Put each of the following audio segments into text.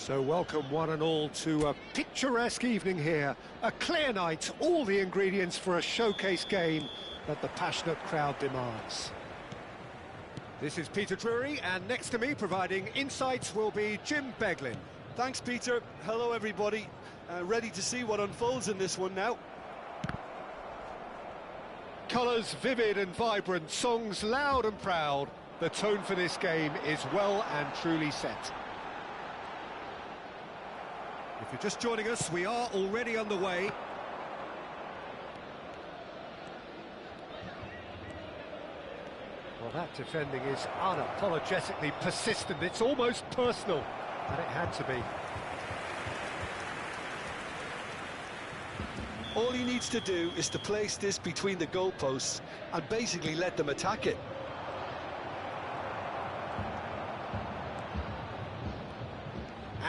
So welcome one and all to a picturesque evening here. A clear night, all the ingredients for a showcase game that the passionate crowd demands. This is Peter Drury, and next to me providing insights will be Jim Beglin. Thanks, Peter. Hello, everybody. Ready to see what unfolds in this one now. Colours vivid and vibrant, songs loud and proud. The tone for this game is well and truly set. If you're just joining us, we are already underway. Well, that defending is unapologetically persistent. It's almost personal, and it had to be. All he needs to do is to place this between the goalposts and basically let them attack it.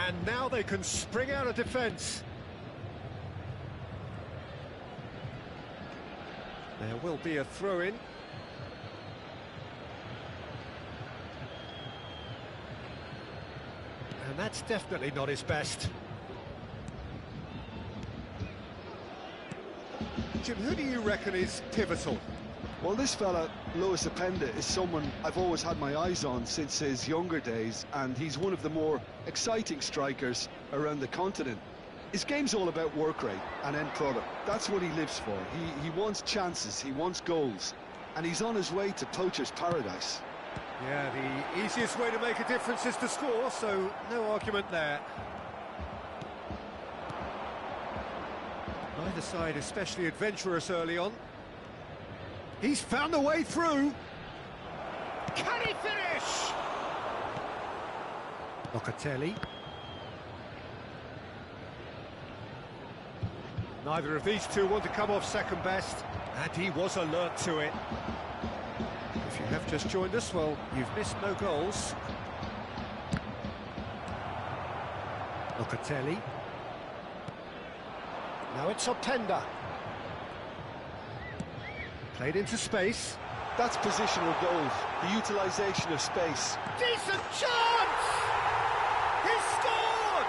And now they can spring out of defence. There will be a throw-in. And that's definitely not his best. Jim, who do you reckon is pivotal? Well, this fella, Lois Openda, is someone I've always had my eyes on since his younger days, and he's one of the more exciting strikers around the continent. His game's all about work rate and end product. That's what he lives for. He wants chances, he wants goals, and he's on his way to poacher's paradise. Yeah, the easiest way to make a difference is to score, so no argument there. Neither side especially adventurous early on. He's found a way through. Can he finish? Locatelli. Neither of these two want to come off second best, and he was alert to it. If you have just joined us, well, you've missed no goals. Locatelli. Now it's Openda. Played into space. That's positional goals, the utilisation of space. Decent chance! He scored!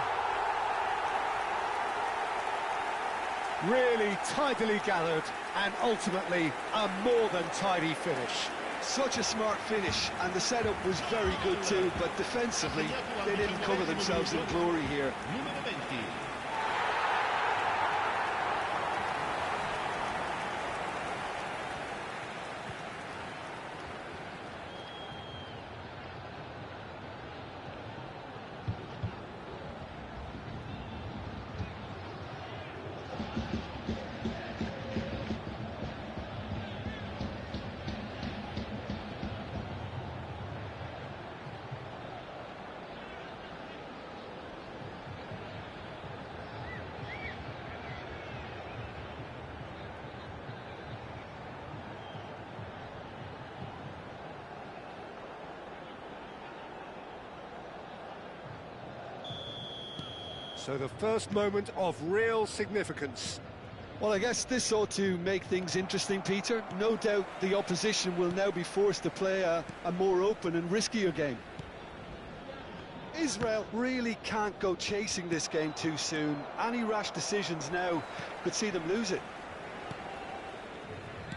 Really tidily gathered, and ultimately a more than tidy finish. Such a smart finish, and the setup was very good too, but defensively, they didn't cover themselves in glory here. So the first moment of real significance. Well, I guess this ought to make things interesting, Peter. No doubt the opposition will now be forced to play a more open and riskier game. Israel really can't go chasing this game too soon. Any rash decisions now could see them lose it.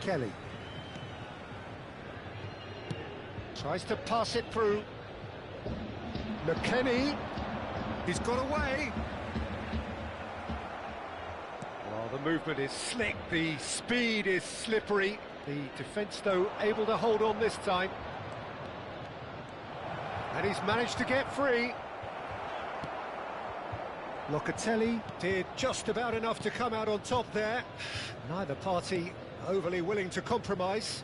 Kelly. Tries to pass it through. McKennie. He's got away. Well, the movement is slick, the speed is slippery. The defence, though, able to hold on this time. And he's managed to get free. Locatelli did just about enough to come out on top there. Neither party overly willing to compromise.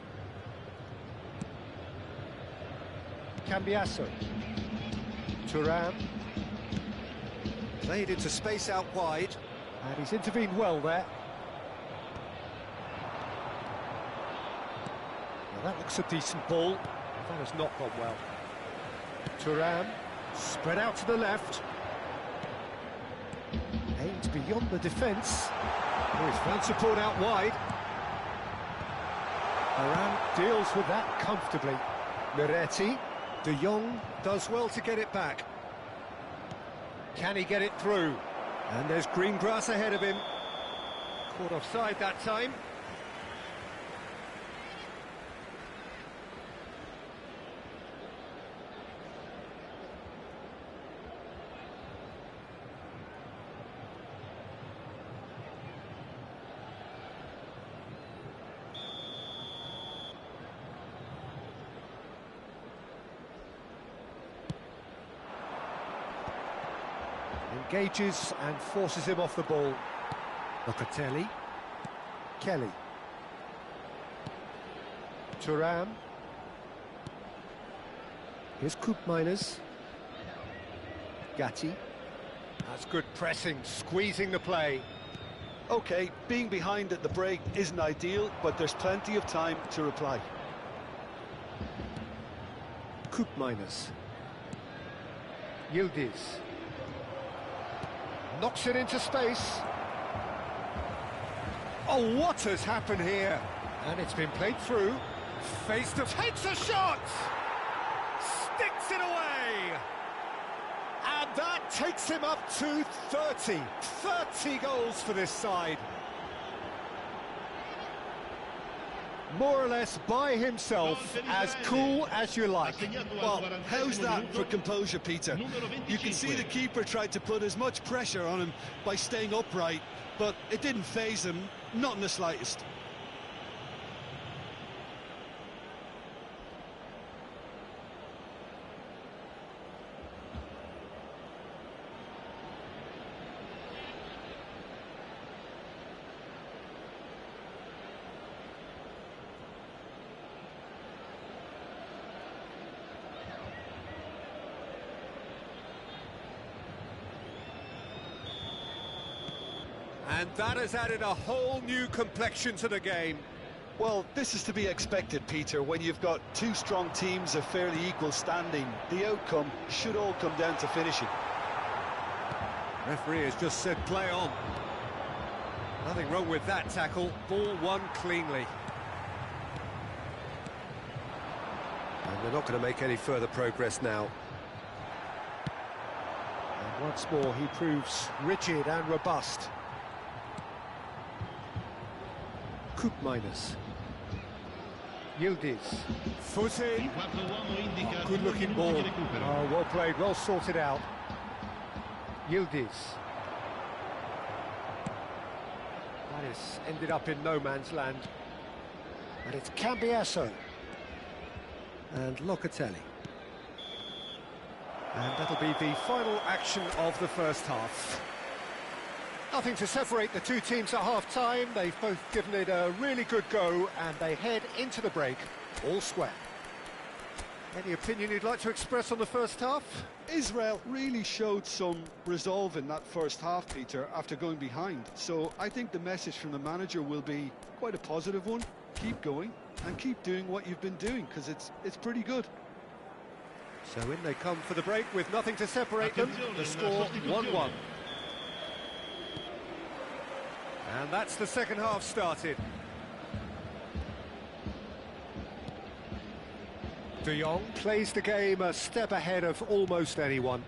Cambiasso. Thuram. Played into space out wide, and he's intervened well there. Well, that looks a decent ball. That has not gone well. Thuram, spread out to the left. Aimed beyond the defence. Oh, he's found support out wide. Thuram deals with that comfortably. Miretti, De Jong does well to get it back. Can he get it through? And there's green grass ahead of him. Caught offside that time. Engages and forces him off the ball. Locatelli. Kelly. Thuram. Here's Koopmeiners. Gatti. That's good pressing, squeezing the play. Okay, being behind at the break isn't ideal, but there's plenty of time to reply. Koopmeiners. Yildiz. Knocks it into space. Oh, what has happened here? And it's been played through. Face to takes a shot! Sticks it away! And that takes him up to 30. 30 goals for this side. More or less by himself, as cool as you like. Well, how's that for composure, Peter? You can see the keeper tried to put as much pressure on him by staying upright, but it didn't faze him, not in the slightest. And that has added a whole new complexion to the game. Well, this is to be expected, Peter, when you've got two strong teams of fairly equal standing. The outcome should all come down to finishing. Referee has just said play on. Nothing wrong with that tackle. Ball won cleanly. And they're not going to make any further progress now. And once more he proves rigid and robust. Koopmeiners. Yildiz. Foot in. Oh, good looking ball. Oh, well played, well sorted out. Yildiz. That is ended up in no man's land. And it's Cambiasso. And Locatelli. And that'll be the final action of the first half. Nothing to separate the two teams at half-time. They've both given it a really good go, and they head into the break all square. Any opinion you'd like to express on the first half? Israel really showed some resolve in that first half, Peter, after going behind. So I think the message from the manager will be quite a positive one. Keep going and keep doing what you've been doing, because it's pretty good. So in they come for the break with nothing to separate them. The score 1-1. And that's the second half started. De Jong plays the game a step ahead of almost anyone.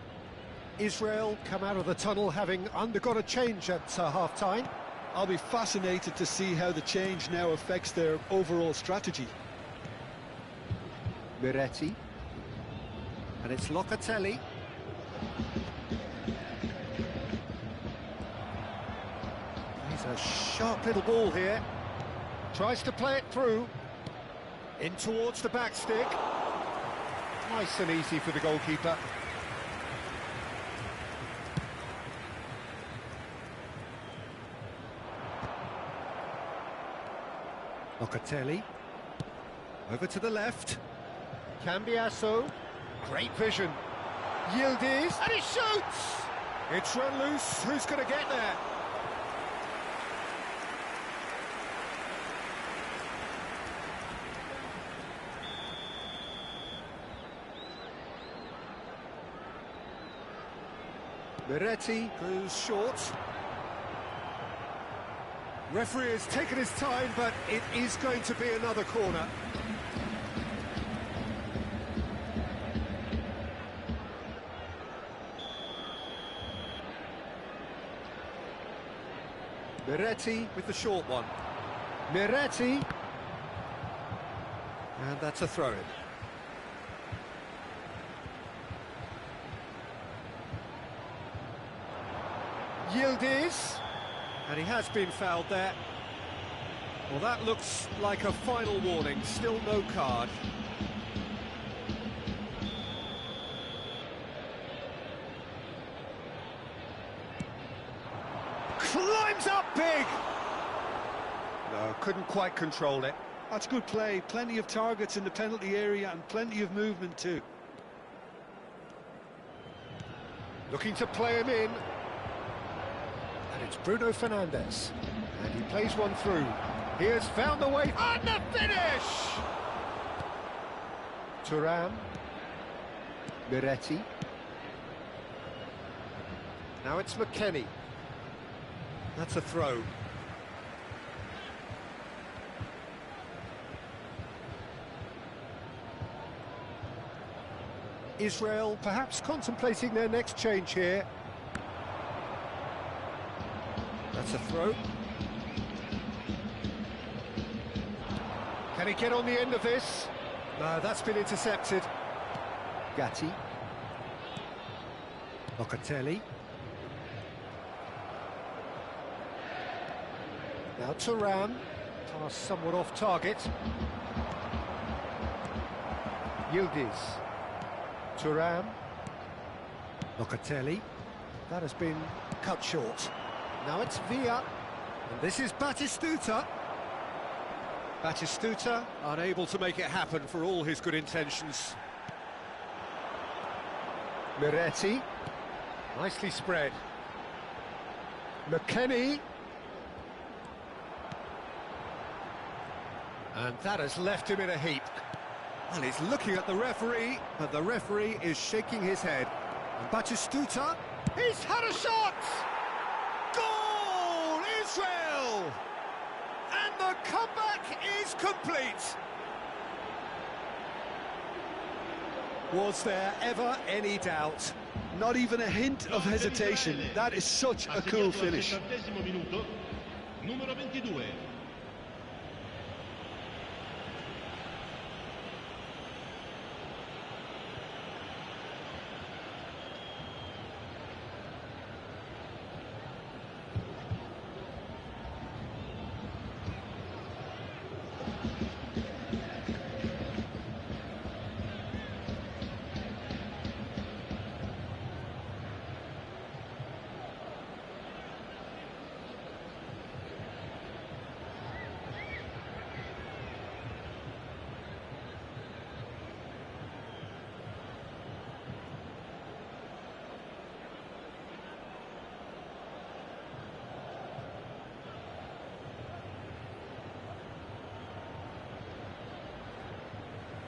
Israel come out of the tunnel having undergone a change at half-time. I'll be fascinated to see how the change now affects their overall strategy. Miretti. And it's Locatelli. He's a sharp little ball here. Tries to play it through. In towards the back stick. Nice and easy for the goalkeeper. Locatelli. Over to the left. Cambiasso. Great vision. Yildiz. And he shoots! It's run loose. Who's going to get there? Miretti goes short. Referee has taken his time, but it is going to be another corner. Miretti with the short one. Miretti. And that's a throw-in. Yildiz. And he has been fouled there. Well, that looks like a final warning. Still no card. Climbs up big! No, couldn't quite control it. That's good play. Plenty of targets in the penalty area and plenty of movement too. Looking to play him in. And it's Bruno Fernandes. And he plays one through. He has found the way. And the finish! Thuram. Miretti. Now it's McKennie. That's a throw. Israel perhaps contemplating their next change here. That's a throw. Can he get on the end of this? No, that's been intercepted. Gatti. Locatelli. Now Thuram. Pass somewhat off target. Yildiz. Thuram. Locatelli. That has been cut short. Now it's Villa. And this is Batistuta. Batistuta unable to make it happen for all his good intentions. Miretti. Nicely spread. McKennie. And that has left him in a heap. And he's looking at the referee, but the referee is shaking his head. And Batistuta, he's had a shot! Goal, Israel! And the comeback is complete. Was there ever any doubt? Not even a hint of hesitation. That is such a cool finish. Numero 22.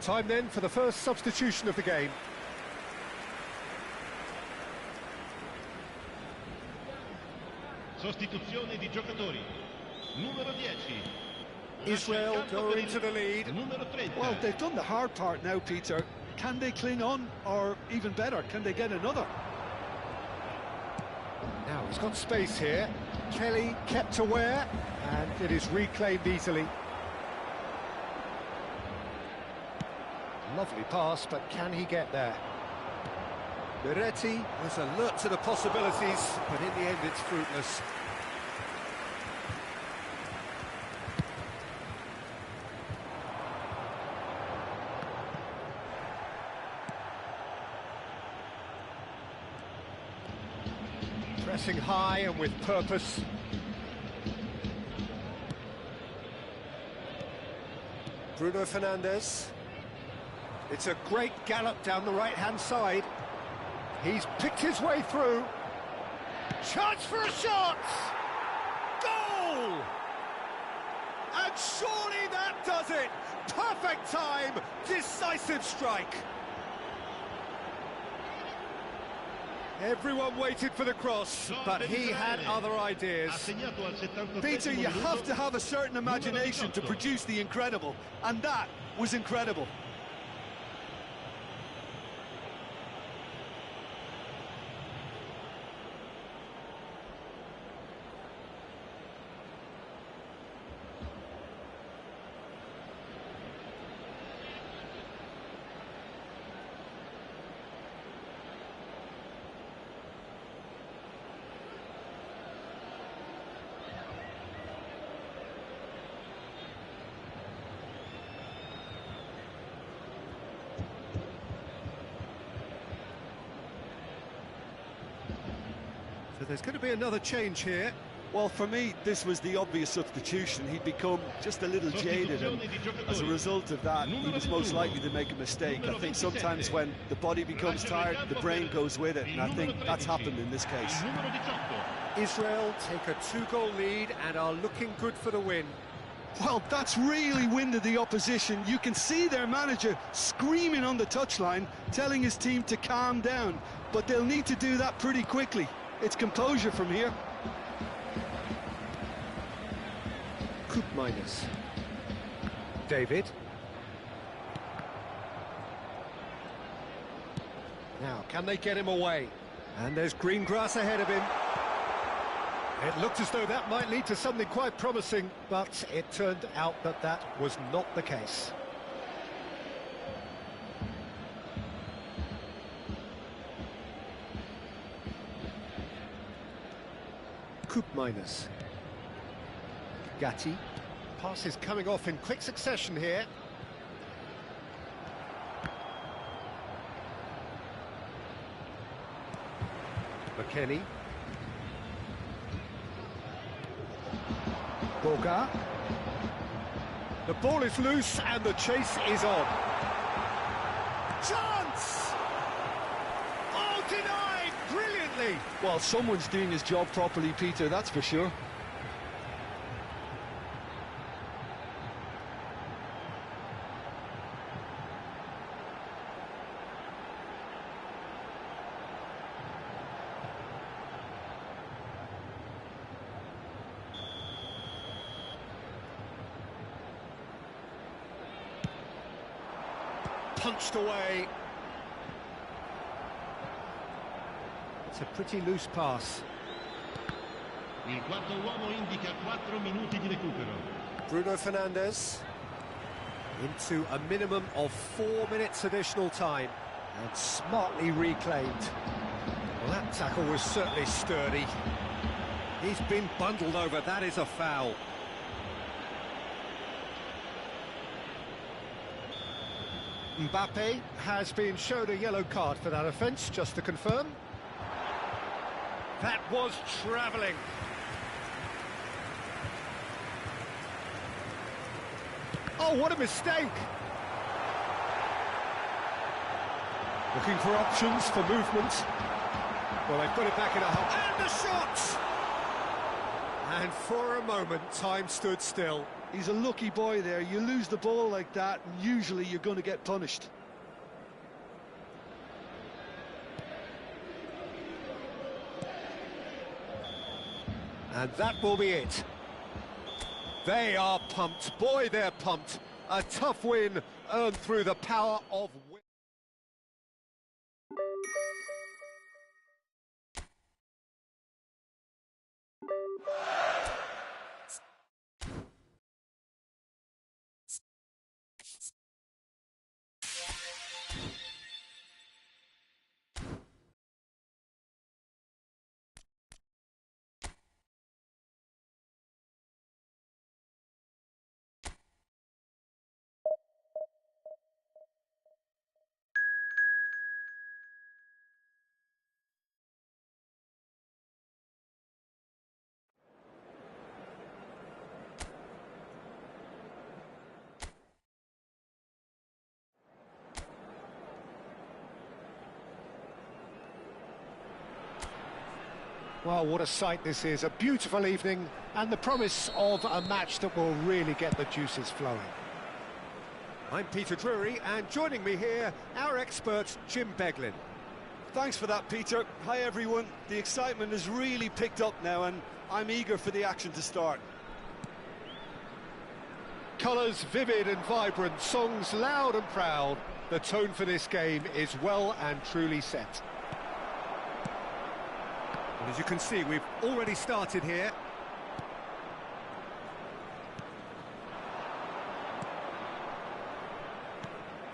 Time then for the first substitution of the game. Sostituzione di giocatori. Numero 10. Israel go into the lead. Numero 30. Well, they've done the hard part now, Peter. Can they cling on, or even better, can they get another? Now he's got space here. Kelly kept aware, and it is reclaimed easily. Lovely pass, but can he get there? Miretti was alert to the possibilities, but in the end it's fruitless. Pressing high and with purpose. Bruno Fernandes. It's a great gallop down the right-hand side. He's picked his way through. Chance for a shot! Goal! And surely that does it! Perfect time, decisive strike. Everyone waited for the cross, but he had other ideas. Peter, you have to have a certain imagination to produce the incredible, and that was incredible. So there's going to be another change here. Well, for me, this was the obvious substitution. He'd become just a little jaded, and as a result of that, he was most likely to make a mistake. I think sometimes when the body becomes tired, the brain goes with it, and I think that's happened in this case. Israel take a 2-goal lead and are looking good for the win. Well, that's really winded the opposition. You can see their manager screaming on the touchline, telling his team to calm down, but they'll need to do that pretty quickly. It's composure from here. Coop minus. David. Now, can they get him away? And there's green grass ahead of him. It looked as though that might lead to something quite promising, but it turned out that that was not the case. Coop minus. Gatti. Pass is coming off in quick succession here. McKennie. Boga. The ball is loose and the chase is on. Chance! Oh, denied brilliantly! Well, someone's doing his job properly, Peter, that's for sure. Punched away. It's a pretty loose pass. Il quarto uomo indica 4 minuti di recupero. Bruno Fernandes into a minimum of 4 minutes additional time and smartly reclaimed. Well, that tackle was certainly sturdy. He's been bundled over, that is a foul. Mbappe has been shown a yellow card for that offence, just to confirm. That was travelling. Oh, what a mistake! Looking for options for movement. Well, they've got it back in a hole. And the shot! And for a moment, time stood still. He's a lucky boy there. You lose the ball like that, and usually you're going to get punished. And that will be it. They are pumped. Boy, they're pumped. A tough win earned through the power of will. Well, what a sight this is. A beautiful evening and the promise of a match that will really get the juices flowing. I'm Peter Drury, and joining me here, our expert, Jim Beglin. Thanks for that, Peter. Hi, everyone. The excitement has really picked up now, and I'm eager for the action to start. Colours vivid and vibrant, songs loud and proud. The tone for this game is well and truly set. And as you can see, we've already started here.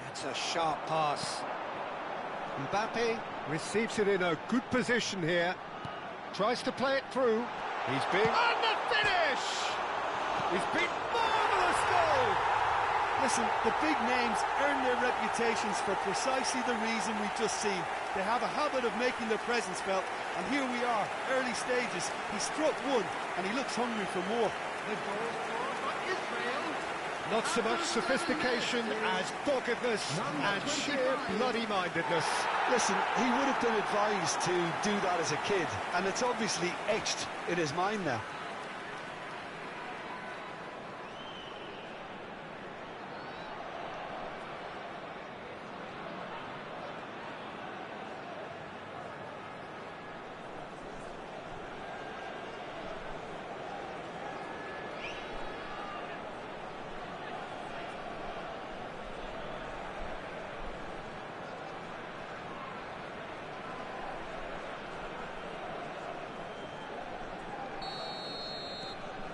That's a sharp pass. Mbappe receives it in a good position here. Tries to play it through. He's being... And the finish! He's been marvellous goal! Listen, the big names earn their reputations for precisely the reason we've just seen. They have a habit of making their presence felt, and here we are, early stages. He struck one, and he looks hungry for more. The goal scored for Israel. Not so much sophistication as doggedness and sheer bloody-mindedness. Listen, he would have been advised to do that as a kid, and it's obviously etched in his mind now.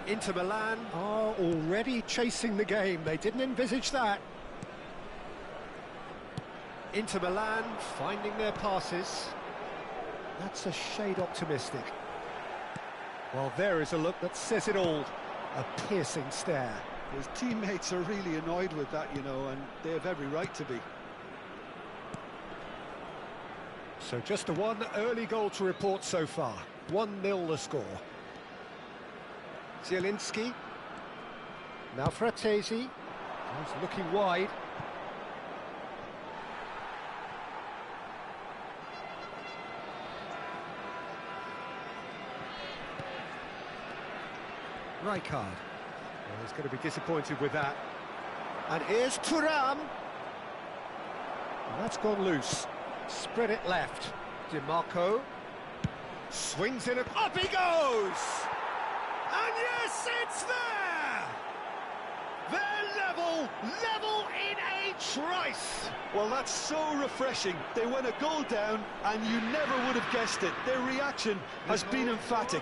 Inter Milan are already chasing the game. They didn't envisage that. Inter Milan finding their passes. That's a shade optimistic. Well, there is a look that says it all. A piercing stare. His teammates are really annoyed with that, you know, and they have every right to be. So just a one early goal to report so far. 1-0 the score. Zielinski, now Fratesi, he's looking wide. Rijkaard, well, he's going to be disappointed with that. And here's Thuram. And that's gone loose. Spread it left. DiMarco swings in, up he goes! And yes, it's there! They're level in a trice! Well, that's so refreshing. They went a goal down, and you never would have guessed it. Their reaction has been emphatic.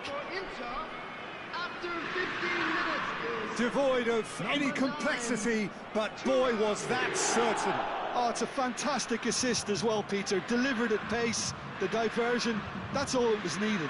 After 15 minutes. Devoid of any complexity, but boy, was that certain. Oh, it's a fantastic assist as well, Peter. Delivered at pace, the diversion, that's all that was needed.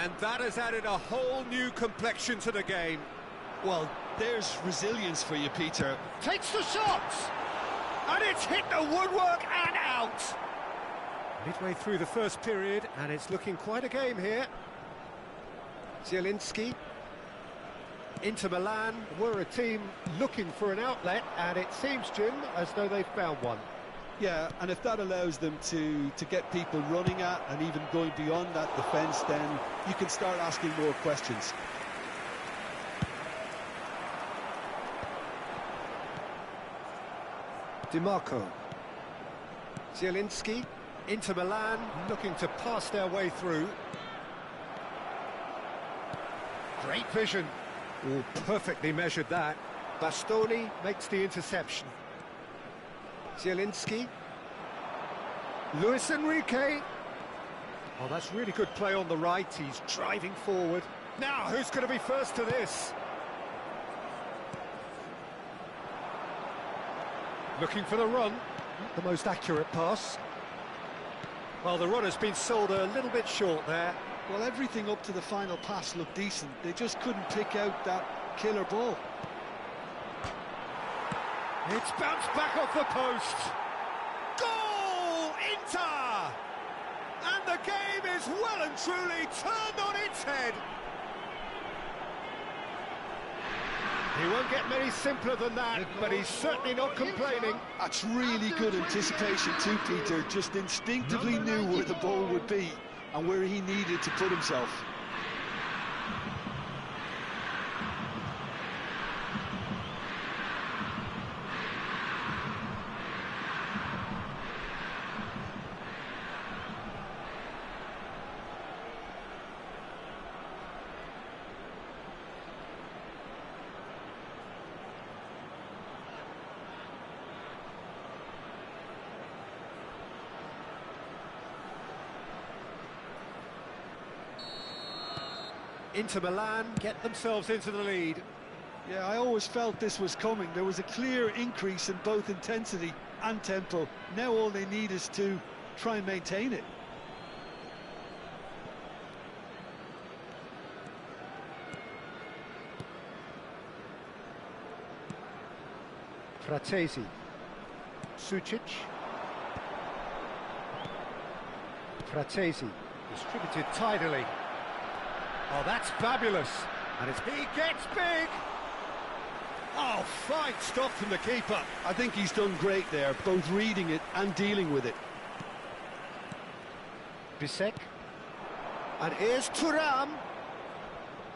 And that has added a whole new complexion to the game. Well, there's resilience for you, Peter. Takes the shot! And it's hit the woodwork and out! Midway through the first period, and it's looking quite a game here. Zielinski. Inter Milan were a team looking for an outlet, and it seems, Jim, as though they've found one. Yeah, and if that allows them to get people running at and even going beyond that defence, then you can start asking more questions. DiMarco. Zielinski. Inter Milan looking to pass their way through. Great vision. Oh, perfectly measured that. Bastoni makes the interception. Zielinski. Luis Enrique. Oh, that's really good play on the right. He's driving forward. Now, who's going to be first to this? Looking for the run. Not the most accurate pass. Well, the run has been sold a little bit short there. Well, everything up to the final pass looked decent. They just couldn't pick out that killer ball. It's bounced back off the post. Goal, Inter! And the game is well and truly turned on its head. He won't get many simpler than that, but he's certainly not complaining. That's really good anticipation too, Peter. Just instinctively knew where the ball would be. and where he needed to put himself. Inter Milan get themselves into the lead. Yeah, I always felt this was coming. There was a clear increase in both intensity and tempo. Now all they need is to try and maintain it. Fratesi. Sucic. Fratesi. Distributed tidily. Oh, that's fabulous. And he gets big. Oh, fine stop from the keeper. I think he's done great there, both reading it and dealing with it. Bisek. And here's Thuram.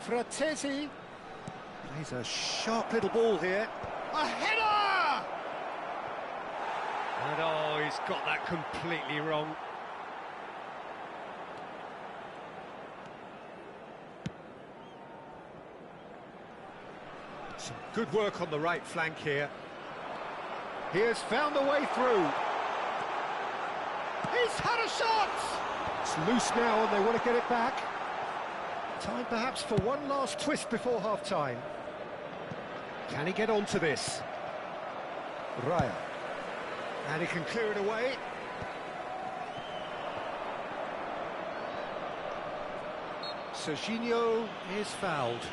Fratesi. He's a sharp little ball here. A header! And oh, he's got that completely wrong. Some good work on the right flank here. He has found the way through. He's had a shot! It's loose now and they want to get it back. Time perhaps for one last twist before half-time. Can he get onto this? Raya. And he can clear it away. Serginho is fouled.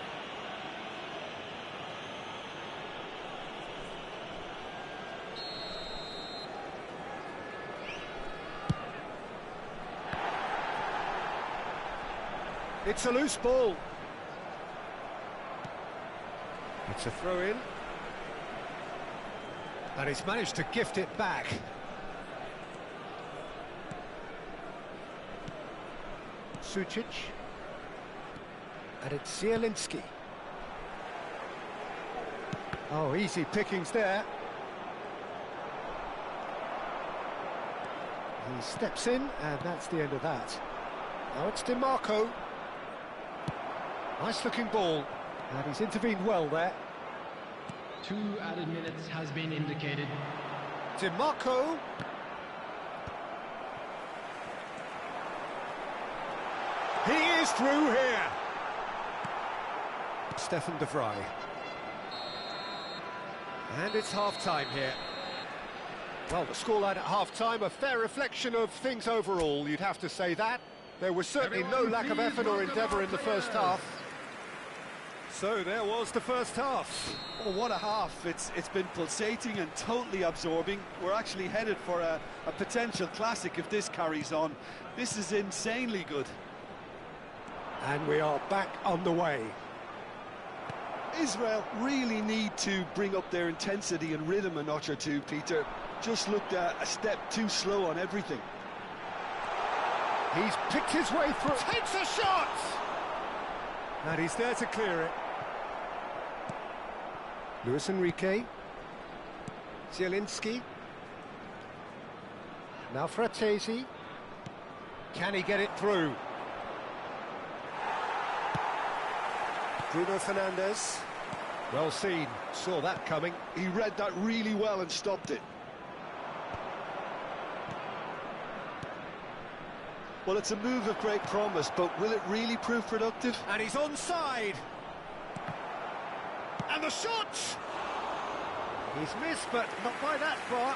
It's a loose ball. It's a throw-in. And he's managed to gift it back. Sucic. And it's Zielinski. Oh, easy pickings there. He steps in, and that's the end of that. Now it's DiMarco. Nice-looking ball, and he's intervened well there. 2 added minutes has been indicated. DiMarco. He is through here. Stefan de Vrij. And it's half-time here. Well, the scoreline at half-time, a fair reflection of things overall, you'd have to say that. There was certainly no lack of effort or endeavour in the first half. So there was the first half. Oh, what a half. It's been pulsating and totally absorbing. We're actually headed for a potential classic if this carries on. This is insanely good. And we are back on the way. Israel really need to bring up their intensity and rhythm a notch or two, Peter. Just looked a step too slow on everything. He's picked his way through. Takes a shot! And he's there to clear it. Luis Enrique. Zielinski. Now Fratesi. Can he get it through? Bruno Fernandes. Well seen. Saw that coming. He read that really well and stopped it. Well, it's a move of great promise, but will it really prove productive? And he's onside. And the shot! He's missed, but not by that far.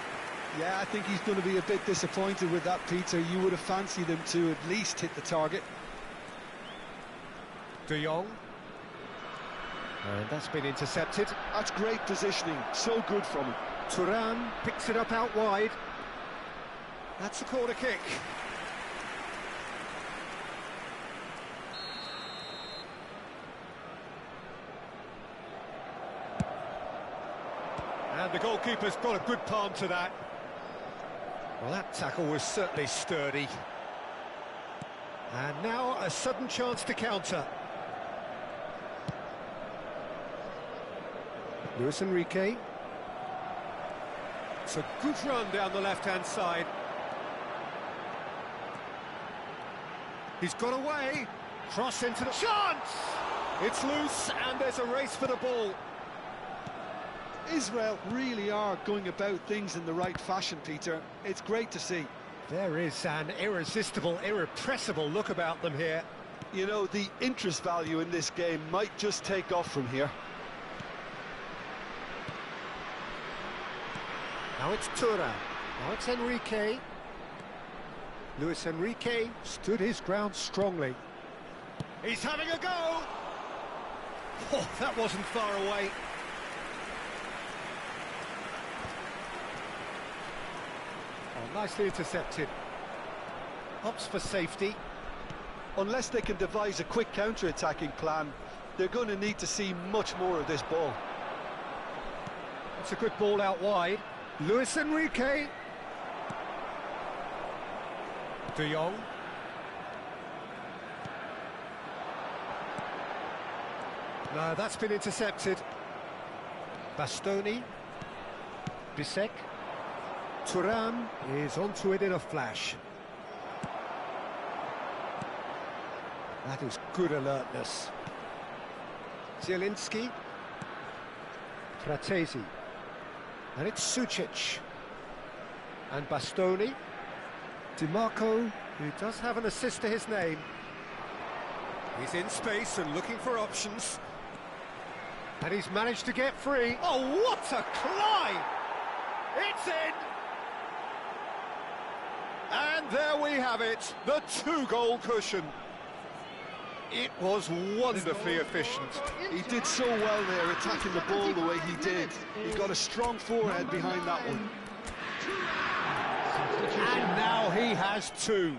Yeah, I think he's going to be a bit disappointed with that, Peter. You would have fancied him to at least hit the target. De Jong. And that's been intercepted. That's great positioning. So good from him. Thuram picks it up out wide. That's a corner kick. And the goalkeeper's got a good palm to that. Well, that tackle was certainly sturdy. And now a sudden chance to counter. Luis Enrique. It's a good run down the left-hand side. He's got away. Cross into the... Chance! It's loose, and there's a race for the ball. Israel really are going about things in the right fashion, Peter. It's great to see. There is an irresistible, irrepressible look about them here. You know, the interest value in this game might just take off from here. Now it's Thuram. Now it's Enrique. Luis Enrique stood his ground strongly. He's having a go! Oh, that wasn't far away. Oh, nicely intercepted. Hops for safety. Unless they can devise a quick counter-attacking plan, they're going to need to see much more of this ball. It's a good ball out wide. Luis Enrique. De Jong. No, that's been intercepted. Bastoni. Bisek. Thuram is onto it in a flash. That is good alertness. Zielinski. Fratesi. And it's Sucic. And Bastoni. DiMarco, who does have an assist to his name. He's in space and looking for options. And he's managed to get free. Oh, what a climb! It's in! And there we have it, the two-goal cushion. It was wonderfully efficient. He did so well there, attacking the ball the way he did. He got a strong forehead behind that one. And now he has two.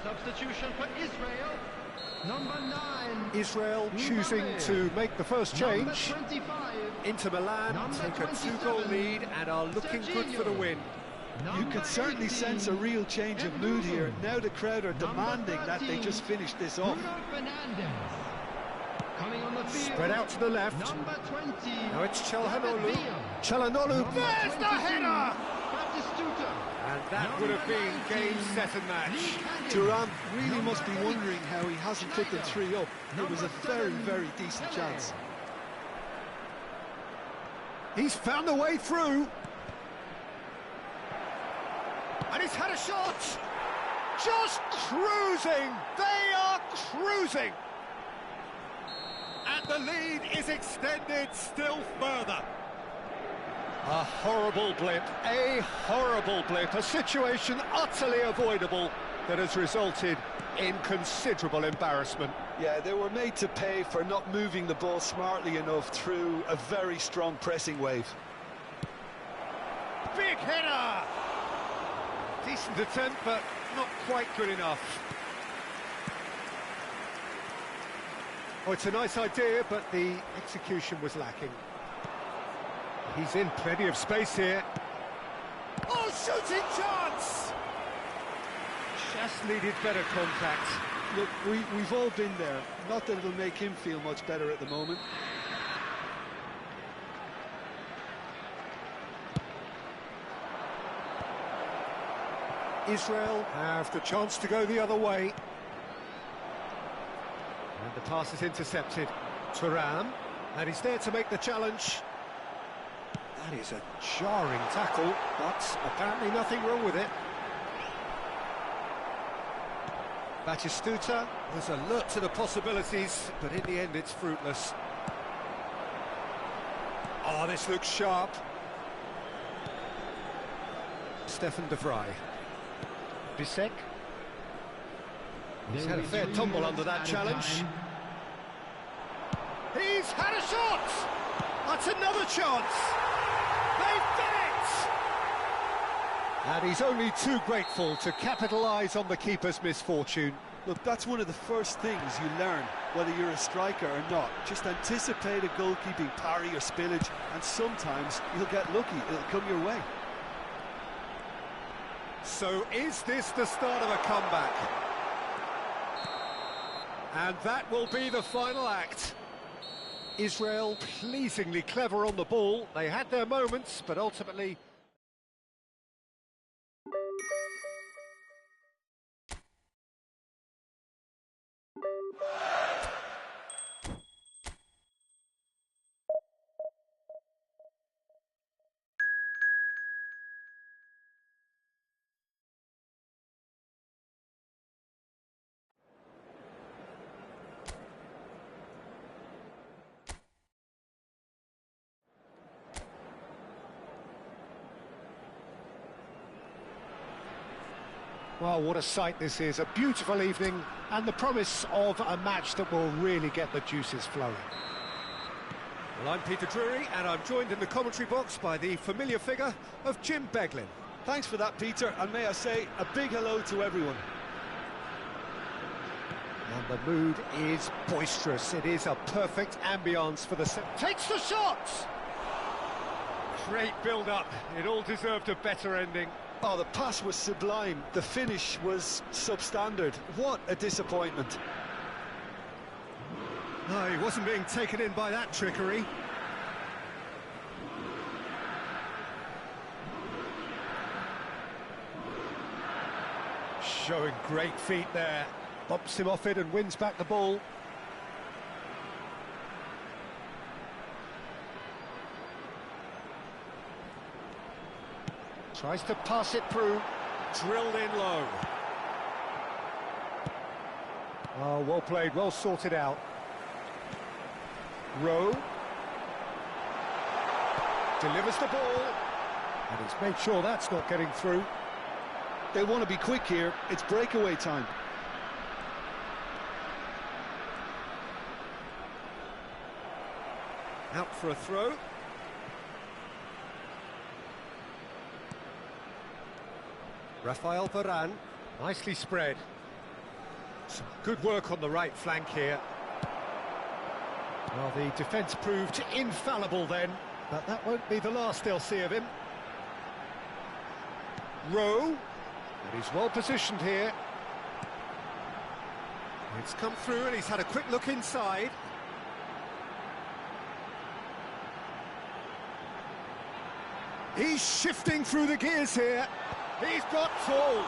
Substitution for Israel. Number 9. Israel choosing to make the first change. Number 25. Inter Milan Number take a 2-goal 27. lead and are looking good for the win. You can certainly sense a real change of mood here. Now the crowd are demanding that they just finish this off. Bruno Fernandes. Coming on the field. Spread out to the left. Number 20. Now it's Çalhanoğlu. David Villa. Çalhanoğlu, Number there's the 22. header! Batistuta. And that would have been game, set and match. Thuram really must be wondering how he hasn't put them 3 up. It was a very, very decent chance. He's found a way through. And he's had a shot. Just cruising. They are cruising. And the lead is extended still further. A horrible blip, a situation utterly avoidable that has resulted in considerable embarrassment. Yeah, they were made to pay for not moving the ball smartly enough through a very strong pressing wave. Big header! Decent attempt, but not quite good enough. Oh, it's a nice idea, but the execution was lacking. He's in plenty of space here. Oh, shooting chance! Just needed better contact. Look, we've all been there. Not that it'll make him feel much better at the moment. Israel have the chance to go the other way. And the pass is intercepted. Thuram, and he's there to make the challenge. That is a jarring tackle, but apparently nothing wrong with it. Batistuta was alert to the possibilities, but in the end it's fruitless. Oh, this looks sharp. Stefan de Vrij. Bisek. He's had a fair tumble under that challenge. He's had a shot! That's another chance! They've done it! And he's only too grateful to capitalise on the keeper's misfortune. Look, that's one of the first things you learn, whether you're a striker or not. Just anticipate a goalkeeping parry or spillage, and sometimes you'll get lucky, it'll come your way. So is this the start of a comeback? And that will be the final act. Israel pleasingly clever on the ball. They had their moments, but ultimately... Well, what a sight this is, a beautiful evening and the promise of a match that will really get the juices flowing. Well, I'm Peter Drury and I'm joined in the commentary box by the familiar figure of Jim Beglin. Thanks for that, Peter, and may I say a big hello to everyone. And the mood is boisterous, it is a perfect ambience for the... Takes the shot! Great build-up, it all deserved a better ending. Oh, the pass was sublime. The finish was substandard. What a disappointment. No, he wasn't being taken in by that trickery. Showing great feet there. Bumps him off it and wins back the ball. Tries to pass it through, drilled in low. Oh, well played, well sorted out. Rowe. Delivers the ball. And he's made sure that's not getting through. They want to be quick here, it's breakaway time. Out for a throw. Rafael Varane, nicely spread. Some good work on the right flank here. Well, the defence proved infallible then, but that won't be the last they'll see of him. Rowe, and he's well positioned here. It's come through and he's had a quick look inside. He's shifting through the gears here. He's got full.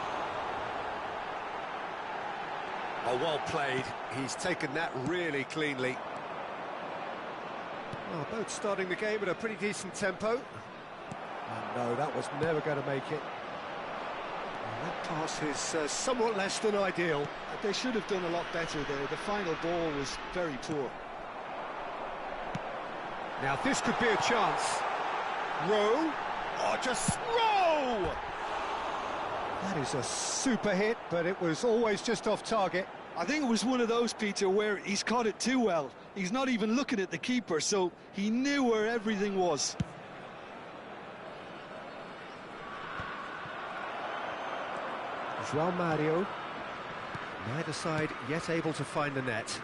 Oh, well played. He's taken that really cleanly. Oh, both starting the game at a pretty decent tempo. Oh, no, that was never going to make it. And that pass is somewhat less than ideal. They should have done a lot better there. The final ball was very poor. Now, this could be a chance. Rowe. Oh, just Rowe! That is a super hit, but it was always just off target. I think it was one of those, Peter, where he's caught it too well. He's not even looking at the keeper, so he knew where everything was. João Mario. Neither side yet able to find the net.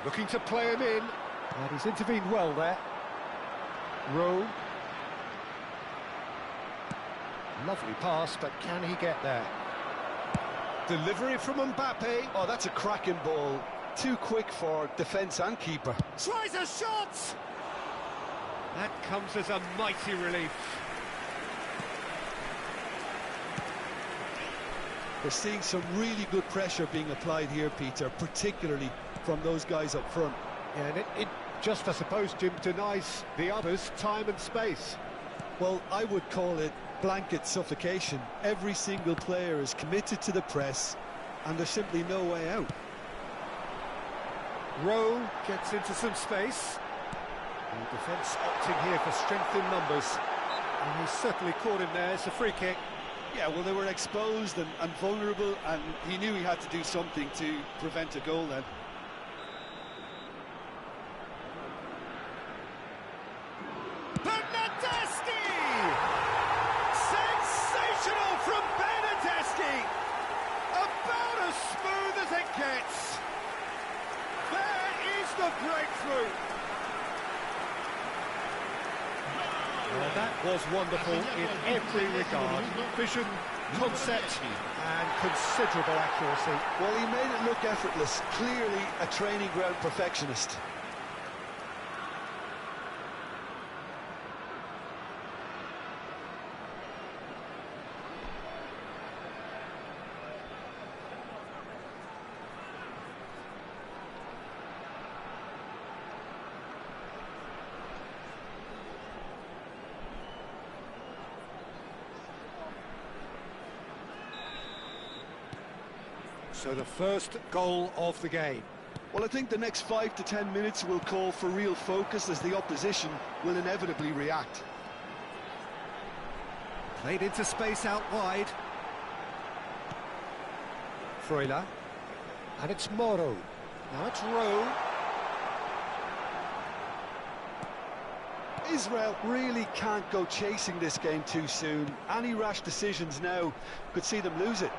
Looking to play him in, and he's intervened well there. Rowe. Lovely pass, but can he get there? Delivery from Mbappe. Oh, that's a cracking ball. Too quick for defence and keeper. Tries a shot! That comes as a mighty relief. We're seeing some really good pressure being applied here, Peter, particularly from those guys up front. Yeah, and it just, I suppose, Jim, denies the others time and space. Well, I would call it blanket suffocation. Every single player is committed to the press, and there's simply no way out. Rowe gets into some space. The defence opting here for strength in numbers. And he's certainly caught him there. It's a free kick. Yeah, well, they were exposed and vulnerable, and he knew he had to do something to prevent a goal then. of breakthrough! Well, that was wonderful in every regard. Vision, concept, and considerable accuracy. Well, he made it look effortless. Clearly a training ground perfectionist. So the first goal of the game. Well, I think the next 5 to 10 minutes will call for real focus as the opposition will inevitably react. Played into space out wide. Freuler. And it's Moro. Now it's Rowe. Israel really can't go chasing this game too soon. Any rash decisions now could see them lose it.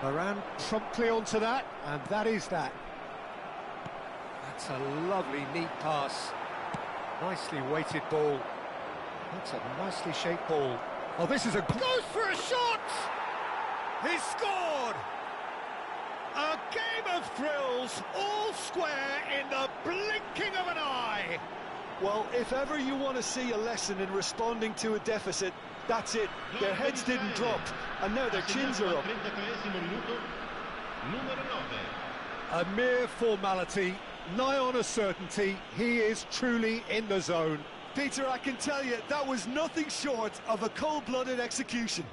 Varane promptly onto that, and that is that. That's a lovely, neat pass. Nicely weighted ball. That's a nicely shaped ball. Oh, this is a... Goes for a shot! He scored! A game of thrills, all square in the blinking of an eye! Well, if ever you want to see a lesson in responding to a deficit, that's it. Their heads didn't drop, and now their chins are up. A mere formality, nigh on a certainty. He is truly in the zone. Peter, I can tell you, that was nothing short of a cold-blooded execution.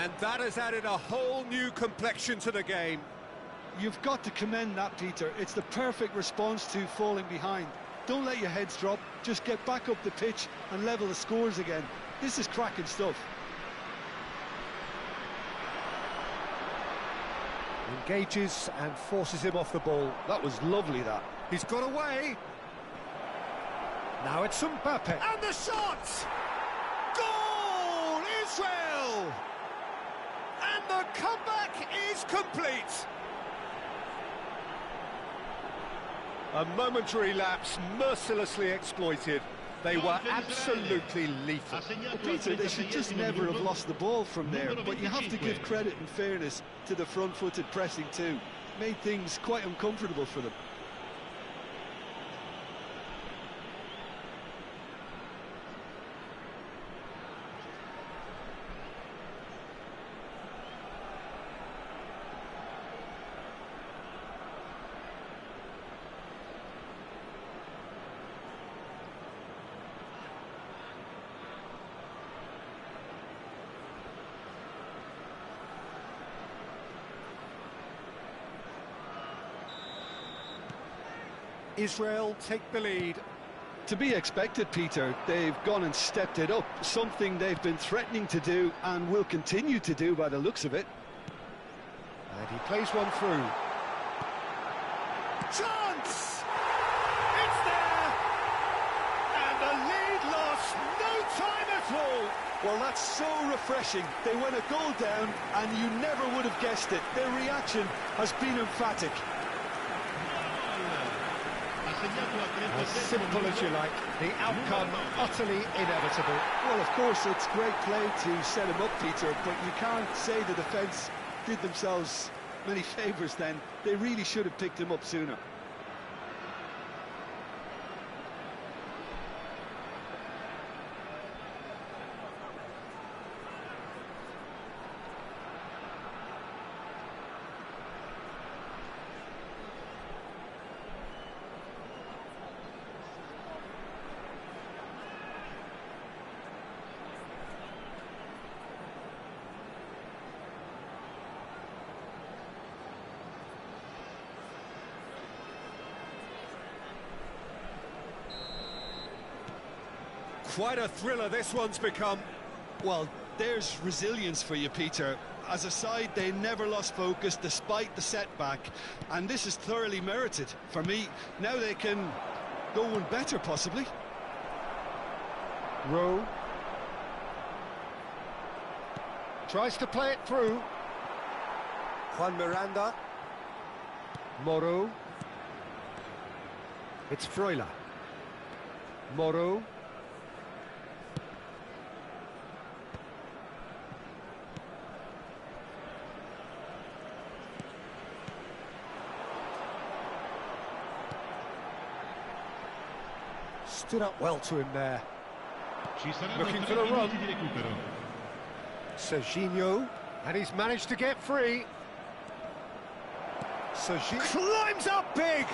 And that has added a whole new complexion to the game. You've got to commend that, Peter. It's the perfect response to falling behind. Don't let your heads drop, just get back up the pitch and level the scores again. This is cracking stuff. Engages and forces him off the ball. That was lovely, that. He's got away. Now it's Mbappe. And the shot! Goal! Israel! And the comeback is complete. A momentary lapse mercilessly exploited. They were absolutely lethal. Well, Peter, they should just never have lost the ball from there, but you have to give credit and fairness to the front-footed pressing too. Made things quite uncomfortable for them. Israel take the lead. To be expected, Peter. They've gone and stepped it up, something they've been threatening to do and will continue to do by the looks of it. And he plays one through. Chance! It's there! And the lead lost no time at all. Well, that's so refreshing. They went a goal down and you never would have guessed it. Their reaction has been emphatic. As simple as you like, the outcome utterly inevitable. Well, of course, it's great play to set him up, Peter, but you can't say the defence did themselves many favours then. They really should have picked him up sooner. quite a thriller this one's become. Well, there's resilience for you, Peter. As a side, they never lost focus despite the setback, and this is thoroughly merited. For me, now they can go one better, possibly. Rowe tries to play it through. Juan Miranda. Moro. It's Freuler. Moro. Stood up well to him there. Ci saranno Looking 3 for the run. minuti di recupero. Serginho, and he's managed to get free. Serginho climbs up big!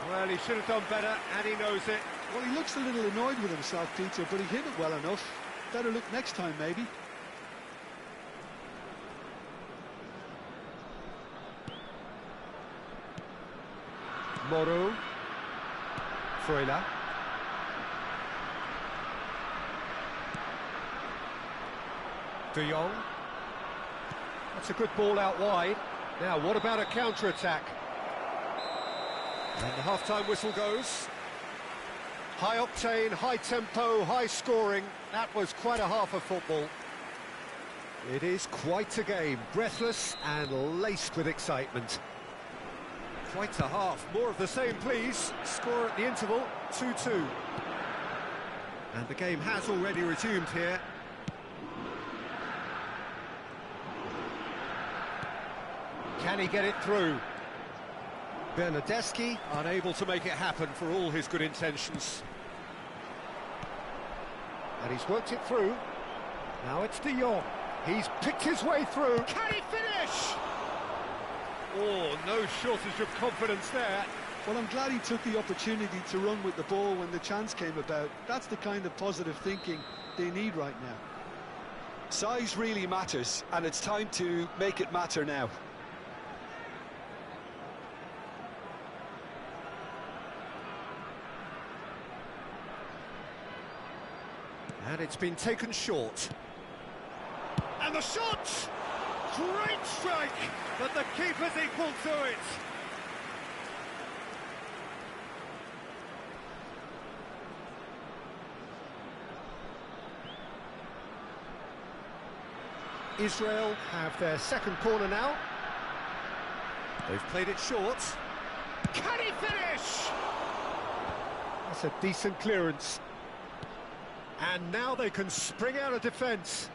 Well, he should have done better, and he knows it. Well, he looks a little annoyed with himself, Peter, but he hit it well enough. Better look next time, maybe. Moro. Freuler. De Jong. That's a good ball out wide. Now, what about a counter-attack? And the half-time whistle goes. High octane, high tempo, high scoring. That was quite a half of football. It is quite a game, breathless and laced with excitement. Quite a half, more of the same please. Score at the interval, 2-2. And the game has already resumed here. Can he get it through? Bernardeschi unable to make it happen for all his good intentions. And he's worked it through. Now it's De Jong. He's picked his way through. Can he finish? Oh, no shortage of confidence there. Well, I'm glad he took the opportunity to run with the ball when the chance came about. That's the kind of positive thinking they need right now. Size really matters, and it's time to make it matter now. And it's been taken short. And the shot! Great strike! But the keeper's equal to it. Israel have their second corner now. They've played it short. Can he finish? That's a decent clearance. And now they can spring out of defence.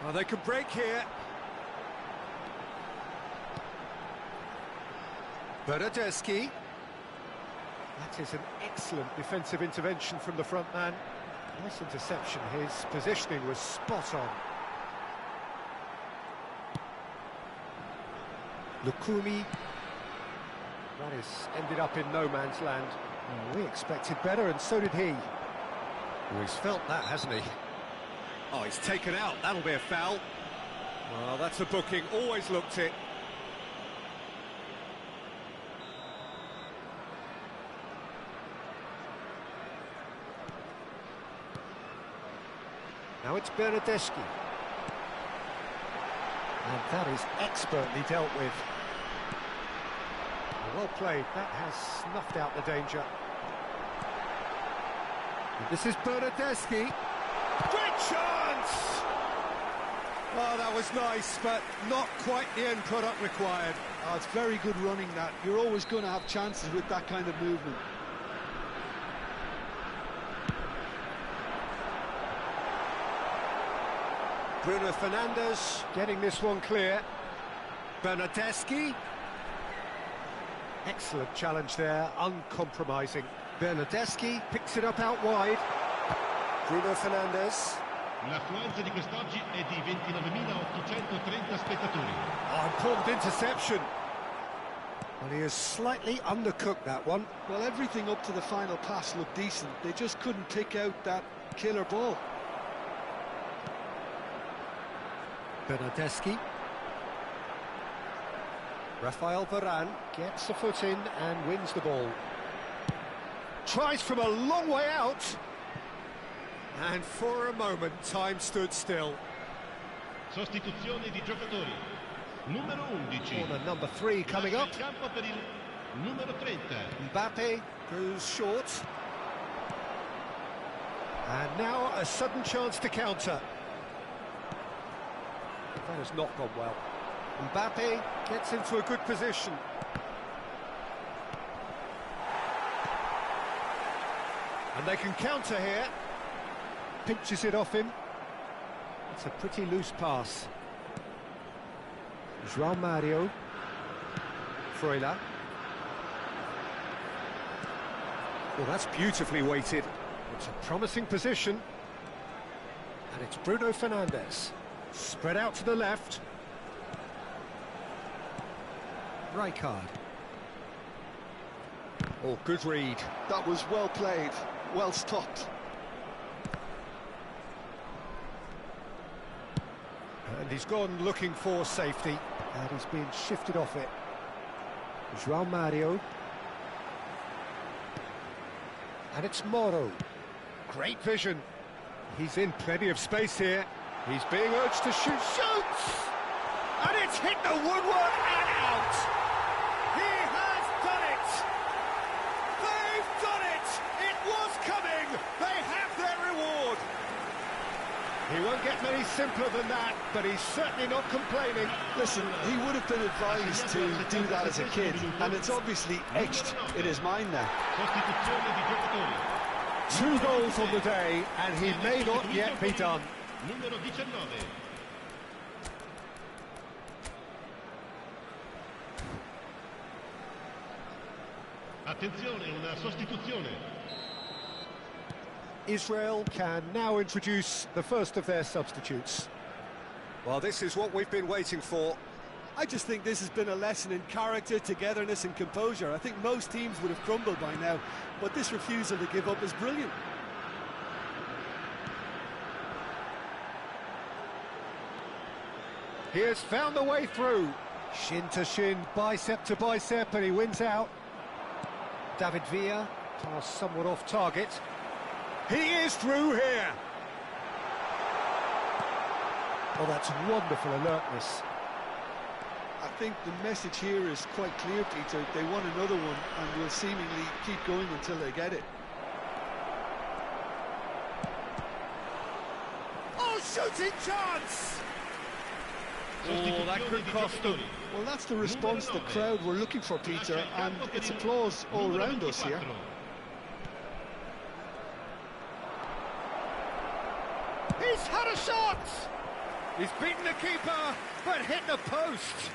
Oh, they can break here. Bernardeschi. That is an excellent defensive intervention from the front man. Nice interception. His positioning was spot on. Lukumi. That has ended up in no man's land. Oh, we expected better, and so did he. Well, he's felt that, hasn't he? Oh, he's taken out. That'll be a foul. Well, that's a booking. Always looked it. Now it's Bernardeschi. And that is expertly dealt with. Well played. That has snuffed out the danger. And this is Bernardeschi. Great chance! Oh, that was nice, but not quite the end product required. Oh, it's very good running, that. You're always going to have chances with that kind of movement. Bruno Fernandes getting this one clear. Bernardeschi. Excellent challenge there, uncompromising. Bernardeschi picks it up out wide. Bruno Fernandes. L'affluenza di quest'oggi è di 29.830 spettatori. Oh, important interception. And he has slightly undercooked that one. Well, everything up to the final pass looked decent. They just couldn't pick out that killer ball. Bernardeschi. Rafael Varane gets the foot in and wins the ball. Tries from a long way out. And for a moment, time stood still. Sostituzione di giocatori. Numero 11. Corner number 3 coming up. Lascia il campo per il numero 30. Mbappe goes short. And now a sudden chance to counter. That has not gone well. Mbappe gets into a good position. And they can counter here. Pinches it off him. It's a pretty loose pass. João Mario. Freuler. Well, that's beautifully weighted. It's a promising position. And it's Bruno Fernandes. Spread out to the left. Rijkaard. Oh, good read. That was well played, well stopped. And he's gone looking for safety. And he's been shifted off it. João Mario. And it's Moro. Great vision. He's in plenty of space here. He's being urged to shoot. Shoots! And it's hit the woodwork and out! He has done it! They've done it! It was coming! They have their reward! He won't get many simpler than that, but he's certainly not complaining. Listen, he would have been advised to do that as a kid, and it's obviously etched in his mind now. Sostituzione di giocatori. 2 goals on the day, and he may not yet be done. Numero 19. Attenzione, una sostituzione. Israel can now introduce the first of their substitutes. Well, this is what we've been waiting for. I just think this has been a lesson in character, togetherness and composure. I think most teams would have crumbled by now, but this refusal to give up is brilliant. He has found the way through. Shin to shin, bicep to bicep, and he wins out. David Villa, pass somewhat off target. He is through here. Oh, that's wonderful alertness. I think the message here is quite clear, Peter. They want another one and will seemingly keep going until they get it. Oh, shooting chance! Oh, that could cost them. Well, that's the response the crowd were looking for, Peter, and it's applause all around us here. He's had a shot! He's beaten the keeper, but hit the post.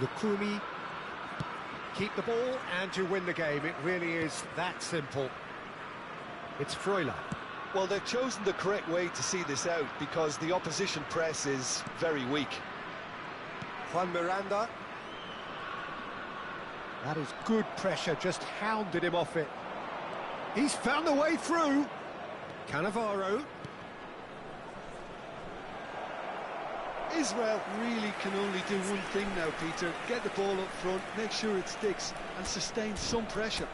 Lukumi, keep the ball and you win the game. It really is that simple. It's Freuler. Well, they've chosen the correct way to see this out because the opposition press is very weak. Juan Miranda. That is good pressure, just hounded him off it. He's found the way through. Cannavaro. Israel really can only do one thing now, Peter. Get the ball up front, make sure it sticks, and sustain some pressure.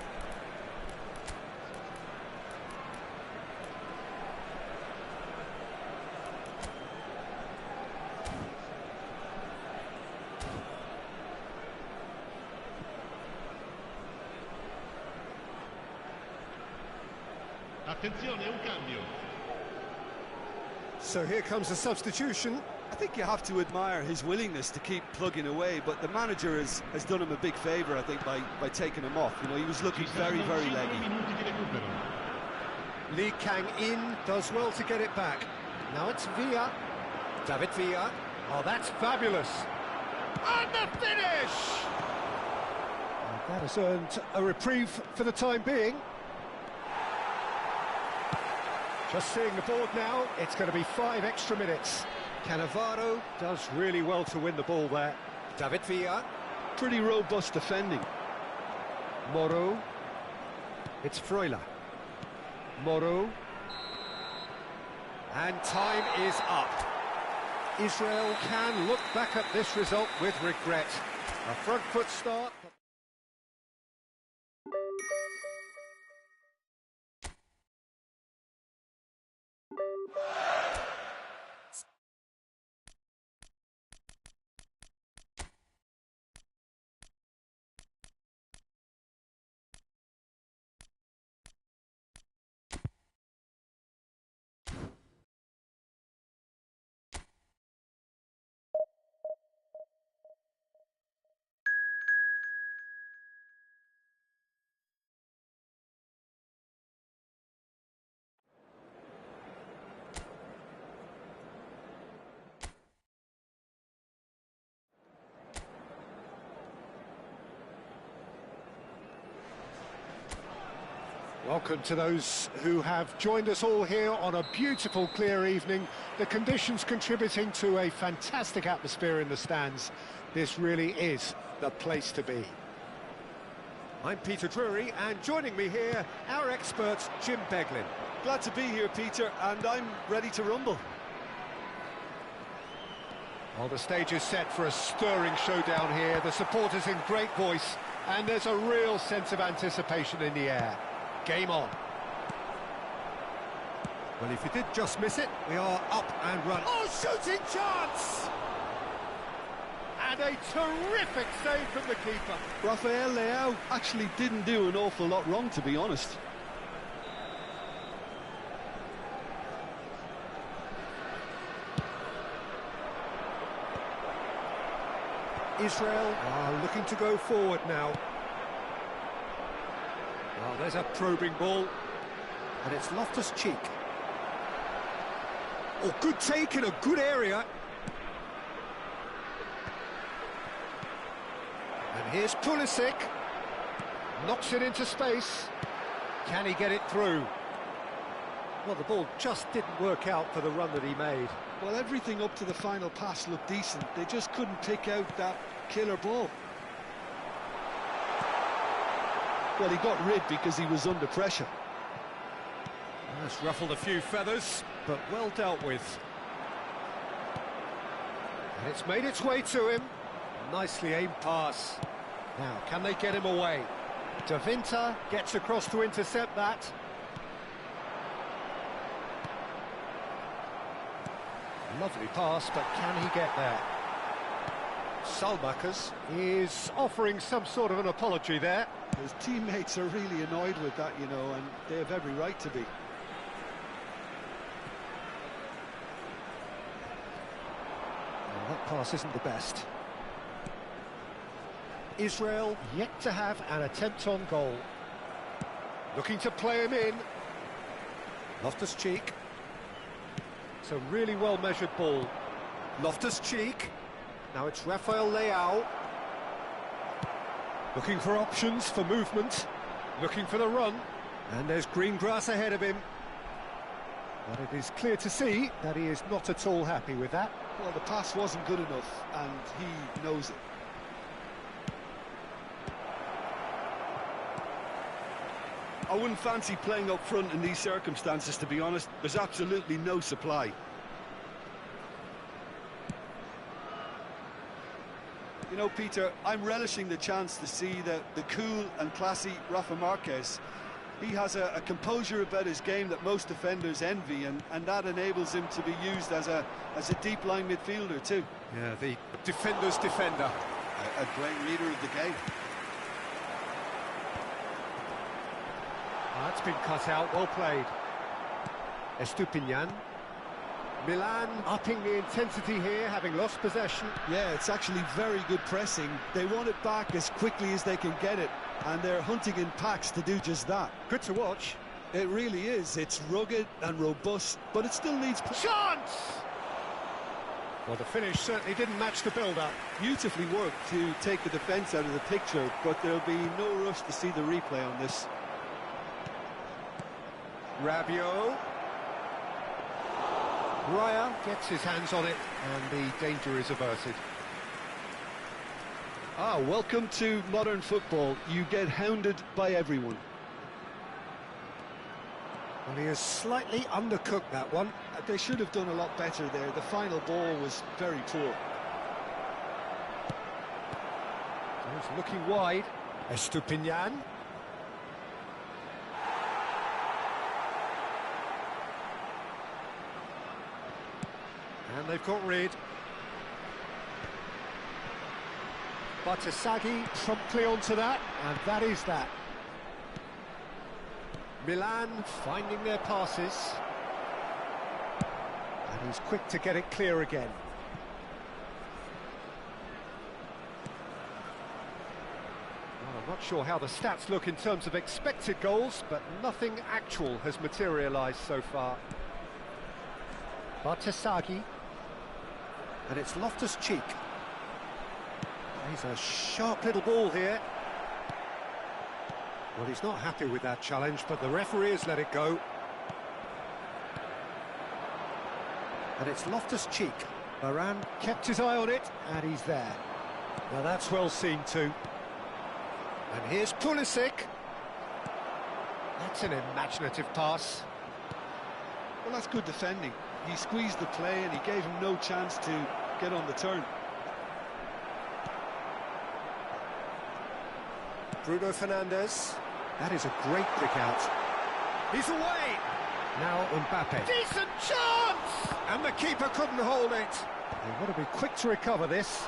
Attenzione, un cambio. So here comes a substitution. I think you have to admire his willingness to keep plugging away, but the manager has done him a big favour, I think, by taking him off. You know, he was looking very, very leggy. Lee Kang-in does well to get it back. Now it's Villa. David Villa. Oh, that's fabulous. And the finish! And that has earned a reprieve for the time being. Just seeing the board now, it's going to be 5 extra minutes. Cannavaro does really well to win the ball there. David Villa. Pretty robust defending. Moro. It's Freuler. Moro. And time is up. Israel can look back at this result with regret. A front foot start. Welcome to those who have joined us all here on a beautiful, clear evening. The conditions contributing to a fantastic atmosphere in the stands. This really is the place to be. I'm Peter Drury, and joining me here, our expert, Jim Beglin. Glad to be here, Peter, and I'm ready to rumble. Well, the stage is set for a stirring showdown here. The supporters in great voice, and there's a real sense of anticipation in the air. Game on. Well, if you did just miss it, we are up and running. Oh, shooting chance! And a terrific save from the keeper. Rafael Leao actually didn't do an awful lot wrong, to be honest. Israel are looking to go forward now. Well, there's a probing ball, and it's Loftus-Cheek. Oh, good take in a good area. And here's Pulisic. Knocks it into space. Can he get it through? Well, the ball just didn't work out for the run that he made. Well, everything up to the final pass looked decent. They just couldn't pick out that killer ball. Well, he got rid because he was under pressure. That's ruffled a few feathers, but well dealt with. And it's made its way to him. Nicely aimed pass. Now, can they get him away? De Winter gets across to intercept that. Lovely pass, but can he get there? Salmakers is offering some sort of an apology there. His teammates are really annoyed with that, you know, and they have every right to be. Well, that pass isn't the best. Israel yet to have an attempt on goal. Looking to play him in. Loftus-Cheek. It's a really well-measured ball. Loftus-Cheek. Now it's Rafael Leao. Looking for options for movement. Looking for the run. And there's green grass ahead of him. But it is clear to see that he is not at all happy with that. Well, the pass wasn't good enough, and he knows it. I wouldn't fancy playing up front in these circumstances, to be honest. There's absolutely no supply. You know, Peter, I'm relishing the chance to see the cool and classy Rafa Marquez. He has a composure about his game that most defenders envy, and that enables him to be used as a deep-line midfielder too. Yeah, the defender's defender. A great reader of the game. That's been cut out, well played. Estupinian. Milan upping the intensity here, having lost possession. Yeah, it's actually very good pressing. They want it back as quickly as they can get it, and they're hunting in packs to do just that. Good to watch. It really is. It's rugged and robust, but it still needs... Chance! Well, the finish certainly didn't match the build-up. Beautifully worked to take the defence out of the picture, but there'll be no rush to see the replay on this. Rabiot. Raya gets his hands on it, and the danger is averted. Ah, welcome to modern football. You get hounded by everyone. Well, he has slightly undercooked that one. They should have done a lot better there. The final ball was very poor. He's looking wide. Estupinian. And they've got rid. Batasagi promptly onto that, and that is that. Milan finding their passes. And he's quick to get it clear again. Well, I'm not sure how the stats look in terms of expected goals, but nothing actual has materialised so far. Batasagi. And it's Loftus-Cheek. He's a sharp little ball here. Well, he's not happy with that challenge, but the referee has let it go. And it's Loftus-Cheek. Varane kept his eye on it, and he's there. Now that's well seen too. And here's Pulisic. That's an imaginative pass. Well, that's good defending. He squeezed the play and he gave him no chance to get on the turn. Bruno Fernandes. That is a great pick out. He's away. Now Mbappe. Decent chance! And the keeper couldn't hold it. They've got to be quick to recover this.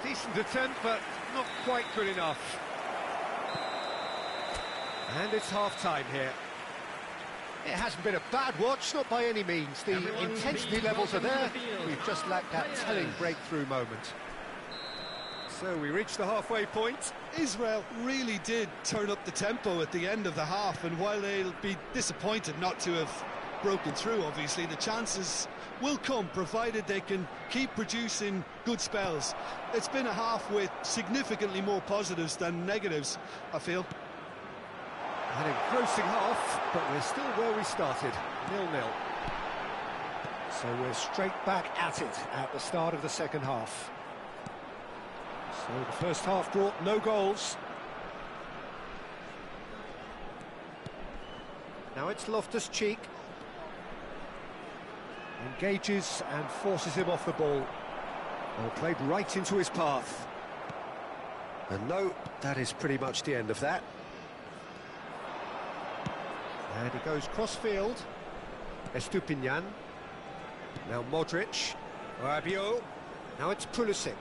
Decent attempt, but not quite good enough. And it's half-time here. It hasn't been a bad watch, not by any means. The intensity levels are there. We've just lacked that telling breakthrough moment. So we reach the halfway point. Israel really did turn up the tempo at the end of the half, and while they'll be disappointed not to have broken through, obviously, the chances will come, provided they can keep producing good spells. It's been a half with significantly more positives than negatives, I feel. An engrossing half, but we're still where we started, 0-0. So we're straight back at it at the start of the second half. So the first half brought no goals. Now it's Loftus-Cheek. Engages and forces him off the ball. Well, played right into his path. And no, that is pretty much the end of that. And he goes cross-field. Estupinian. Now Modric. Rabiot. Now it's Pulisic.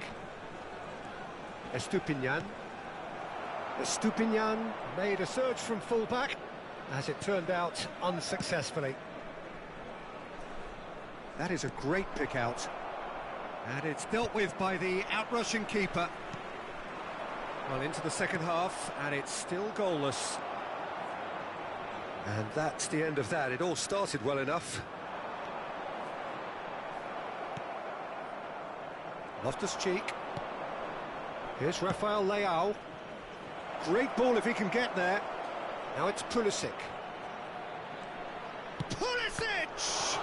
Estupinian. Estupinian made a surge from full-back, as it turned out unsuccessfully. That is a great pick-out. And it's dealt with by the out-rushing keeper. Well, into the second half, and it's still goalless. And that's the end of that. It all started well enough. Loftus-Cheek. Here's Rafael Leao. Great ball if he can get there. Now it's Pulisic. Pulisic!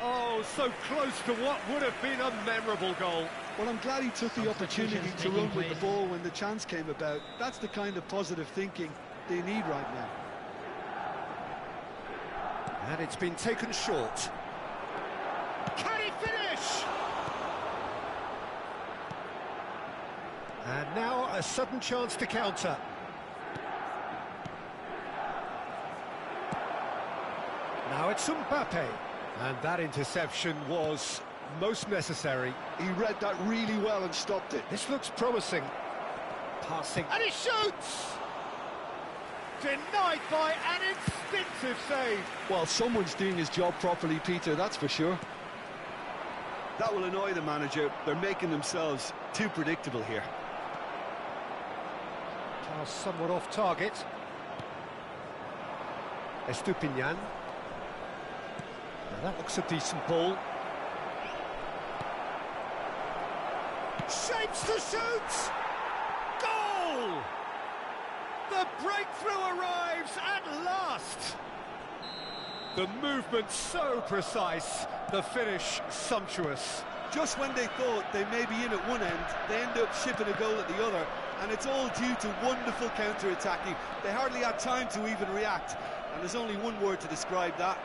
Oh, so close to what would have been a memorable goal. Well, I'm glad he took the opportunity to run with the ball when the chance came about. That's the kind of positive thinking they need right now. And it's been taken short. Can he finish? And now a sudden chance to counter. Now it's Mbappe. And that interception was most necessary. He read that really well and stopped it. This looks promising. Passing. And he shoots! Denied by an instinctive save. Well, someone's doing his job properly, Peter, that's for sure. That will annoy the manager. They're making themselves too predictable here. Pass somewhat off target. Estupinian. Now that looks a decent ball. Shapes to shoot! Goal! The breakthrough arrives at last! The movement so precise, the finish sumptuous. Just when they thought they may be in at one end, they end up shipping a goal at the other, and it's all due to wonderful counter-attacking. They hardly had time to even react, and there's only one word to describe that: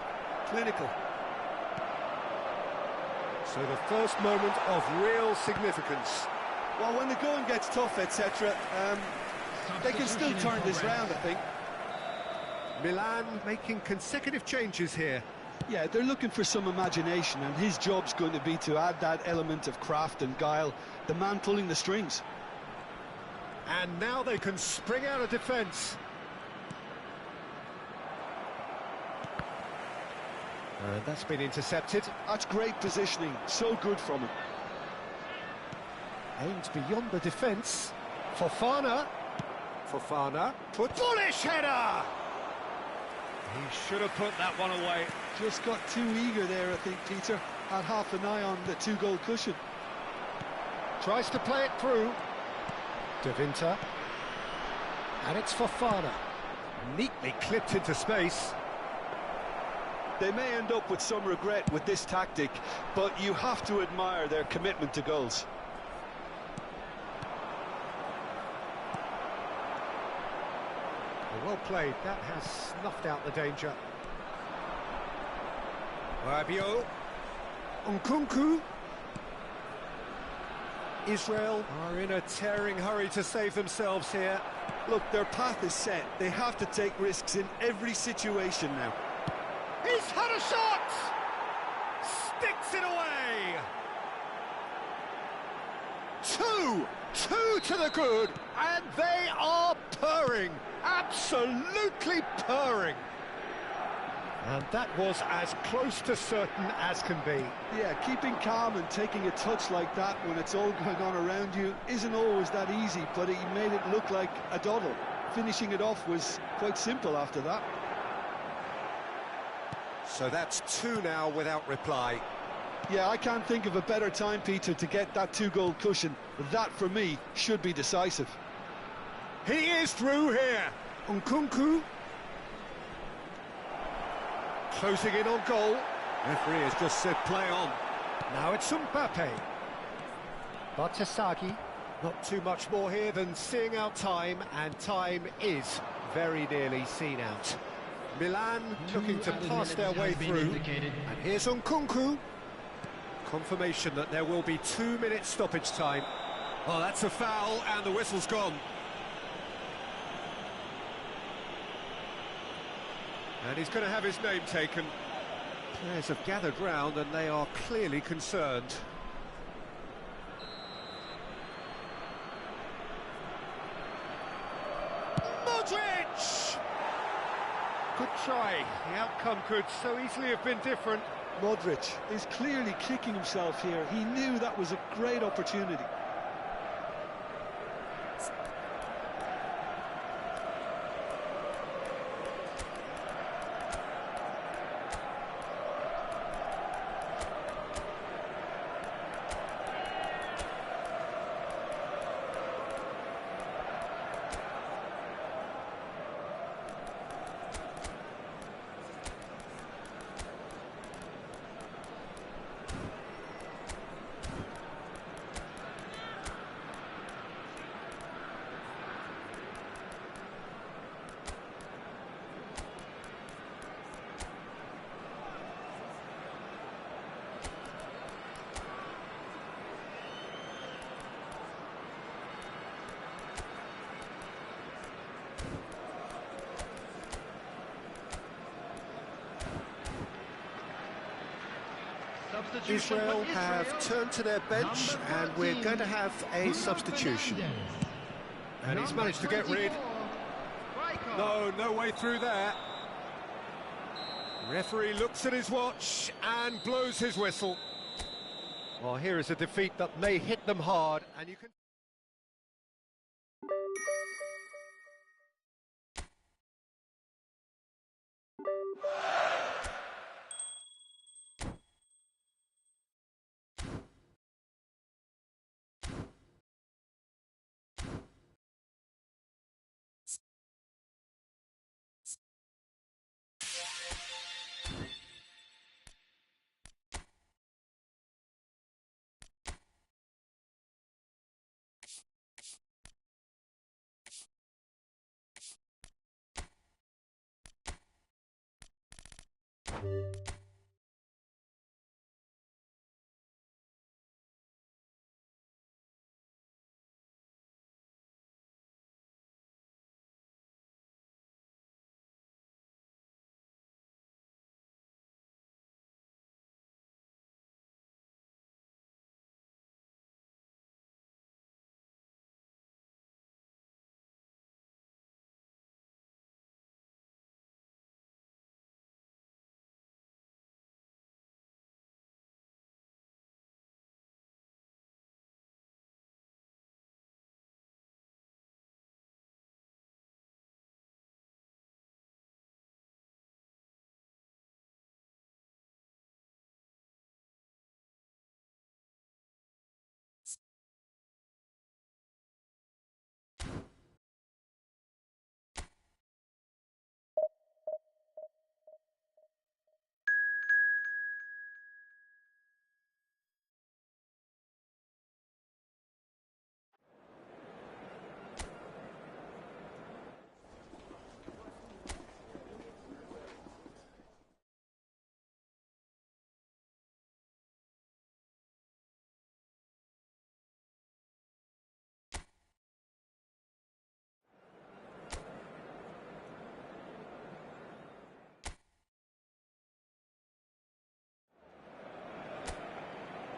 clinical. So the first moment of real significance. Well, when the going gets tough, etc., they can still turn this round, I think. Milan making consecutive changes here. Yeah, they're looking for some imagination, and his job's going to be to add that element of craft and guile, the man pulling the strings. And now they can spring out of defence. And that's been intercepted. That's great positioning, so good from him. Aimed beyond the defence. Fofana. Fofana. Bullish header! He should have put that one away. Just got too eager there, I think, Peter. Had half an eye on the two-goal cushion. Tries to play it through. De Winter. And it's Fofana. Neatly clipped into space. They may end up with some regret with this tactic, but you have to admire their commitment to goals. Well played. That has snuffed out the danger. Rabiot. Nkunku. Israel are in a tearing hurry to save themselves here. Look, their path is set. They have to take risks in every situation now. He's had a shot! Sticks it away! Two to the good, and they are purring, absolutely purring. And that was as close to certain as can be. Yeah, keeping calm and taking a touch like that when it's all going on around you isn't always that easy, but he made it look like a doddle. Finishing it off was quite simple after that. So that's two now without reply. Yeah, I can't think of a better time, Peter, to get that two-goal cushion. That, for me, should be decisive. He is through here. Nkunku. Closing in on goal. Referee has just said play on. Now it's Mbappe. Bartesaghi. Not too much more here than seeing out time, and time is very nearly seen out. Milan looking to pass their way through. And here's Nkunku. Confirmation that there will be 2 minutes stoppage time. Oh, that's a foul, and the whistle's gone. And he's going to have his name taken. Players have gathered round, and they are clearly concerned. Modric! Good try. The outcome could so easily have been different. Modric is clearly kicking himself here. He knew that was a great opportunity. Israel have turned to their bench, and we're going to have a substitution. And he's managed to get rid. No way through there. Referee looks at his watch and blows his whistle. Well, here is a defeat that may hit them hard, and you can...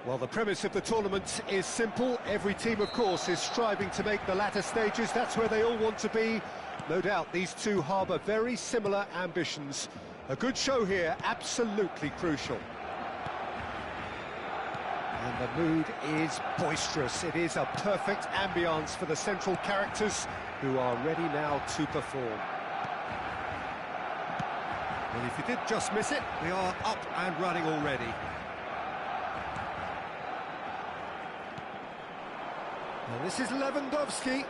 Well, the premise of the tournament is simple. Every team, of course, is striving to make the latter stages. That's where they all want to be. No doubt these two harbour very similar ambitions. A good show here, absolutely crucial. And the mood is boisterous. It is a perfect ambience for the central characters who are ready now to perform. Well, if you did just miss it, we are up and running already. Well, this is Lewandowski.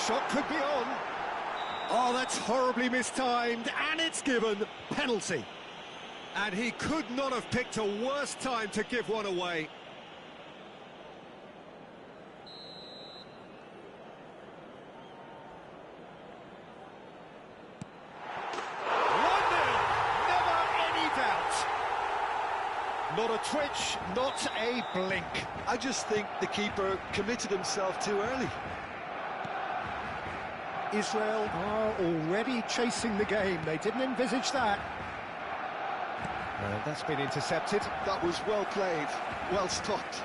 Shot could be on. Oh, that's horribly mistimed, and it's given. Penalty. And he could not have picked a worse time to give one away. Not a twitch, not a blink. I just think the keeper committed himself too early. Israel are already chasing the game. They didn't envisage that. That's been intercepted. That was well played, well stopped.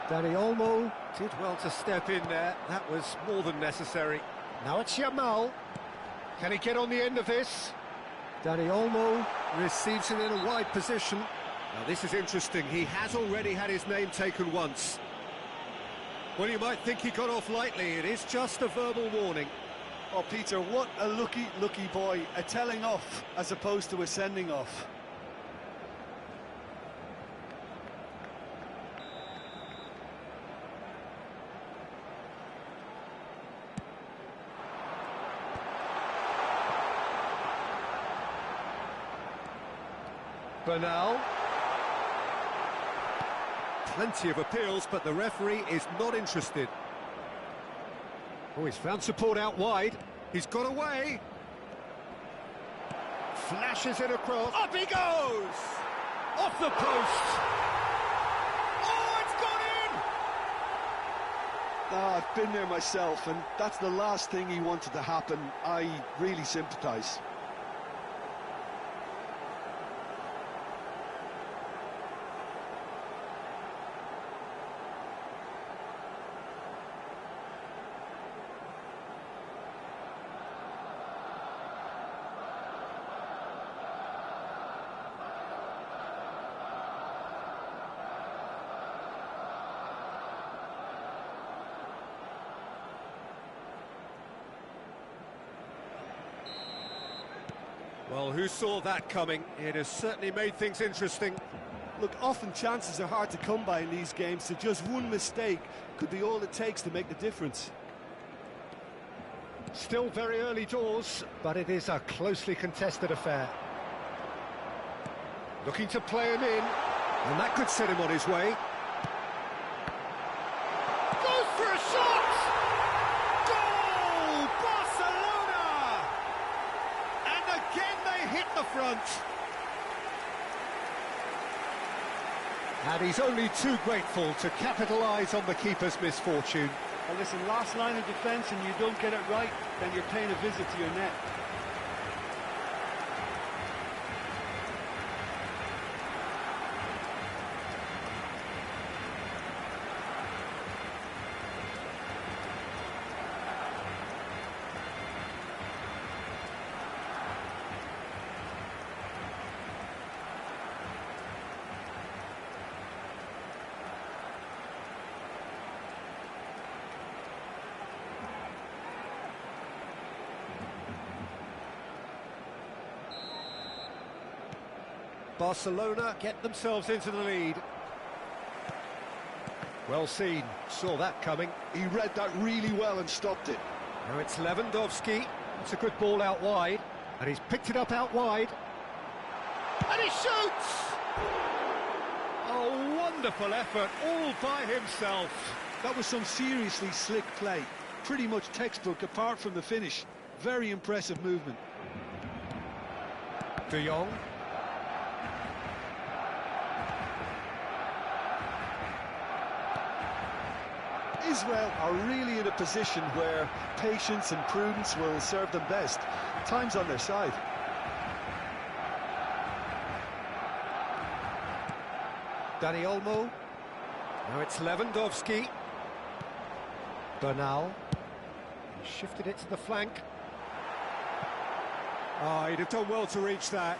Dani Olmo did well to step in there. That was more than necessary. Now it's Yamal. Can he get on the end of this? Dani Olmo receives it in a wide position. Now this is interesting. He has already had his name taken once. Well, you might think he got off lightly. It is just a verbal warning. Oh, Peter, what a lucky boy. A telling off as opposed to a sending off. Bernal. Plenty of appeals, but the referee is not interested. Oh, he's found support out wide. He's got away. Flashes it across. Up he goes! Off the post. Oh, it's gone in! I've been there myself, and that's the last thing he wanted to happen. I really sympathise. Well, who saw that coming? It has certainly made things interesting. Look, often chances are hard to come by in these games, so just one mistake could be all it takes to make the difference. Still very early doors, but it is a closely contested affair. Looking to play him in, and that could set him on his way. Goes for a shot! Goal! Barcelona! front. And he's only too grateful to capitalise on the keeper's misfortune. Well, listen, last line of defence and you don't get it right, then you're paying a visit to your net. Barcelona get themselves into the lead. Well seen, saw that coming. He read that really well and stopped it. Now it's Lewandowski. It's a good ball out wide, and he's picked it up out wide. And he shoots! A wonderful effort, all by himself. That was some seriously slick play. Pretty much textbook apart from the finish. Very impressive movement. De Jong. Israel are really in a position where patience and prudence will serve them best. Time's on their side. Dani Olmo. Now it's Lewandowski. Bernal. He shifted it to the flank. Oh, he'd have done well to reach that.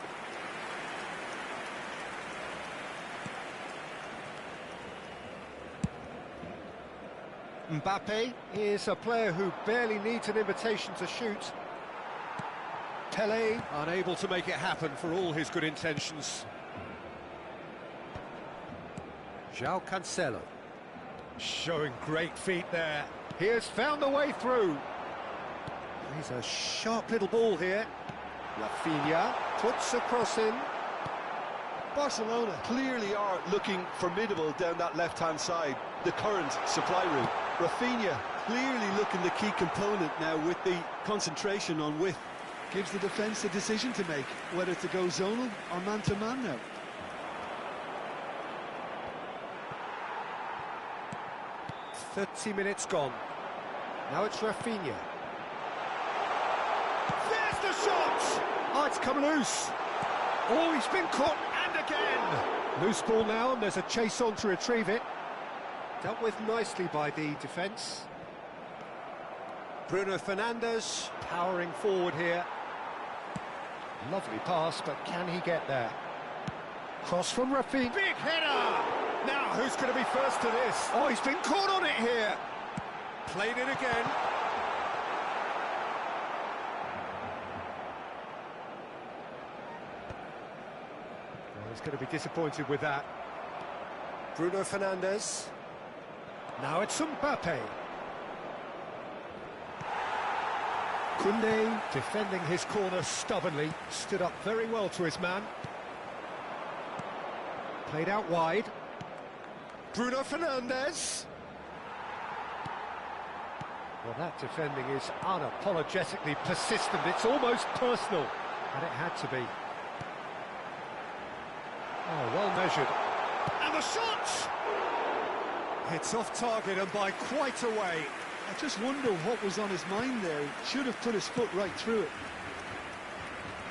Mbappe is a player who barely needs an invitation to shoot. Pele unable to make it happen for all his good intentions. João Cancelo showing great feet there. He has found the way through. He's a sharp little ball here. Rafinha puts a cross in. Barcelona clearly are looking formidable down that left-hand side, the current supply route. Rafinha clearly looking the key component now with the concentration on width. Gives the defence a decision to make, whether to go zonal or man-to-man now. "30 minutes gone. Now it's Rafinha. There's the shot! Oh, it's come loose. Oh, he's been caught, and again! Loose ball now, and there's a chase on to retrieve it. Dealt with nicely by the defence. Bruno Fernandes powering forward here. Lovely pass, but can he get there? Cross from Rafinha. Big header! Now, who's going to be first to this? Oh, he's been caught on it here. Played it again. Oh, he's going to be disappointed with that. Bruno Fernandes. Now it's Mbappe. Koundé defending his corner stubbornly, stood up very well to his man. Played out wide. Bruno Fernandes. Well, that defending is unapologetically persistent. It's almost personal, and it had to be. Oh, well measured. And the shot! It's off target and by quite a way. I just wonder what was on his mind there. He should have put his foot right through it.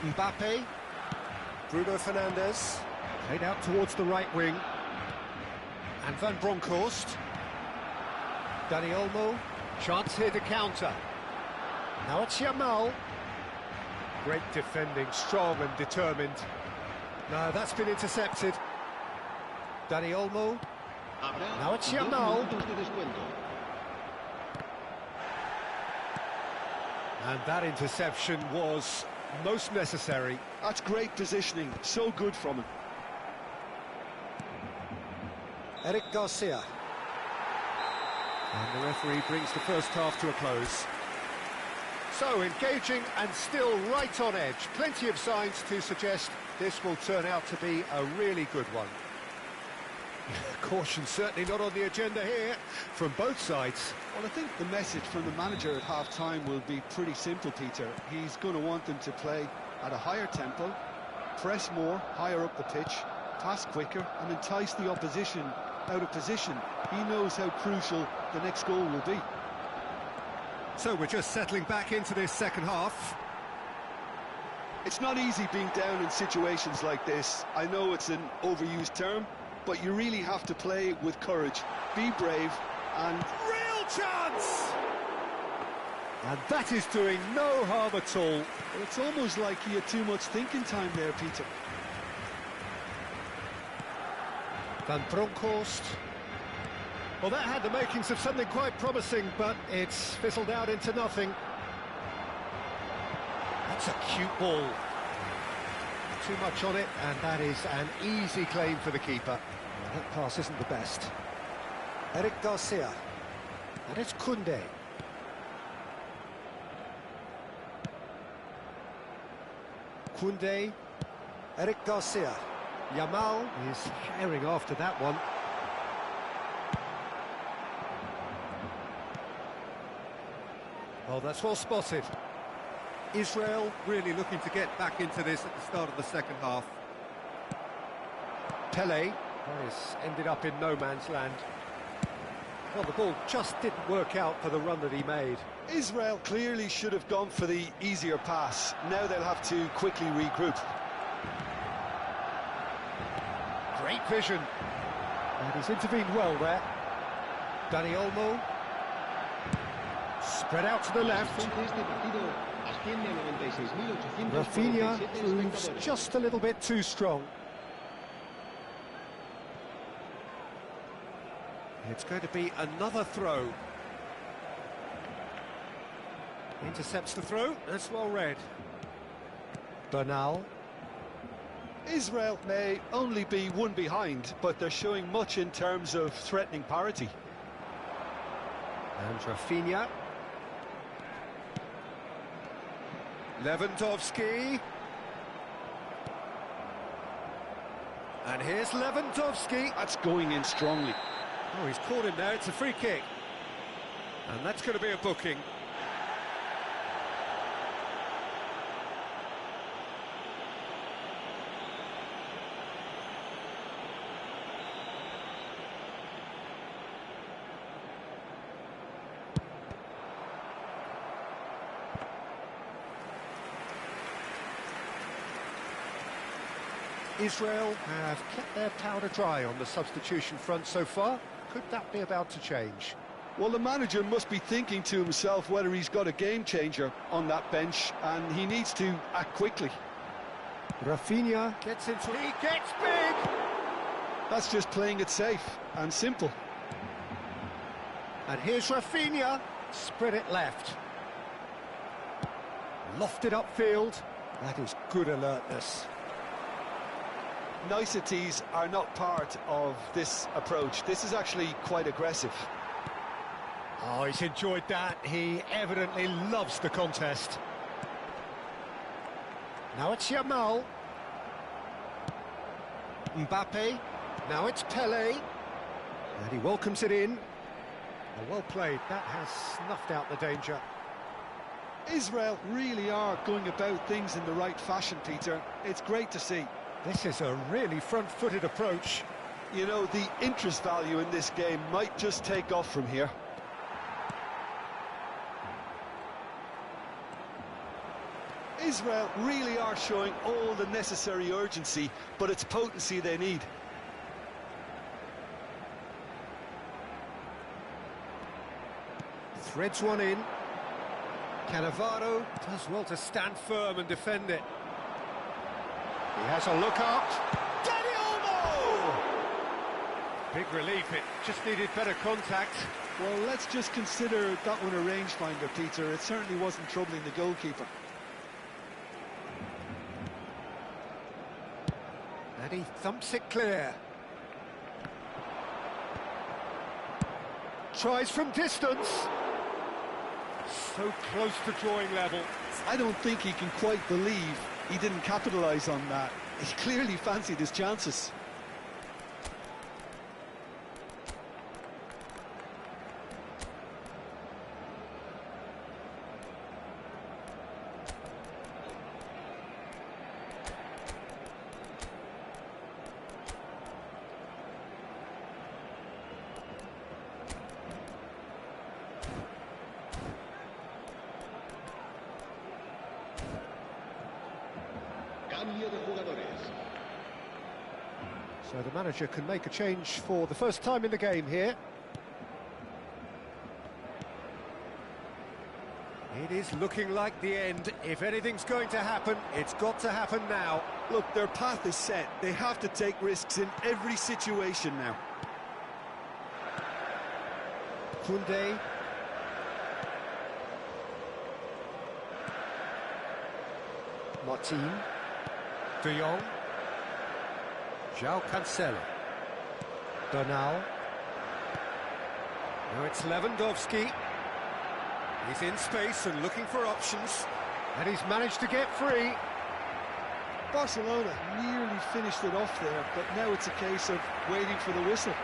Mbappe. Bruno Fernandes. Played out towards the right wing. And Van Bronckhorst. Dani Olmo. Chance here to counter. Now it's Yamal. Great defending, strong and determined. No, that's been intercepted. Dani Olmo. Now it's Yamal. And that interception was most necessary. That's great positioning, so good from him. Eric Garcia. And the referee brings the first half to a close. So engaging and still right on edge. Plenty of signs to suggest this will turn out to be a really good one. Caution certainly not on the agenda here from both sides. Well, I think the message from the manager at half-time will be pretty simple, Peter. He's going to want them to play at a higher tempo, press more, higher up the pitch, pass quicker and entice the opposition out of position. He knows how crucial the next goal will be. So we're just settling back into this second half. It's not easy being down in situations like this. I know it's an overused term, but you really have to play with courage. Be brave and... Real chance! And that is doing no harm at all. It's almost like he had too much thinking time there, Peter. Van Bronckhorst. Well, that had the makings of something quite promising, but it's fizzled out into nothing. That's a cute ball. Too much on it, and that is an easy claim for the keeper. Well, that pass isn't the best. Eric Garcia. And it's Koundé. Koundé. Eric Garcia. Yamal is herring after that one. Oh, that's well spotted. Israel really looking to get back into this at the start of the second half. Pele has ended up in no man's land. Well, the ball just didn't work out for the run that he made. Israel clearly should have gone for the easier pass. Now they'll have to quickly regroup. Great vision. And he's intervened well there. Dani Olmo. Spread out to the left. Rafinha proves just a little bit too strong. It's going to be another throw. Intercepts the throw. That's well read. Bernal. Israel may only be one behind, but they're showing much in terms of threatening parity. And Rafinha. Lewandowski. And here's Lewandowski. That's going in strongly. Oh, he's caught him there. It's a free kick. And that's going to be a booking. Israel have kept their powder dry on the substitution front so far. Could that be about to change? Well, the manager must be thinking to himself whether he's got a game changer on that bench, and he needs to act quickly. Rafinha gets into... He gets big! That's just playing it safe and simple. And here's Rafinha. Spread it left. Lofted upfield. That is good alertness. Niceties are not part of this approach. This is actually quite aggressive. Oh, he's enjoyed that. He evidently loves the contest. Now it's Yamal. Mbappe. Now it's Pele. And he welcomes it in. Well played. That has snuffed out the danger. Israel really are going about things in the right fashion, Peter. It's great to see. This is a really front-footed approach. You know, the interest value in this game might just take off from here. Israel really are showing all the necessary urgency, but it's potency they need. Threads one in. Cannavaro does well to stand firm and defend it. He has a look up. Dani Olmo! Big relief, it just needed better contact. Well, let's just consider that one a rangefinder, Peter. It certainly wasn't troubling the goalkeeper. And he thumps it clear. Tries from distance. So close to drawing level. I don't think he can quite believe he didn't capitalise on that. He clearly fancied his chances. Cambio de jugadores. So the manager can make a change for the first time in the game here. It is looking like the end. If anything's going to happen, it's got to happen now. Look, their path is set. They have to take risks in every situation now. Koundé. Martin. De Jong. João Cancelo. Bernal. Now it's Lewandowski. He's in space and looking for options. And he's managed to get free. Barcelona nearly finished it off there, but now it's a case of waiting for the whistle.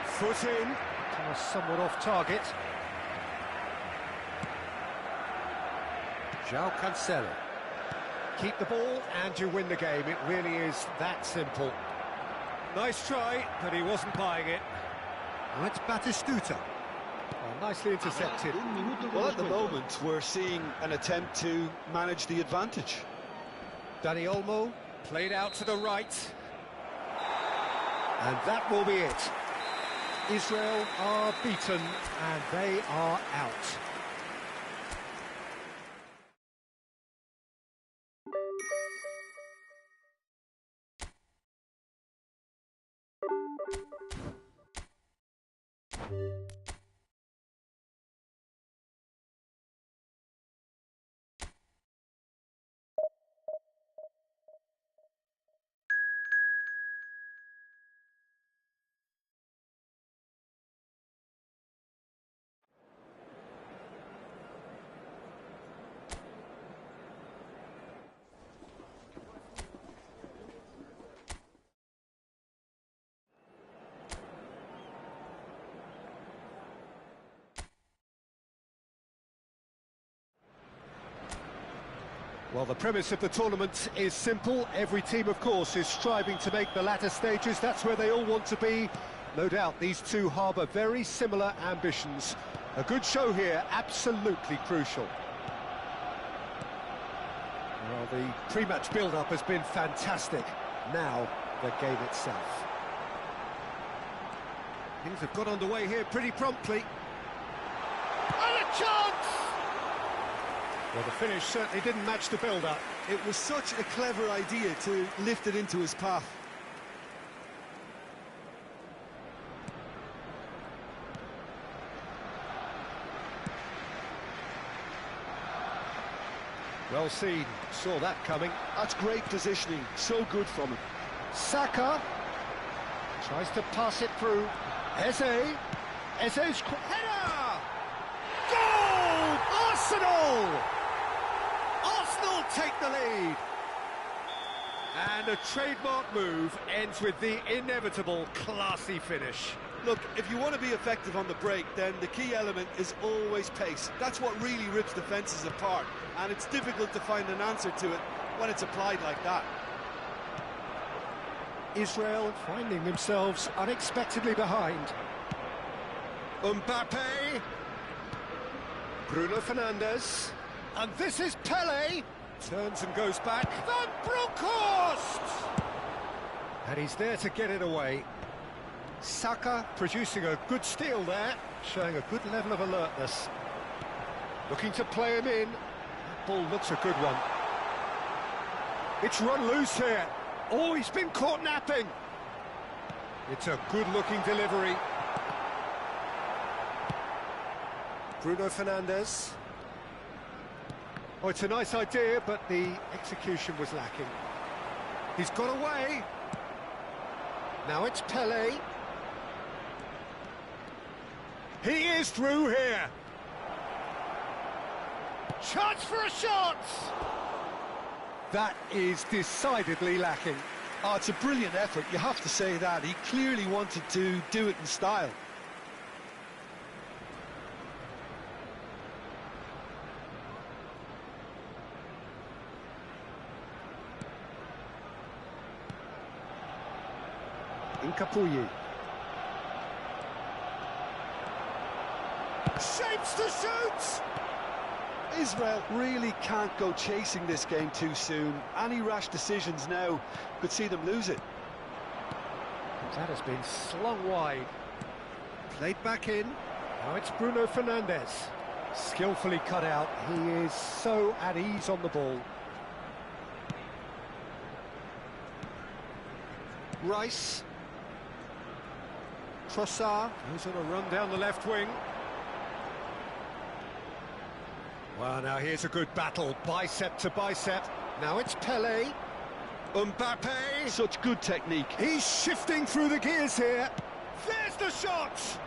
Foot in. Somewhat off target. João Cancelo. Keep the ball and you win the game. It really is that simple. Nice try, but he wasn't buying it. Now it's Batistuta. Oh, nicely intercepted. Well, at the moment, we're seeing an attempt to manage the advantage. Dani Olmo played out to the right. And that will be it. Israel are beaten and they are out. Well, the premise of the tournament is simple. Every team, of course, is striving to make the latter stages. That's where they all want to be. No doubt these two harbour very similar ambitions. A good show here, absolutely crucial. Well, the pre-match build-up has been fantastic. Now, the game itself. Things have got underway here pretty promptly. And a chance! Well, the finish certainly didn't match the build-up. It was such a clever idea to lift it into his path. Well seen, saw that coming. That's great positioning, so good from him. Saka tries to pass it through. Eze. Eze's header! Goal! Arsenal! Arsenal take the lead. And a trademark move ends with the inevitable classy finish. Look, if you want to be effective on the break, then the key element is always pace. That's what really rips defences apart, and it's difficult to find an answer to it when it's applied like that. Israel finding themselves unexpectedly behind. Mbappe. Bruno Fernandes. And this is Pele. Turns and goes back. Van Bronckhorst! And he's there to get it away. Saka producing a good steal there, showing a good level of alertness. Looking to play him in. That ball looks a good one. It's run loose here. Oh, he's been caught napping. It's a good-looking delivery. Bruno Fernandes. Oh, it's a nice idea, but the execution was lacking. He's got away. Now it's Pele. He is through here. Chance for a shot! That is decidedly lacking. Oh, it's a brilliant effort, you have to say that. He clearly wanted to do it in style. Incapuyi. Shapes to shoot! Israel really can't go chasing this game too soon. Any rash decisions now could see them lose it. That has been slung wide. Played back in. Now it's Bruno Fernandes. Skillfully cut out. He is so at ease on the ball. Rice. Trossard, who's on a run down the left wing. Well, now here's a good battle, bicep to bicep. Now it's Pelé. Mbappe. Such good technique. He's shifting through the gears here. There's the shot!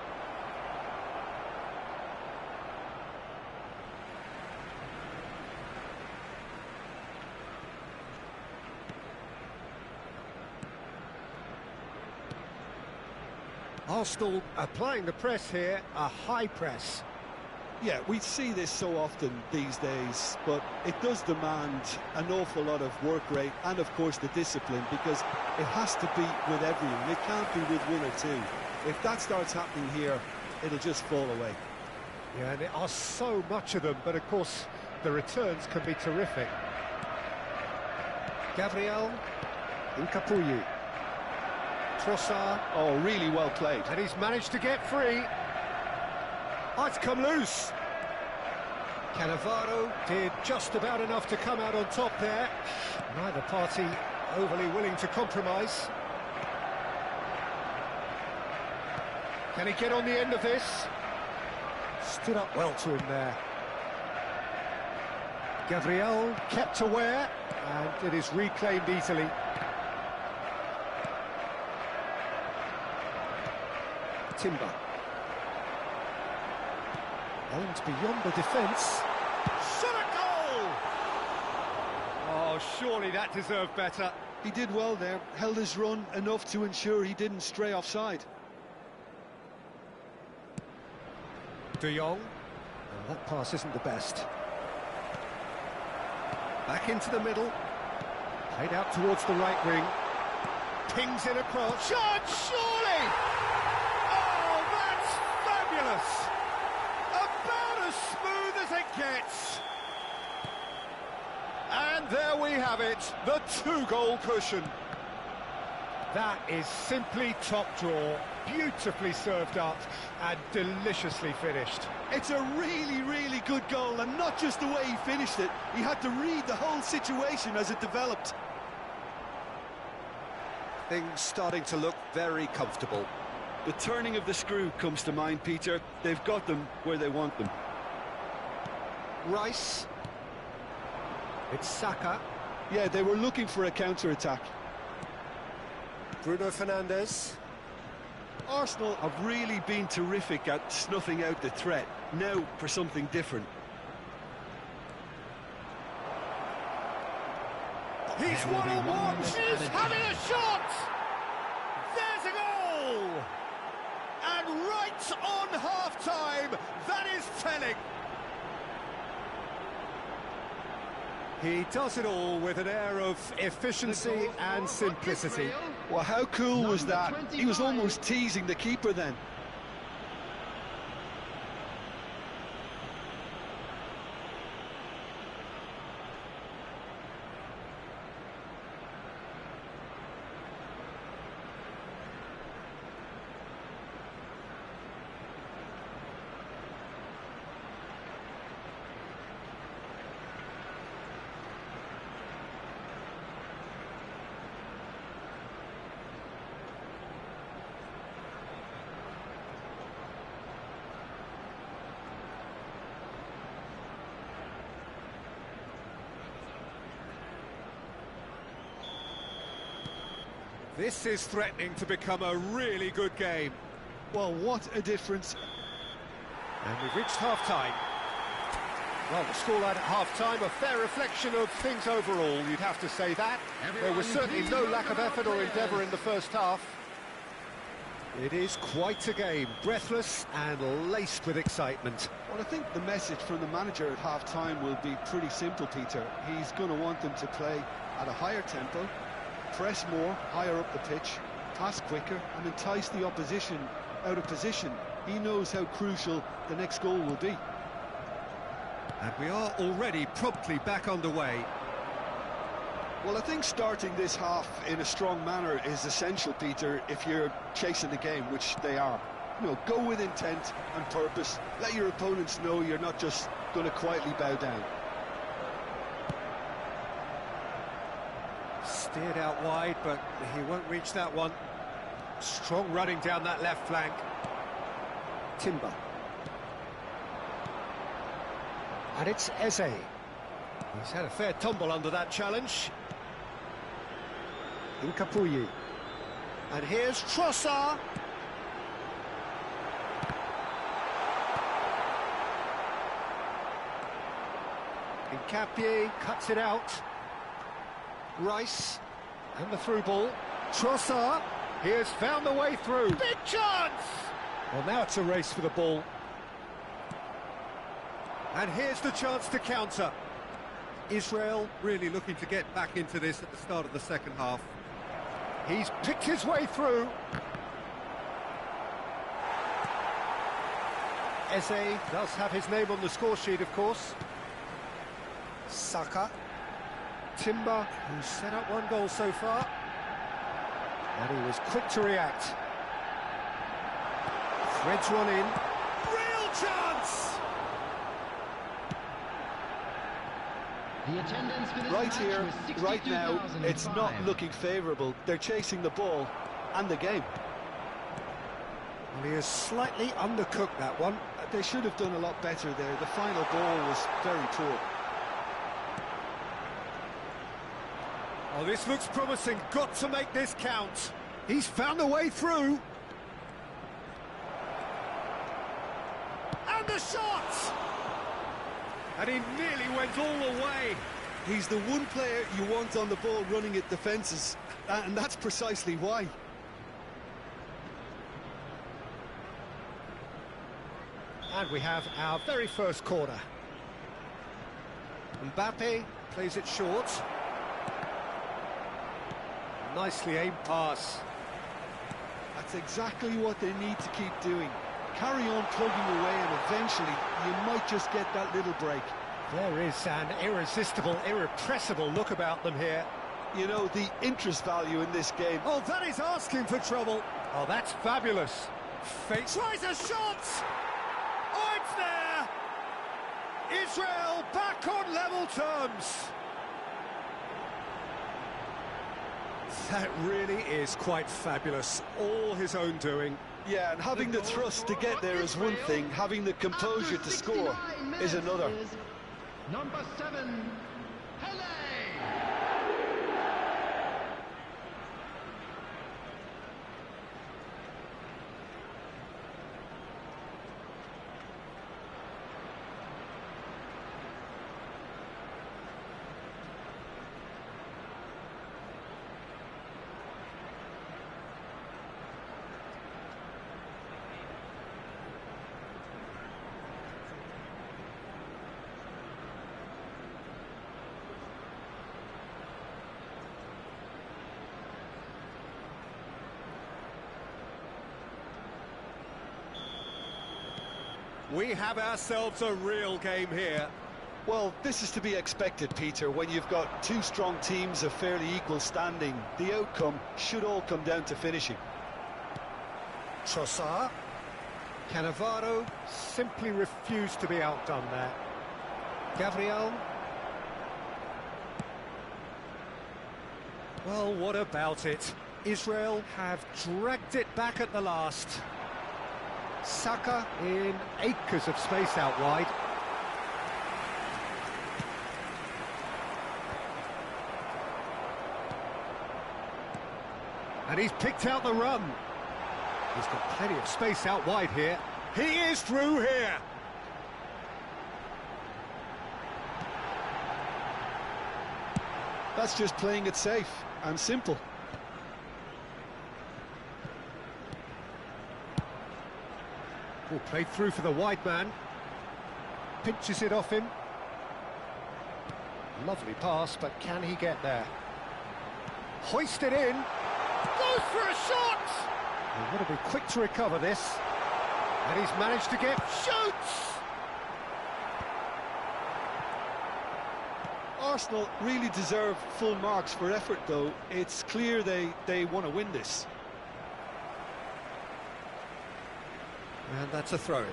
Arsenal applying the press here, a high press. Yeah, we see this so often these days, but it does demand an awful lot of work rate and, of course, the discipline, because it has to be with everyone. It can't be with one or two. If that starts happening here, it'll just fall away. Yeah, and there are so much of them, but, of course, the returns can be terrific. Gabriel Nkapuyi. Trossard. Oh, really well played. And he's managed to get free. Oh, it's come loose. Cannavaro did just about enough to come out on top there. Neither party overly willing to compromise. Can he get on the end of this? Stood up well to him there. Gabriel kept aware, and it is reclaimed easily. Timber. Aimed beyond the defence. Shot a goal! Oh, surely that deserved better. He did well there, held his run enough to ensure he didn't stray offside. De Jong. Oh, that pass isn't the best. Back into the middle. Played out towards the right wing. Pings in across. Shot, surely! Oh, that's fabulous! About as smooth as it gets. And there we have it, the two-goal cushion. That is simply top draw, beautifully served up and deliciously finished. It's a really, really good goal, and not just the way he finished it. He had to read the whole situation as it developed. Things starting to look very comfortable. The turning of the screw comes to mind, Peter. They've got them where they want them. Rice. It's Saka. Yeah, they were looking for a counter-attack. Bruno Fernandes. Arsenal have really been terrific at snuffing out the threat. Now for something different. He's one-on-one. He's having a shot. There's a goal. And right on half-time, that is telling. He does it all with an air of efficiency and simplicity. Well, how cool was that? He was almost teasing the keeper then. This is threatening to become a really good game. Well, what a difference. And we've reached half-time. Well, the scoreline at half-time, a fair reflection of things overall, you'd have to say that. There was certainly no lack of effort or endeavour in the first half. It is quite a game, breathless and laced with excitement. Well, I think the message from the manager at half-time will be pretty simple, Peter. He's going to want them to play at a higher tempo, press more, higher up the pitch, pass quicker, and entice the opposition out of position. He knows how crucial the next goal will be. And we are already promptly back underway. Well, I think starting this half in a strong manner is essential, Peter, if you're chasing the game, which they are. You know, go with intent and purpose. Let your opponents know you're not just going to quietly bow down. Steered out wide, but he won't reach that one. Strong running down that left flank. Timber. And it's Eze. He's had a fair tumble under that challenge. Incapuyi. And here's Trossard. Incapié cuts it out. Rice. And the through ball. Trossard. He has found the way through. Big chance! Well, now it's a race for the ball. And here's the chance to counter. Israel really looking to get back into this at the start of the second half. He's picked his way through. Eze does have his name on the score sheet, of course. Saka. Timber, who's set up one goal so far. And he was quick to react. Threads one in. Real chance! The attendance for this Right match here, was right now, it's not 62,005. looking favourable. They're chasing the ball and the game. Well, he has slightly undercooked that one. They should have done a lot better there. The final ball was very poor. Oh, this looks promising. Got to make this count. He's found a way through. And the shot! And he nearly went all the way. He's the one player you want on the ball running at defences, and that's precisely why. And we have our very first corner. Mbappe plays it short. Nicely aimed pass. That's exactly what they need to keep doing. Carry on plugging away, and eventually you might just get that little break. There is an irresistible, irrepressible look about them here. You know, the interest value in this game. Oh, that is asking for trouble. Oh, that's fabulous. Fate tries a shot! Oh, it's there! Israel back on level terms. That really is quite fabulous. All his own doing. Yeah, and having the thrust to get there is one thing, having the composure to score is another. Number 7, Pele. We have ourselves a real game here. Well, this is to be expected, Peter. When you've got two strong teams of fairly equal standing, the outcome should all come down to finishing. Trossard. Cannavaro simply refused to be outdone there. Gabriel. Well, what about it? Israel have dragged it back at the last. Saka in acres of space out wide. And he's picked out the run. He's got plenty of space out wide here. He is through here. That's just playing it safe and simple. Oh, played through for the wide man. Pinches it off him. Lovely pass, but can he get there? Hoisted in. Goes for a shot! He's got to be quick to recover this. And he's managed to get... Shoots! Arsenal really deserve full marks for effort, though. It's clear they want to win this. And that's a throw-in.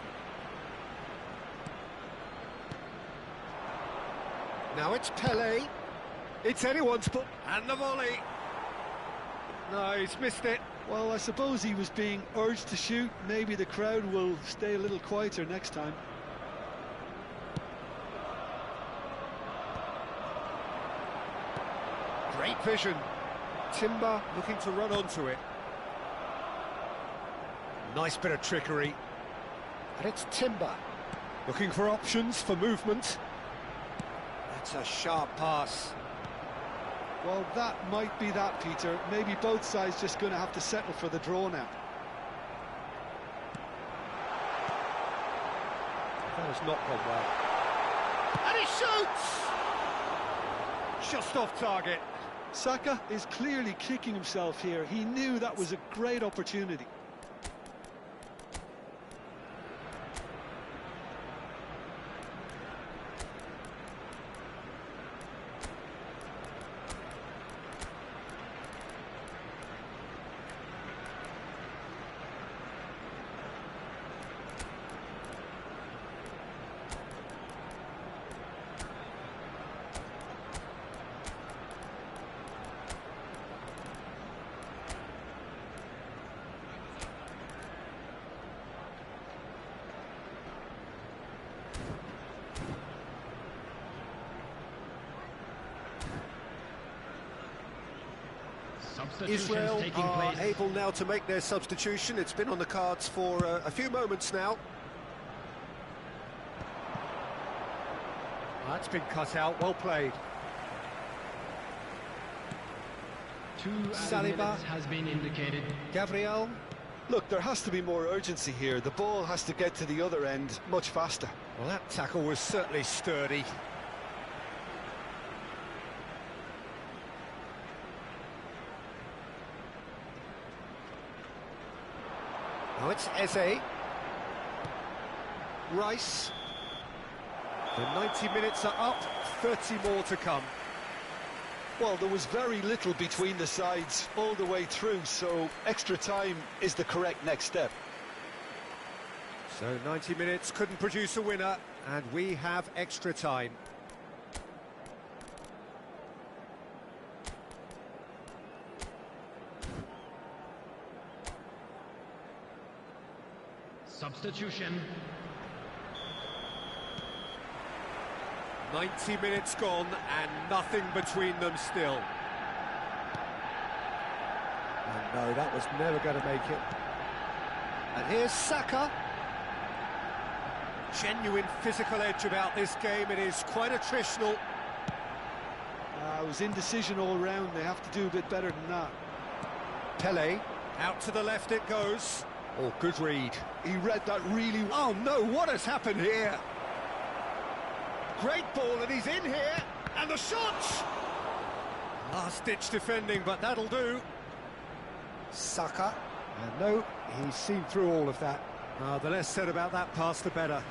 Now it's Pele. It's anyone's ball. And the volley. No, he's missed it. Well, I suppose he was being urged to shoot. Maybe the crowd will stay a little quieter next time. Great vision. Timber looking to run onto it. Nice bit of trickery. And it's Timber looking for options for movement. That's a sharp pass. Well, that might be that, Peter. Maybe both sides just going to have to settle for the draw now. That has not gone well. And he shoots! Just off target. Saka is clearly kicking himself here. He knew that was a great opportunity. Israel are able now to make their substitution. It's been on the cards for a few moments now. That's been cut out, well played. 2 Saliba minutes has been indicated. Gabriel. Look, there has to be more urgency here. The ball has to get to the other end much faster. Well, that tackle was certainly sturdy. Now it's Eze. Rice. The 90 minutes are up, 30 more to come. Well, there was very little between the sides all the way through, so extra time is the correct next step. So 90 minutes couldn't produce a winner, and we have extra time. Substitution. 90 minutes gone and nothing between them still. And no, that was never going to make it. And here's Saka. Genuine physical edge about this game. It is quite attritional. It was indecision all round. They have to do a bit better than that. Pele, out to the left it goes. Oh, good read. He read that really well. Oh no, what has happened here? Great ball, and he's in here, and the shot! Last-ditch defending, but that'll do. Saka, and no, he's seen through all of that. The less said about that pass, the better.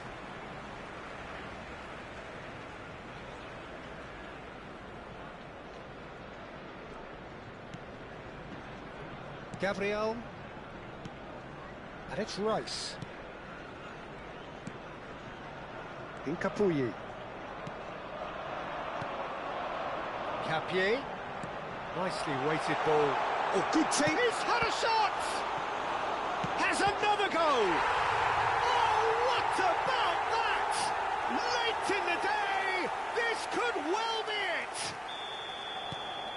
Gabriel, and it's Rice. Incapuyi. Capier, nicely weighted ball. Oh, good team. He's had a shot! Has another go! Oh, what about that? Late in the day, this could well be it!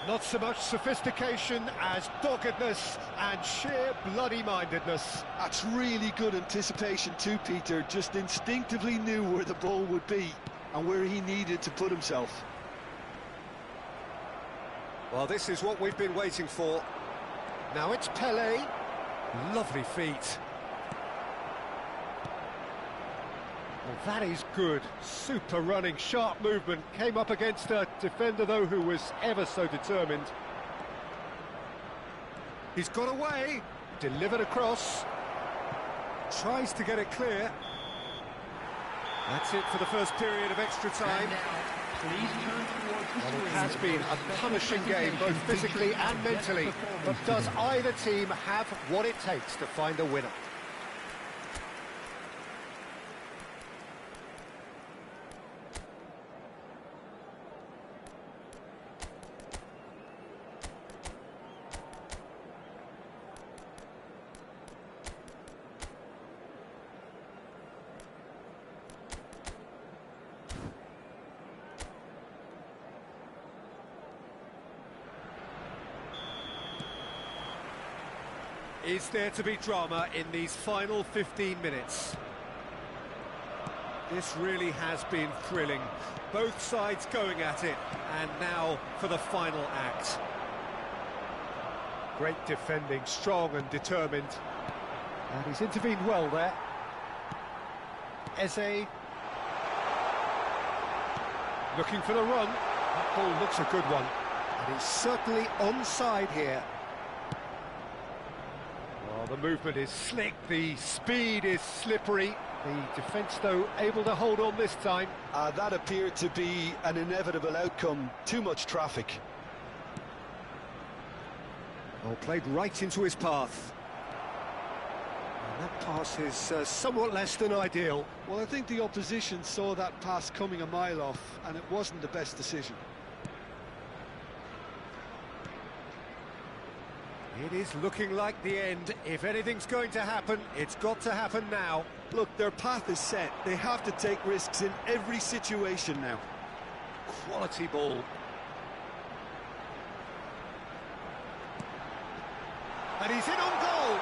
Not so much sophistication as doggedness and sheer bloody-mindedness. That's really good anticipation too, Peter. Just instinctively knew where the ball would be and where he needed to put himself. Well, this is what we've been waiting for. Now it's Pele. Lovely feet. Well, that is good. Super running, sharp movement. Came up against a defender, though, who was ever so determined. He's got away. Delivered across. Tries to get it clear. That's it for the first period of extra time. Please turn towards the Well, it screen. has been a punishing game, both physically and mentally. But does either team have what it takes to find a winner? Is there to be drama in these final 15 minutes? This really has been thrilling. Both sides going at it, and now for the final act. Great defending, strong and determined. And he's intervened well there. Eze. Looking for the run. That ball looks a good one. And he's certainly onside here. Well, the movement is slick, the speed is slippery. The defence, though, able to hold on this time. That appeared to be an inevitable outcome. Too much traffic. Well, played right into his path. And that pass is somewhat less than ideal. Well, I think the opposition saw that pass coming a mile off, and it wasn't the best decision. It is looking like the end. If anything's going to happen, it's got to happen now. Look, their path is set. They have to take risks in every situation now. Quality ball. And he's in on goal.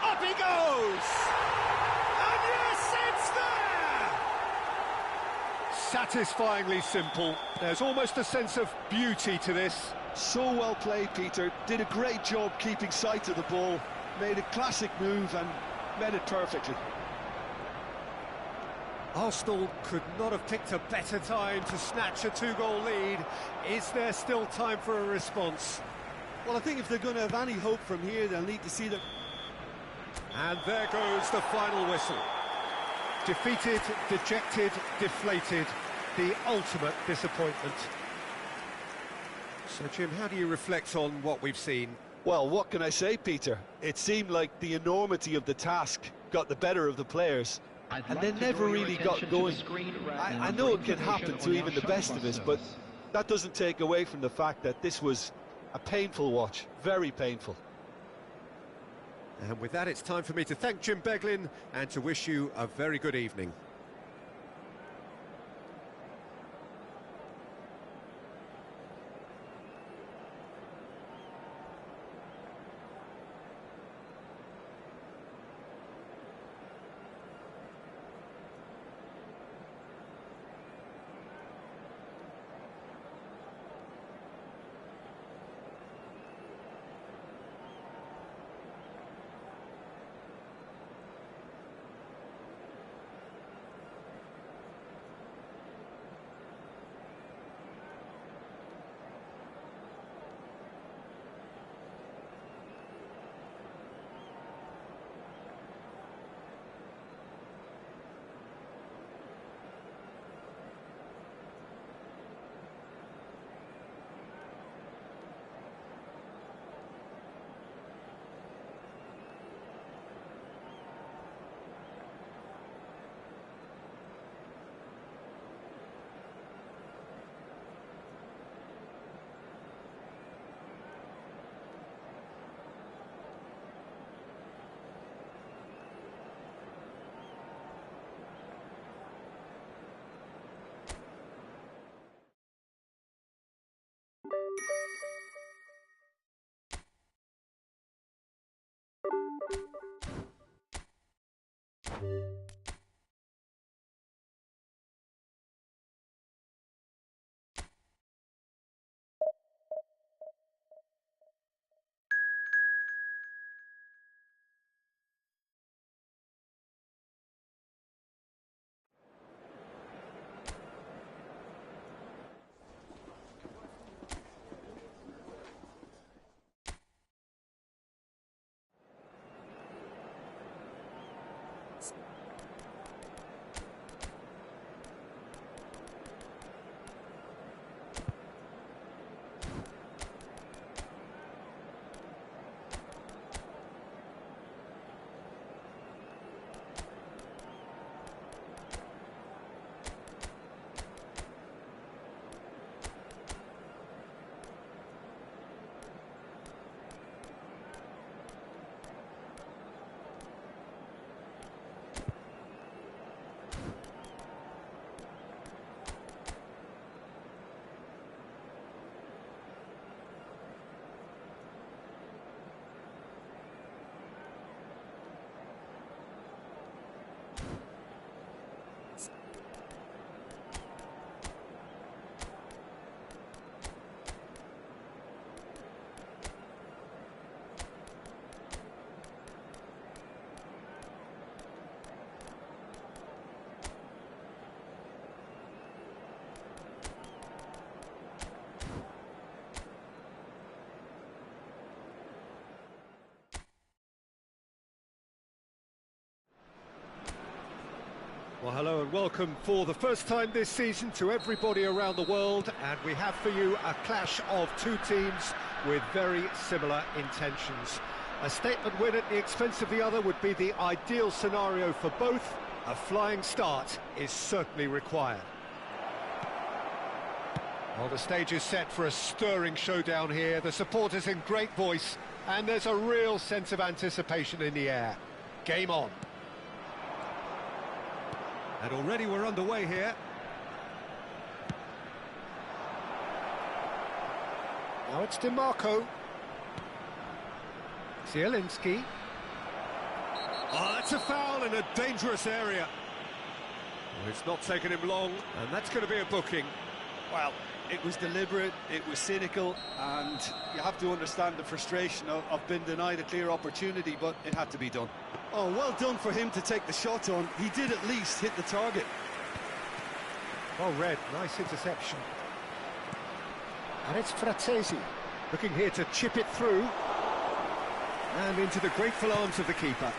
Up he goes! And yes, it's there! Satisfyingly simple. There's almost a sense of beauty to this. So well played, Peter. Did a great job keeping sight of the ball. Made a classic move and met it perfectly. Arsenal could not have picked a better time to snatch a two-goal lead. Is there still time for a response? Well, I think if they're going to have any hope from here, they'll need to see them. And there goes the final whistle. Defeated, dejected, deflated. The ultimate disappointment. So, Jim, how do you reflect on what we've seen? Well, what can I say, Peter? It seemed like the enormity of the task got the better of the players, and they never really got going. I know it can happen to even the best of us, but that doesn't take away from the fact that this was a painful watch, very painful. And with that, it's time for me to thank Jim Beglin and to wish you a very good evening. Well, hello and welcome for the first time this season to everybody around the world, and we have for you a clash of two teams with very similar intentions. A statement win at the expense of the other would be the ideal scenario for both. A flying start is certainly required. Well, the stage is set for a stirring showdown here. The supporters in great voice, and there's a real sense of anticipation in the air. Game on. And already we're underway here. Now it's DiMarco. Zielinski. Oh, that's a foul in a dangerous area. Well, it's not taken him long, and that's going to be a booking. Well, it was deliberate, it was cynical, and you have to understand the frustration of being denied a clear opportunity, but it had to be done. Oh, well done for him to take the shot on. He did at least hit the target. Well read, nice interception. And it's Fratesi, looking here to chip it through. And into the grateful arms of the keeper.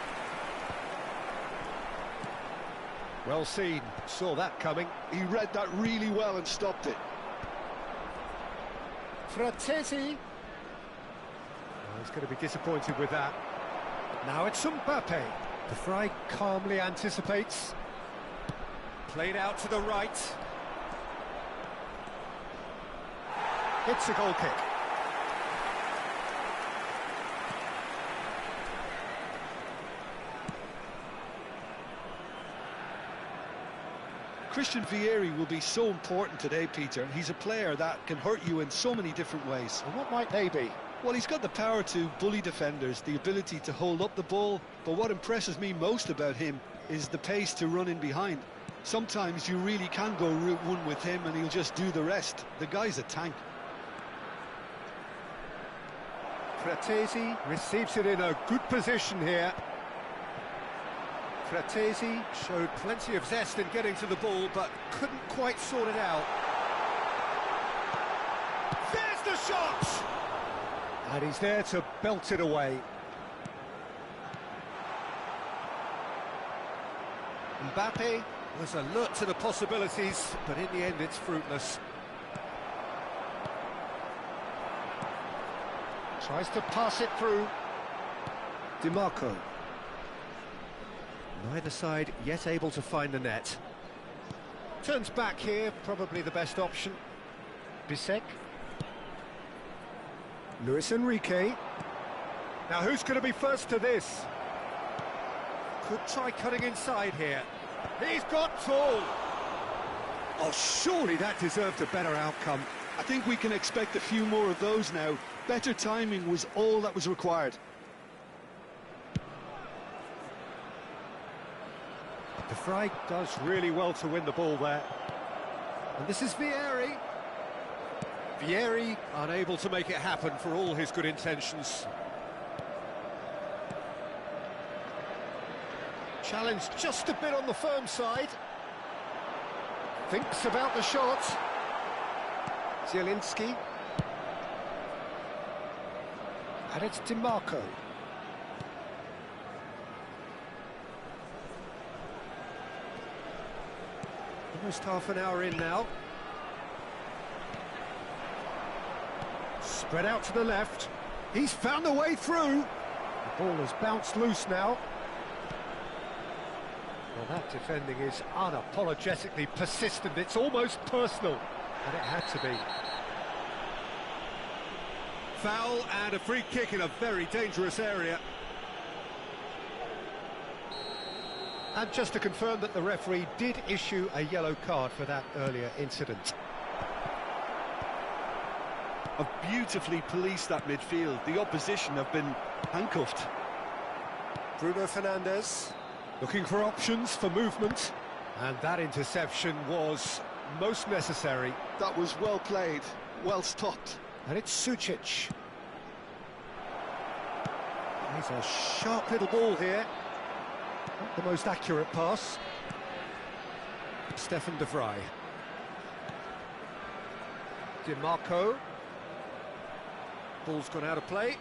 Well seen, saw that coming. He read that really well and stopped it. Fratesi. Oh, he's going to be disappointed with that. Now it's Mbappe. The Fry calmly anticipates. Played out to the right. It's a goal kick. Christian Vieri will be so important today, Peter. He's a player that can hurt you in so many different ways. And what might they be? Well, he's got the power to bully defenders, the ability to hold up the ball, but what impresses me most about him is the pace to run in behind. Sometimes you really can go route one with him and he'll just do the rest. The guy's a tank. Fratesi receives it in a good position here. Fratesi showed plenty of zest in getting to the ball, but couldn't quite sort it out. There's the shot! And he's there to belt it away. Mbappe was alert to the possibilities, but in the end it's fruitless. Tries to pass it through. DiMarco. Neither side yet able to find the net. Turns back here, probably the best option. Bisek. Luis Enrique. Now who's going to be first to this? Could try cutting inside here. He's got tall. Oh, surely that deserved a better outcome. I think we can expect a few more of those now. Better timing was all that was required. De Vrij does really well to win the ball there. And this is Vieri. Vieri unable to make it happen for all his good intentions. Challenge just a bit on the firm side. Thinks about the shot. Zielinski. And it's DiMarco. Almost half an hour in now. Spread out to the left. He's found a way through. The ball has bounced loose now. Well, that defending is unapologetically persistent. It's almost personal. And it had to be. Foul and a free kick in a very dangerous area. And just to confirm that the referee did issue a yellow card for that earlier incident. Have beautifully policed that midfield. The opposition have been handcuffed. Bruno Fernandes looking for options for movement. And that interception was most necessary. That was well played, well stopped. And it's Sucic. He's a sharp little ball here. Not the most accurate pass. Stefan de Vrij. DiMarco. Ball's gone out of play.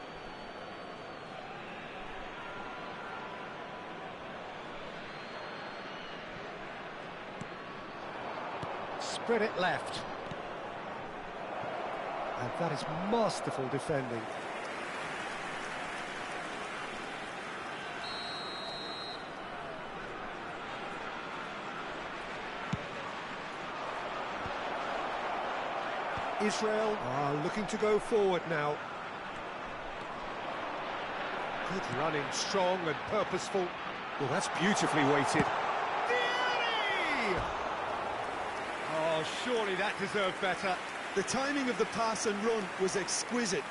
spread it left. And that is masterful defending. Israel are looking to go forward now. Good running, strong and purposeful. Well, that's beautifully weighted. Diary! Oh, surely that deserved better. The timing of the pass and run was exquisite.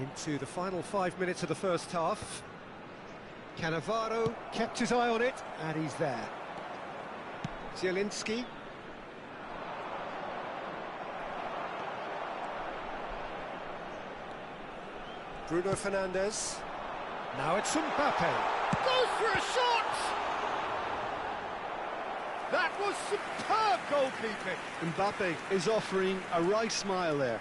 Into the final 5 minutes of the first half. Cannavaro kept his eye on it, and he's there. Zielinski. Bruno Fernandes. Now it's Mbappe. Goes for a shot! That was superb goalkeeping. Mbappe is offering a wry smile there.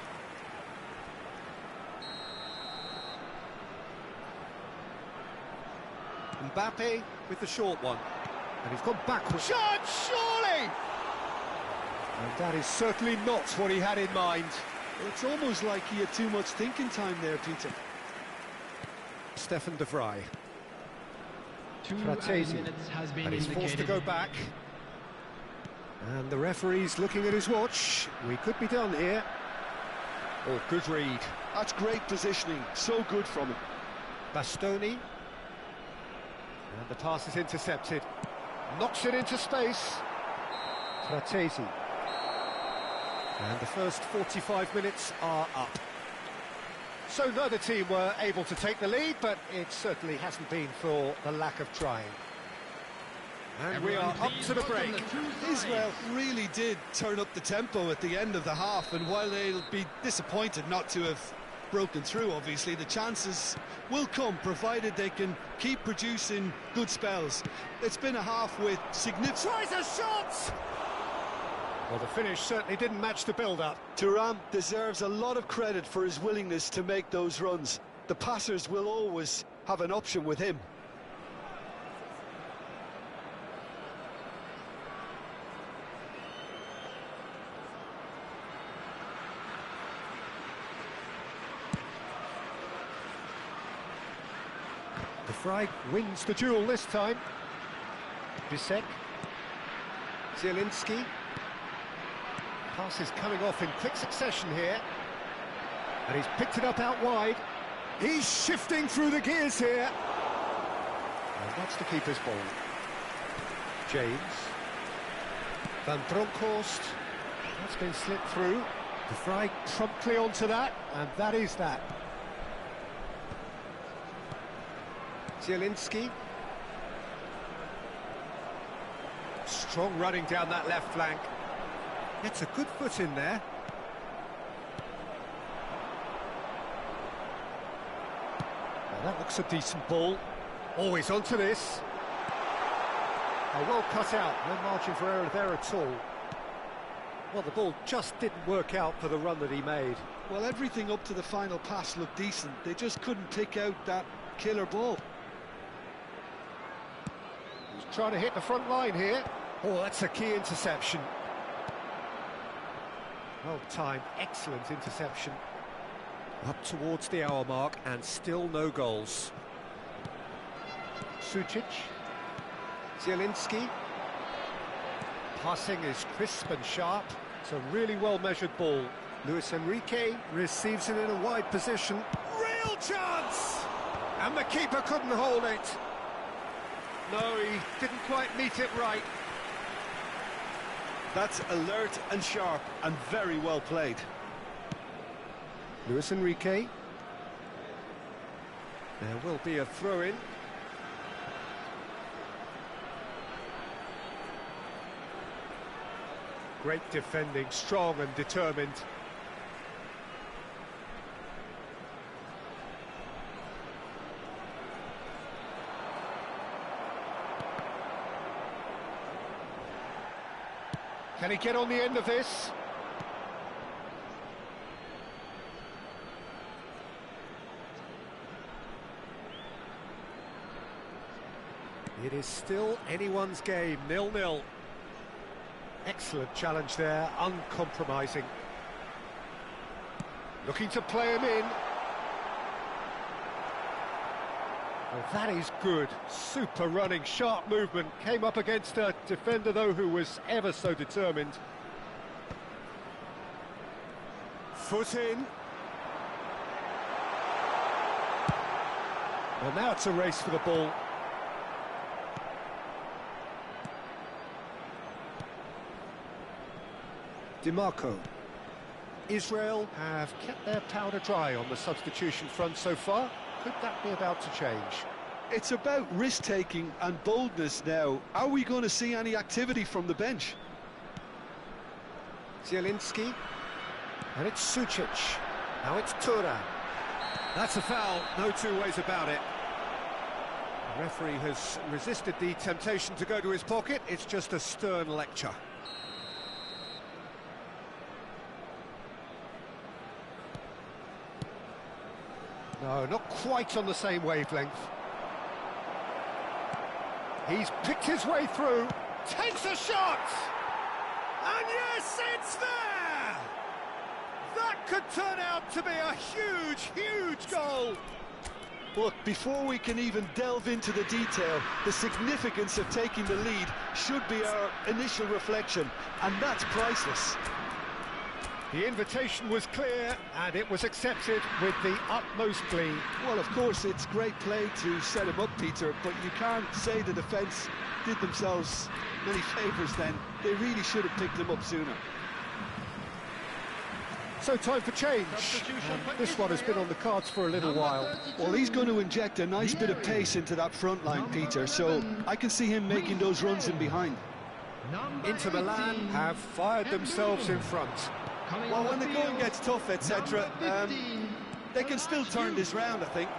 Mbappe with the short one. And he's gone backwards. Chance, surely! And that is certainly not what he had in mind. It's almost like he had too much thinking time there, Peter. Stefan de Vrij. 2 Fratesi. minutes has been And he's forced to indicated. go back. And the referee's looking at his watch. We could be done here. Oh, good read. That's great positioning, so good from him. Bastoni. And the pass is intercepted. Knocks it into space. Fratesi. And the first 45 minutes are up. So neither team were able to take the lead, but it certainly hasn't been for the lack of trying. And we are up to the break. Israel really did turn up the tempo at the end of the half, and while they'll be disappointed not to have broken through, obviously, the chances will come, provided they can keep producing good spells. It's been a half with significant... Tries a shot! Well, the finish certainly didn't match the build-up. Thuram deserves a lot of credit for his willingness to make those runs. The passers will always have an option with him. De Vrij wins the duel this time. Bisek. Zielinski. Pass is coming off in quick succession here. And he's picked it up out wide. He's shifting through the gears here. And that's the keeper's ball. James. Van Bronckhorst. That's been slipped through. De Vrij promptly onto that, and that is that. Zielinski. Strong running down that left flank. Gets a good foot in there. Now that looks a decent ball. Always onto this. Well cut out, no margin for error there at all. Well, the ball just didn't work out for the run that he made. Well, everything up to the final pass looked decent. They just couldn't pick out that killer ball. He's trying to hit the front line here. Oh, that's a key interception. Well timed, excellent interception. Up towards the hour mark and still no goals. Sucic. Zielinski. Passing is crisp and sharp. It's a really well-measured ball. Luis Enrique receives it in a wide position. Real chance! And the keeper couldn't hold it. No, he didn't quite meet it right. That's alert and sharp and very well played. Luis Enrique. There will be a throw-in. Great defending, strong and determined. Can he get on the end of this? It is still anyone's game, 0-0. Excellent challenge there, uncompromising. Looking to play him in. Well, that is good. Super running, sharp movement. Came up against a defender, though, who was ever so determined. Foot in. Well, now it's a race for the ball. DiMarco. Israel have kept their powder dry on the substitution front so far. Could that be about to change? It's about risk-taking and boldness now. Are we going to see any activity from the bench? Zielinski. And it's Sucic. Now it's Tura. That's a foul, no two ways about it. The referee has resisted the temptation to go to his pocket. It's just a stern lecture. No, not quite on the same wavelength. He's picked his way through, takes a shot! And yes, it's there! That could turn out to be a huge, huge goal! Look, before we can even delve into the detail, the significance of taking the lead should be our initial reflection, and that's priceless. The invitation was clear, and it was accepted with the utmost glee. Well, of course, it's great play to set him up, Peter, but you can't say the defence did themselves many favours then. They really should have picked him up sooner. So time for change. This one has been on the cards for a little while. Well, he's going to inject a nice bit of pace into that front line, Peter, so I can see him making those runs in behind. Inter Milan have fired themselves in front. Well, when the going gets tough, etc., they can still turn this round, I think.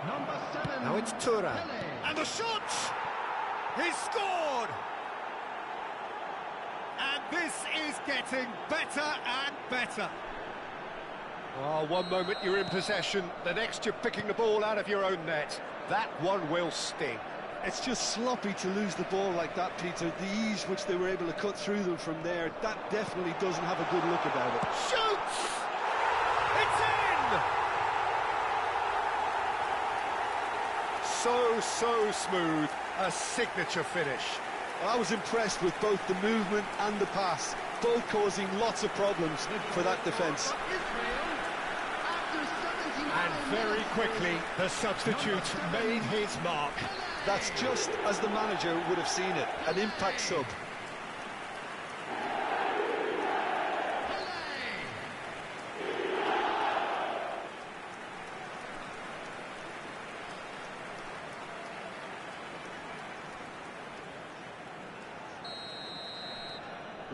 Now it's Tura. And the shot! He's scored! And this is getting better and better. Oh, one moment you're in possession, the next you're picking the ball out of your own net. That one will sting. It's just sloppy to lose the ball like that, Peter. The ease which they were able to cut through them from there, that definitely doesn't have a good look about it. Shoots! It's in! So smooth, a signature finish. Well, I was impressed with both the movement and the pass, both causing lots of problems for that defence. And very quickly, the substitute made his mark. That's just as the manager would have seen it, an impact sub.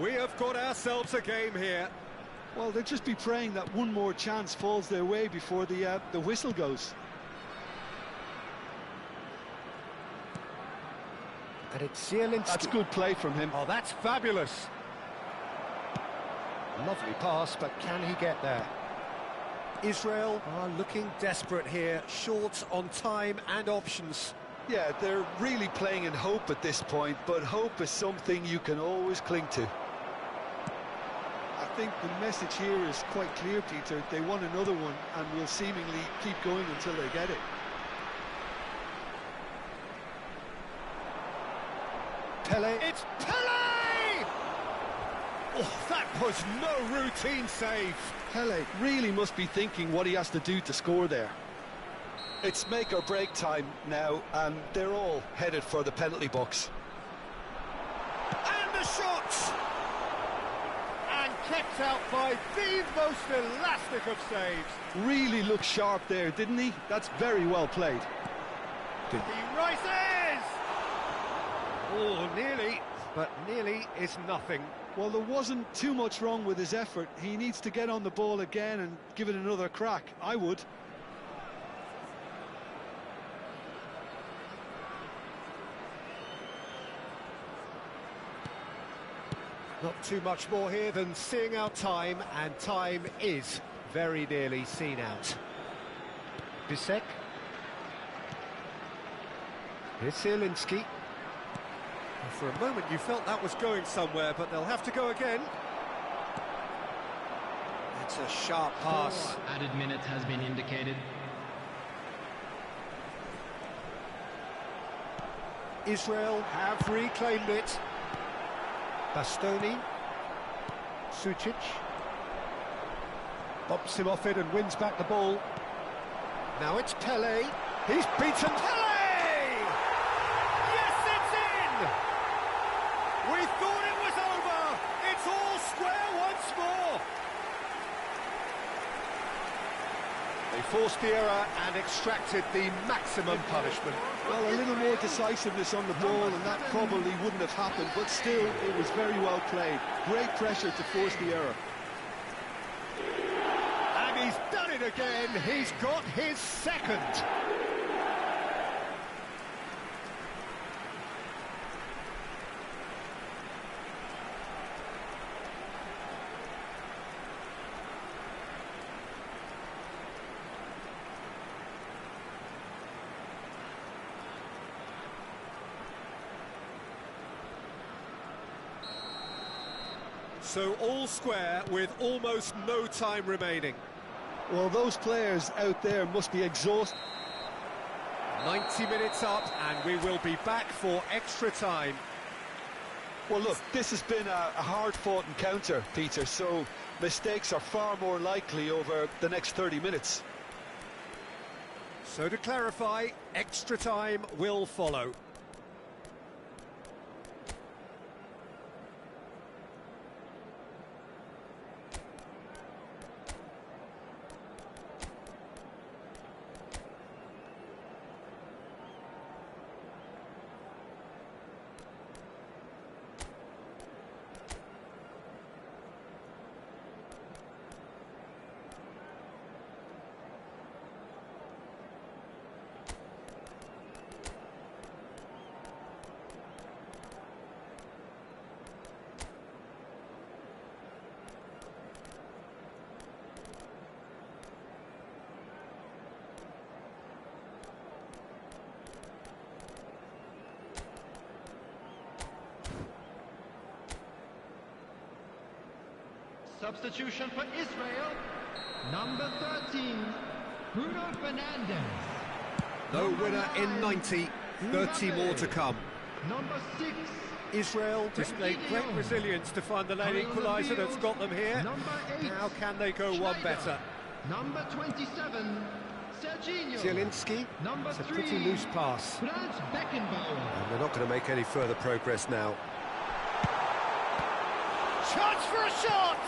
We have got ourselves a game here. Well, they'll just be praying that one more chance falls their way before the whistle goes. And it's Zielinski. That's good play from him. Oh, that's fabulous. Lovely pass, but can he get there? Israel are looking desperate here, short on time and options. Yeah, they're really playing in hope at this point, but hope is something you can always cling to. I think the message here is quite clear, Peter. They want another one and will seemingly keep going until they get it. Pele. It's Pele! Oh, that was no routine save. Pele really must be thinking what he has to do to score there. It's make or break time now, and they're all headed for the penalty box. And the shot! And kept out by the most elastic of saves. Really looked sharp there, didn't he? That's very well played. He rises! Oh, nearly, but nearly is nothing. Well, there wasn't too much wrong with his effort. He needs to get on the ball again and give it another crack. I would. Not too much more here than seeing out time, and time is very nearly seen out. Bisek. Here's Zielinski. For a moment you felt that was going somewhere, but they'll have to go again. It's a sharp pass. 4 added minutes has been indicated. Israel have reclaimed it. Bastoni. Sucic. Bumps him off it and wins back the ball. Now it's Pele. He's beaten Pele! Yes, it's in! We thought it was over. It's all square once more. They forced the error and extracted the maximum punishment. Well, a little more decisiveness on the ball and that probably wouldn't have happened, but still, it was very well played. Great pressure to force the error. And he's done it again. He's got his second. So all square with almost no time remaining. Well, those players out there must be exhausted. 90 minutes up and we will be back for extra time. Well, look, this has been a hard-fought encounter, Peter, so mistakes are far more likely over the next 30 minutes. So to clarify, extra time will follow. Substitution for Israel. Number 13, Bruno Fernandes. No Number winner in 9, 90, 30 more to come. Number 6, Israel displayed great resilience to find the late equaliser that's got them here. Number 8, How can they go one better? Number 27, Serginho. Zielinski, Number it's a 3, pretty loose pass. Franz Beckenbauer. And they're not going to make any further progress now. Chance for a shot!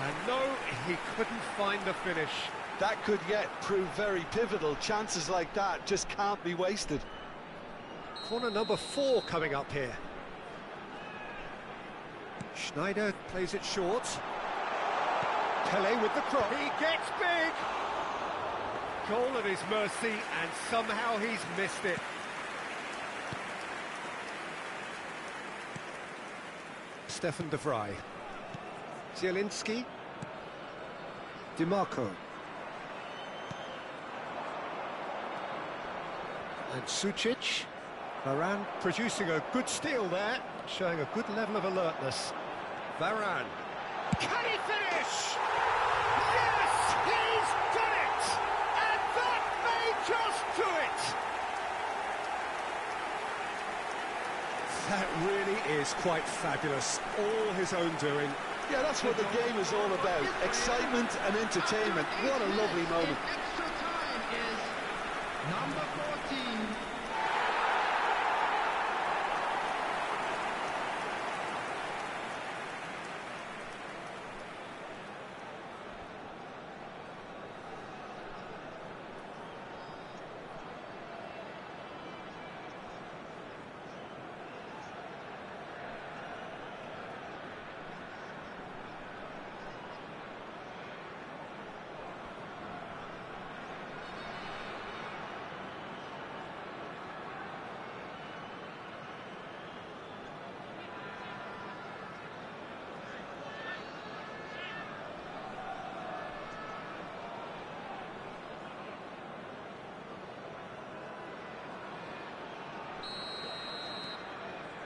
And no, he couldn't find the finish. That could yet prove very pivotal. Chances like that just can't be wasted. Corner number 4 coming up here. Schneider plays it short. Pele with the cross. He gets big! Goal at his mercy, and somehow he's missed it. Stefan de Vrij. Zielinski. DiMarco. And Sucic. Varane producing a good steal there, showing a good level of alertness. Varane. Can he finish? Yes, he's done it! And that may just do it! That really is quite fabulous. All his own doing. Yeah, that's what the game is all about. Excitement and entertainment. What a lovely moment. Extra time is number 14.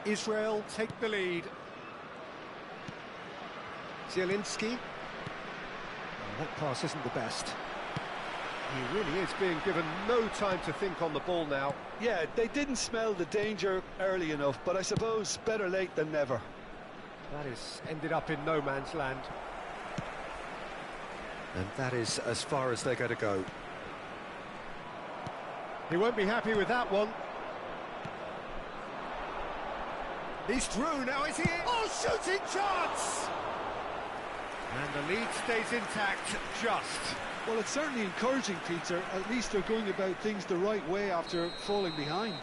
Israel take the lead. Zielinski. Oh, that pass isn't the best. He really is being given no time to think on the ball now. Yeah, they didn't smell the danger early enough, but I suppose better late than never. That is ended up in no man's land. And that is as far as they're going to go. He won't be happy with that one. He's through, now is he? Oh, shooting chance! And the lead stays intact, just. Well, it's certainly encouraging, Peter. At least they're going about things the right way after falling behind.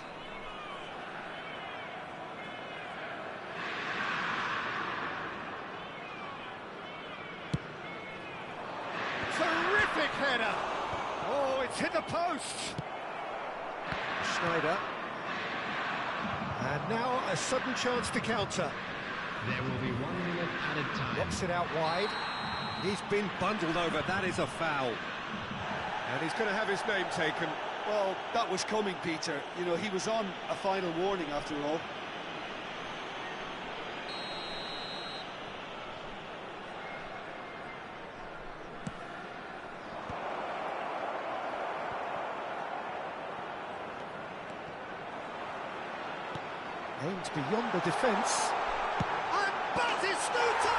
Terrific header! Oh, it's hit the post! Schneider. And now a sudden chance to counter. There will be 1 minute added time. Knocks it out wide. He's been bundled over, that is a foul. And he's going to have his name taken. Well, that was coming, Peter. You know, he was on a final warning after all. Aimed beyond the defence. And Batistuta!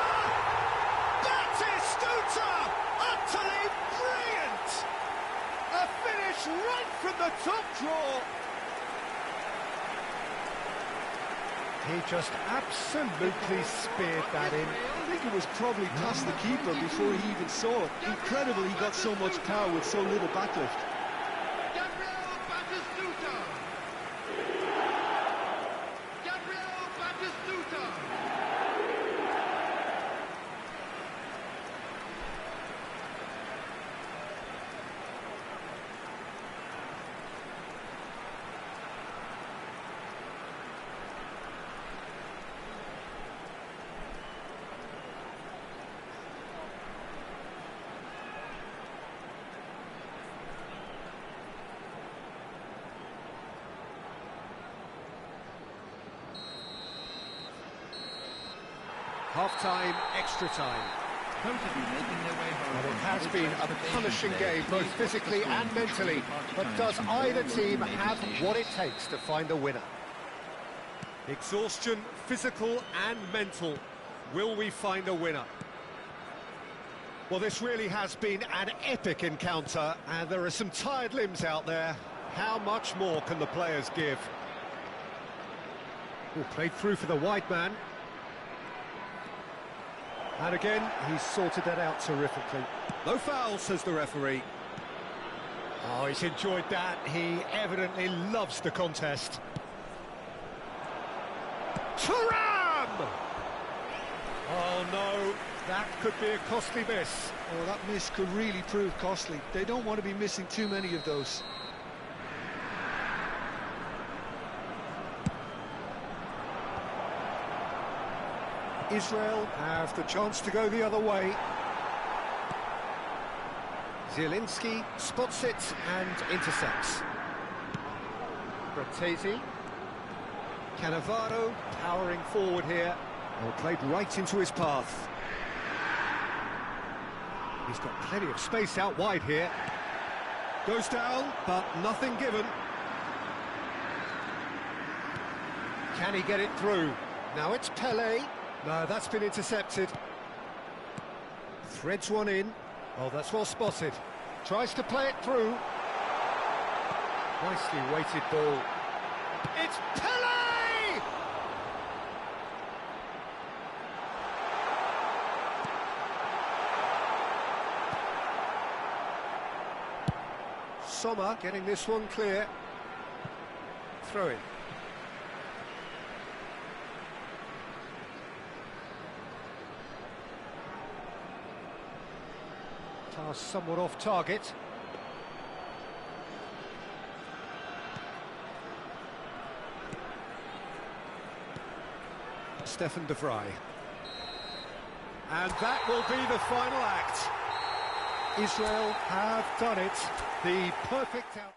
Batistuta! Utterly brilliant! A finish right from the top draw. He just absolutely speared that in. I think it was probably past the keeper before he even saw it. Incredible he got so much power with so little backlift. Half-time, extra time. Both of you making their way home. And it has been a punishing game, both physically and mentally. But does either team have what it takes to find a winner? Exhaustion, physical and mental. Will we find a winner? Well, this really has been an epic encounter, and there are some tired limbs out there. How much more can the players give? Oh, played through for the wide man. And again, he's sorted that out terrifically. No foul, says the referee. Oh, he's enjoyed that. He evidently loves the contest. Thuram! Oh, no, that could be a costly miss. Oh, that miss could really prove costly. They don't want to be missing too many of those. Israel have the chance to go the other way. Zielinski spots it and intercepts. Bratesi. Cannavaro powering forward here. Oh, played right into his path. He's got plenty of space out wide here. Goes down, but nothing given. Can he get it through? Now it's Pele. No, that's been intercepted. Threads one in. Oh, that's well spotted. Tries to play it through. Nicely weighted ball. It's Pele! Sommer getting this one clear. Throw in. Pass somewhat off target. Stefan de Vrij. And that will be the final act. Israel have done it. The perfect out.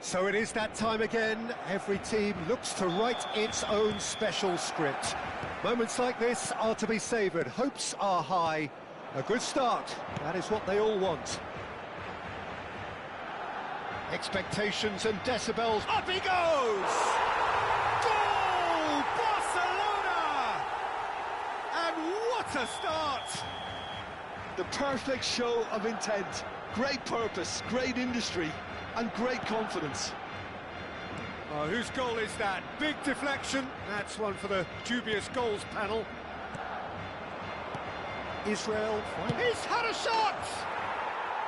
So it is that time again. Every team looks to write its own special script. Moments like this are to be savoured. Hopes are high. A good start. That is what they all want. Expectations and decibels. Up he goes! Goal! Barcelona! And what a start! The perfect show of intent. Great purpose, great industry, and great confidence. Oh, whose goal is that? Big deflection. That's one for the dubious goals panel. Israel. He's had a shot!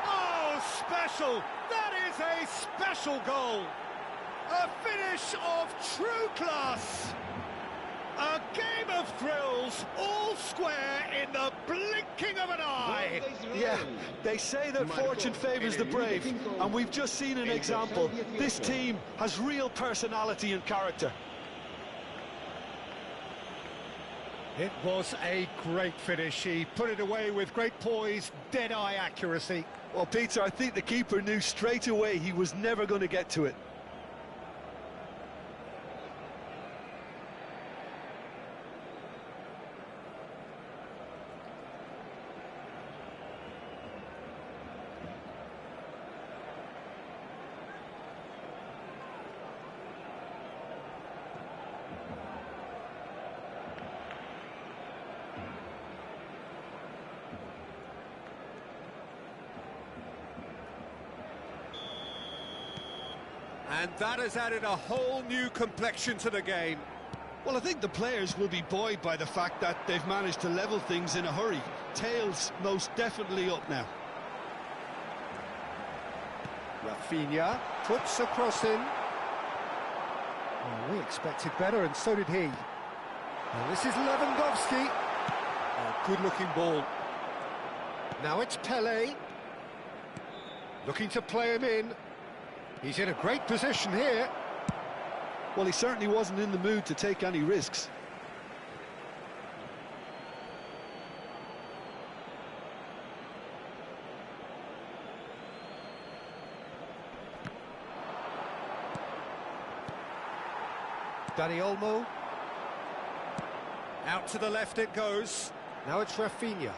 Oh, special! That is a special goal! A finish of true class! A game of thrills, all square in the blinking of an eye! Yeah, they say that fortune favours the brave, and we've just seen an example. This team has real personality and character. It was a great finish. He put it away with great poise, dead-eye accuracy. Well, Peter, I think the keeper knew straight away he was never going to get to it. And that has added a whole new complexion to the game. Well, I think the players will be buoyed by the fact that they've managed to level things in a hurry. Tails most definitely up now. Rafinha puts a cross in. Well, we expected better, and so did he. Well, this is Lewandowski. A good-looking ball. Now it's Pelé. Looking to play him in. He's in a great position here. Well, he certainly wasn't in the mood to take any risks. Dani Olmo. Out to the left it goes. Now it's Rafinha.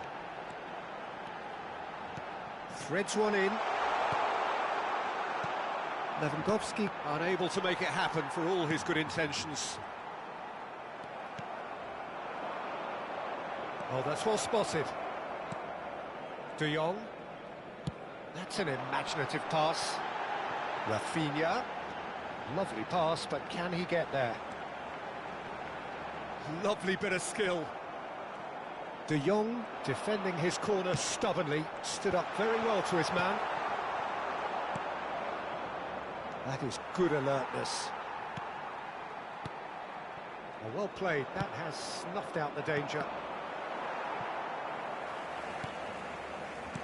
Threads one in. Lewandowski unable to make it happen for all his good intentions. Oh, that's well spotted. De Jong. That's an imaginative pass. Rafinha. Lovely pass, but can he get there? Lovely bit of skill. De Jong defending his corner stubbornly. Stood up very well to his man. That is good alertness. Well played. That has snuffed out the danger.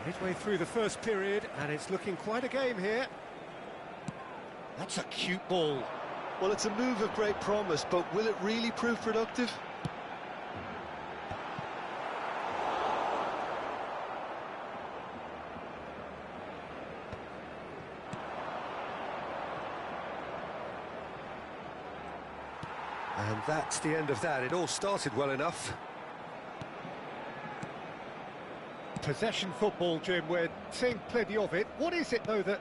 Midway through the first period, and it's looking quite a game here. That's a cute ball. Well, it's a move of great promise, but will it really prove productive? And that's the end of that. It all started well enough. Possession football, Jim, we're seeing plenty of it. What is it, though, that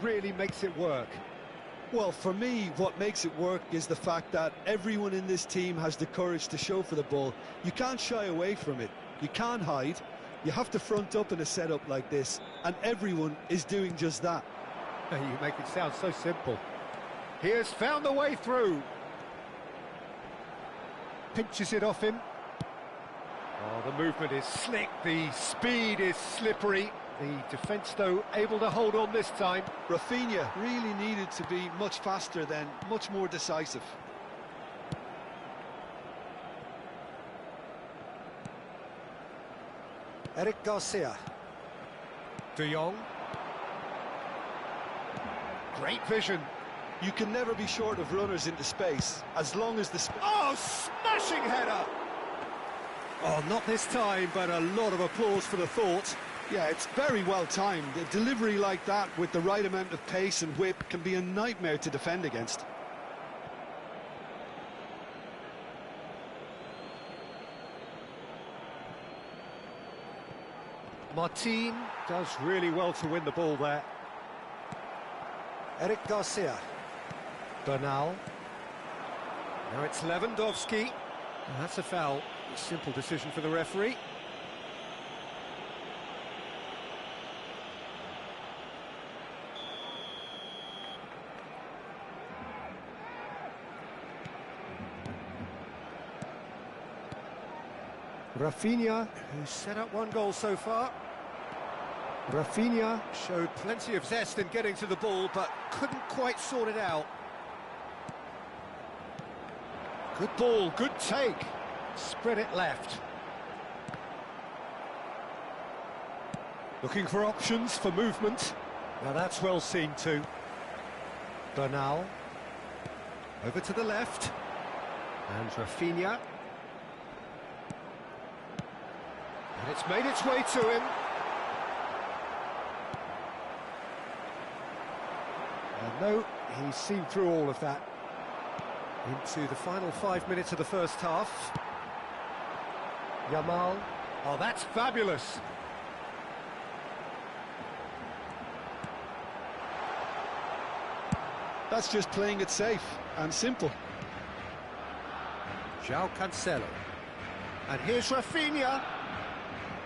really makes it work? Well, for me, what makes it work is the fact that everyone in this team has the courage to show for the ball. You can't shy away from it. You can't hide. You have to front up in a setup like this, and everyone is doing just that. You make it sound so simple. He has found the way through. Pinches it off him. Oh, the movement is slick, the speed is slippery. The defence, though, able to hold on this time. Rafinha really needed to be much faster then, much more decisive. Eric Garcia. De Jong. Great vision. You can never be short of runners into space, as long as the... Oh, smashing header! Oh, not this time, but a lot of applause for the thought. Yeah, it's very well timed. A delivery like that with the right amount of pace and whip can be a nightmare to defend against. Martin does really well to win the ball there. Eric Garcia. Bernal. Now it's Lewandowski. And that's a foul. A simple decision for the referee. Rafinha, who's set up one goal so far. Rafinha showed plenty of zest in getting to the ball, but couldn't quite sort it out. Good ball, good take. Spread it left. Looking for options for movement. Now that's well seen too. Bernal. Over to the left. And Rafinha. And it's made its way to him. And no, he's seen through all of that. Into the final 5 minutes of the first half. Yamal. Oh, that's fabulous. That's just playing it safe and simple. João Cancelo. And here's Rafinha.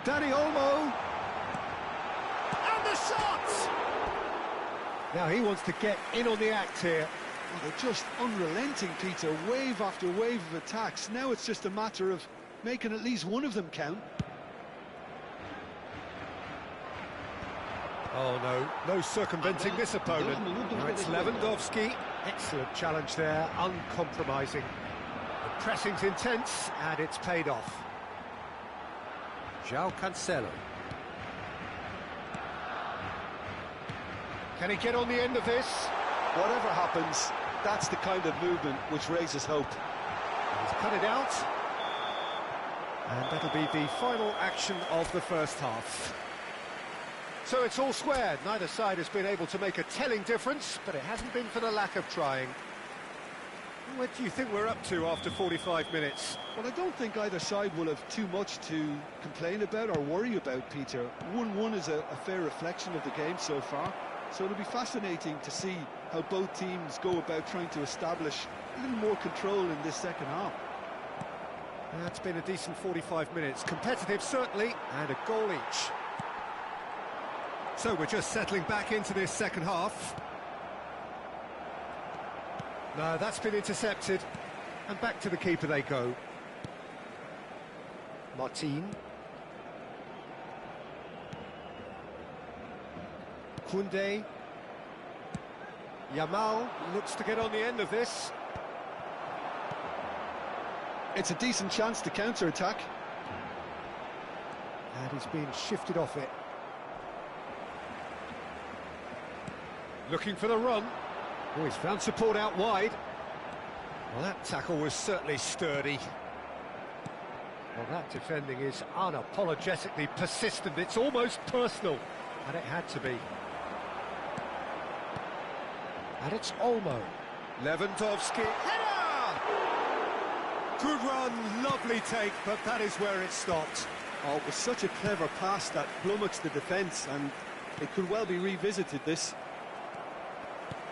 Dani Olmo. And the shot! Now he wants to get in on the act here. Oh, they're just unrelenting, Peter. Wave after wave of attacks. Now it's just a matter of making at least one of them count. Oh no, no circumventing this opponent. Now it's Lewandowski. Excellent challenge there, uncompromising. The pressing's intense and it's paid off. João Cancelo. Can he get on the end of this? Whatever happens, that's the kind of movement which raises hope. He's cut it out. And that'll be the final action of the first half. So it's all squared. Neither side has been able to make a telling difference, but it hasn't been for the lack of trying. What do you think we're up to after 45 minutes? Well, I don't think either side will have too much to complain about or worry about, Peter. 1-1 is a fair reflection of the game so far. So it'll be fascinating to see how both teams go about trying to establish a little more control in this second half. That's been a decent 45 minutes. Competitive, certainly, and a goal each. So we're just settling back into this second half. No, that's been intercepted. And back to the keeper they go. Martin. Koundé. Yamal looks to get on the end of this. It's a decent chance to counter-attack. And he's being shifted off it. Looking for the run. Oh, he's found support out wide. Well, that tackle was certainly sturdy. Well, that defending is unapologetically persistent. It's almost personal. And it had to be. And it's Olmo. Lewandowski. Header! Good run, lovely take, but that is where it stopped. Oh, it was such a clever pass that flummoxed the defence, and it could well be revisited, this.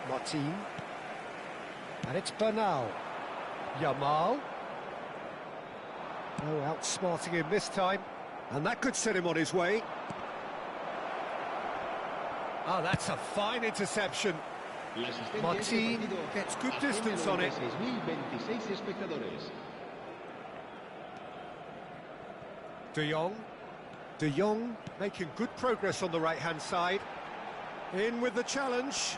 Martin. And it's Bernal. Yamal. Oh, outsmarting him this time. And that could set him on his way. Oh, that's a fine interception. Martin gets good distance on it. De Jong. De Jong making good progress on the right-hand side. In with the challenge.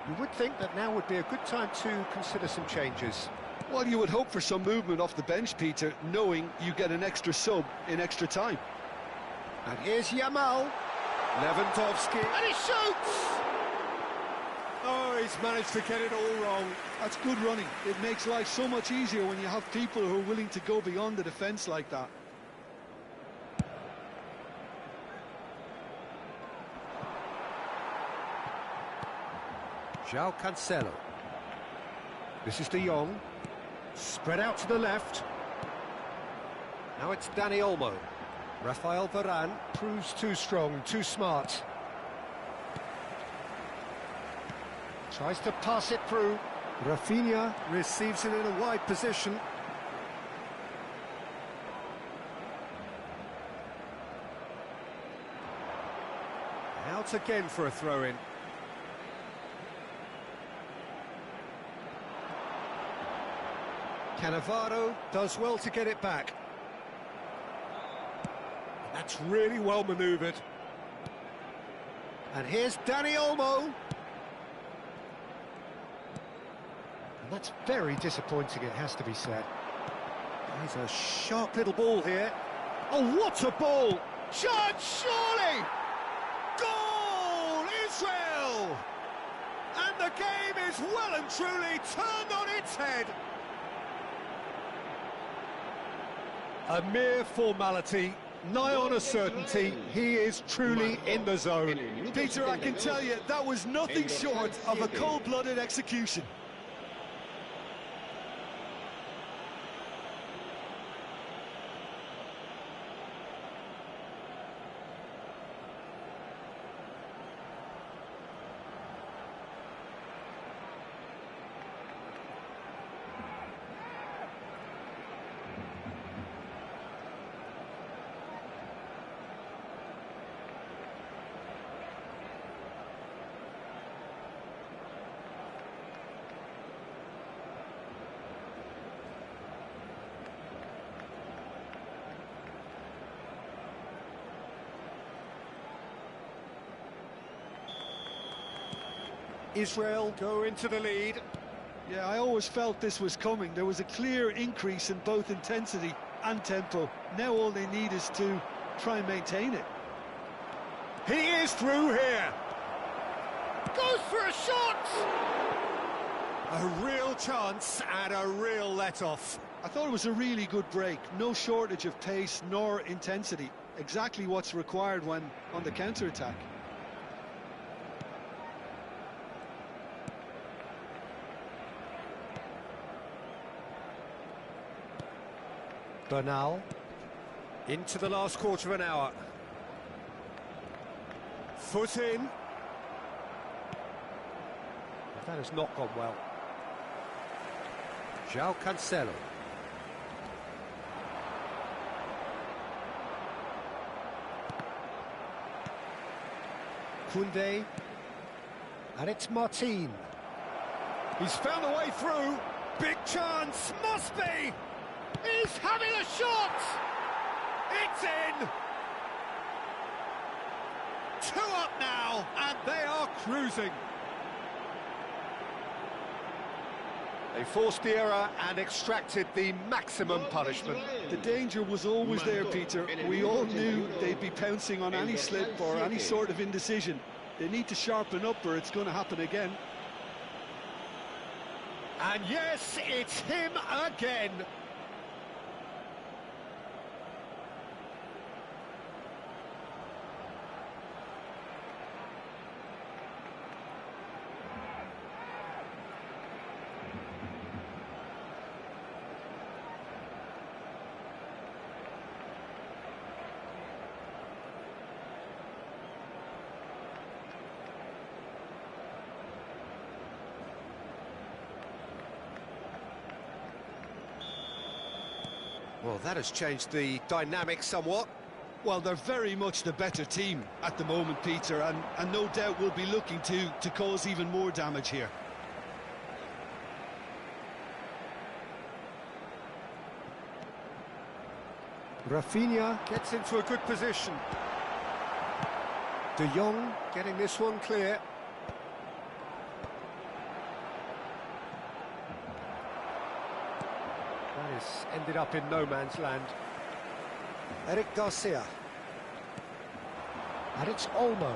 You would think that now would be a good time to consider some changes. Well, you would hope for some movement off the bench, Peter, knowing you get an extra sub in extra time. And here's Yamal. Lewandowski. And he shoots! Oh, he's managed to get it all wrong. That's good running. It makes life so much easier when you have people who are willing to go beyond the defence like that. João Cancelo. This is De Jong. Spread out to the left. Now it's Dani Olmo. Rafael Varane proves too strong, too smart. Tries to pass it through. Rafinha receives it in a wide position. Out again for a throw-in. Cannavaro does well to get it back. That's really well manoeuvred. And here's Dani Olmo. And that's very disappointing, it has to be said. There's a sharp little ball here. Oh, what a ball! Chance, surely! Goal, Israel! And the game is well and truly turned on its head. A mere formality, nigh on a certainty. He is truly in the zone. Peter, I can tell you, that was nothing short of a cold-blooded execution. Israel go into the lead. Yeah, I always felt this was coming. There was a clear increase in both intensity and tempo. Now all they need is to try and maintain it. He is through here. Goes for a shot! A real chance and a real let-off. I thought it was a really good break. No shortage of pace nor intensity. Exactly what's required when on the counter-attack. Bernal into the last quarter of an hour. Foot in. That has not gone well. João Cancelo. Koundé. And it's Martin. He's found a way through. Big chance. Must be. He's having a shot! It's in! 2 up now, and they are cruising. They forced the error and extracted the maximum punishment. The danger was always there, Peter. We all knew they'd be pouncing on any slip or any sort of indecision. They need to sharpen up or it's going to happen again. And yes, it's him again. Well, that has changed the dynamic somewhat. Well, they're very much the better team at the moment, Peter, and no doubt will be looking to cause even more damage here. Rafinha gets into a good position. De Jong getting this one clear. That has ended up in no man's land. Eric Garcia. And it's Olmo.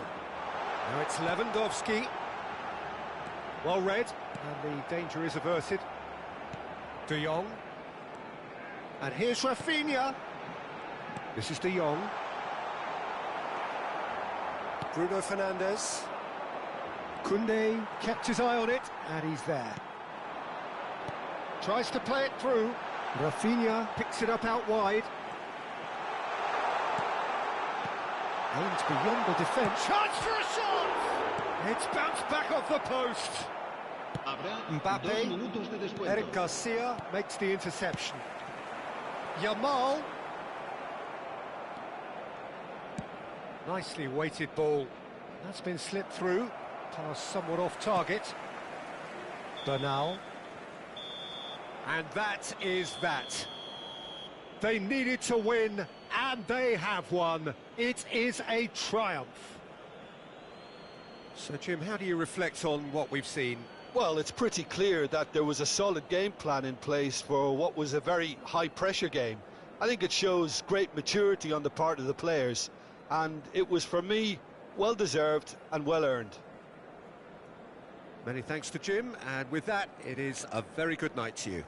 Now it's Lewandowski. Well read, and the danger is averted. De Jong. And here's Rafinha. This is De Jong. Bruno Fernandes. Koundé kept his eye on it, and he's there. Tries to play it through. Rafinha picks it up out wide. Aims beyond the defence. Chance for a shot! It's bounced back off the post. Mbappe. Eric Garcia makes the interception. Yamal. Nicely weighted ball. That's been slipped through. Pass somewhat off target. Bernal. And that is that. They needed to win, and they have won. It is a triumph. So, Jim, how do you reflect on what we've seen? Well, it's pretty clear that there was a solid game plan in place for what was a very high-pressure game. I think it shows great maturity on the part of the players, and it was, for me, well-deserved and well-earned. Many thanks to Jim, and with that, it is a very good night to you.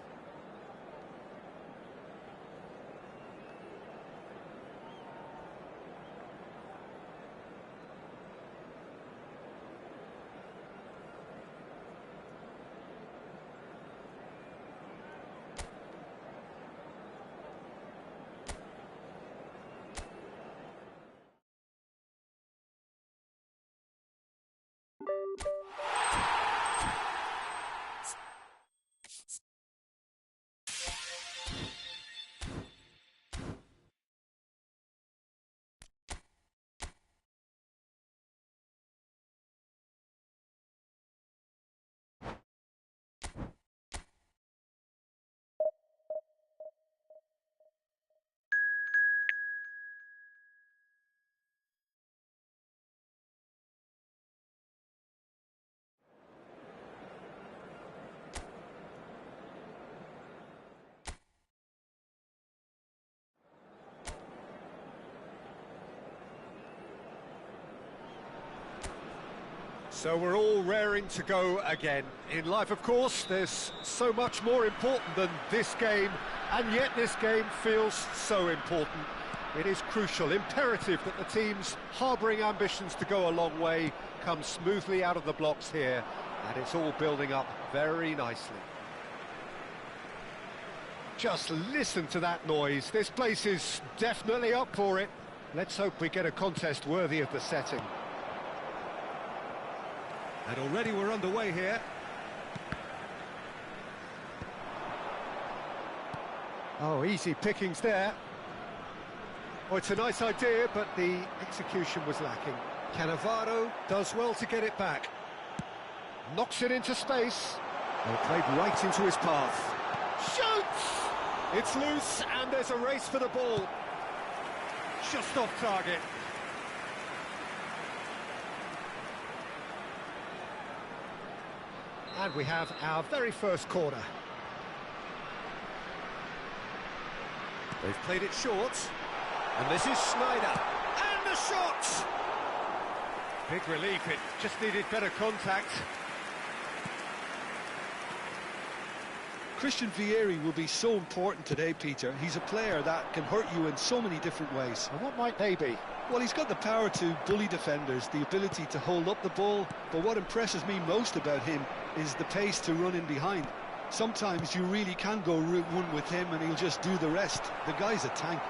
So we're all raring to go again. In life, of course, there's so much more important than this game, and yet this game feels so important. It is crucial, imperative that the teams harbouring ambitions to go a long way come smoothly out of the blocks here, and it's all building up very nicely. Just listen to that noise. This place is definitely up for it. Let's hope we get a contest worthy of the setting. And already we're underway here. Oh, easy pickings there. Oh, it's a nice idea, but the execution was lacking. Cannavaro does well to get it back. Knocks it into space. Oh, played right into his path. Shoots! It's loose, and there's a race for the ball. Just off target. And we have our very first corner. They've played it short. And this is Schneider. And the shot! Big relief, it just needed better contact. Christian Vieri will be so important today, Peter. He's a player that can hurt you in so many different ways. And what might they be? Well, he's got the power to bully defenders, the ability to hold up the ball, but what impresses me most about him is the pace to run in behind. Sometimes you really can go route one with him and he'll just do the rest. The guy's a tank.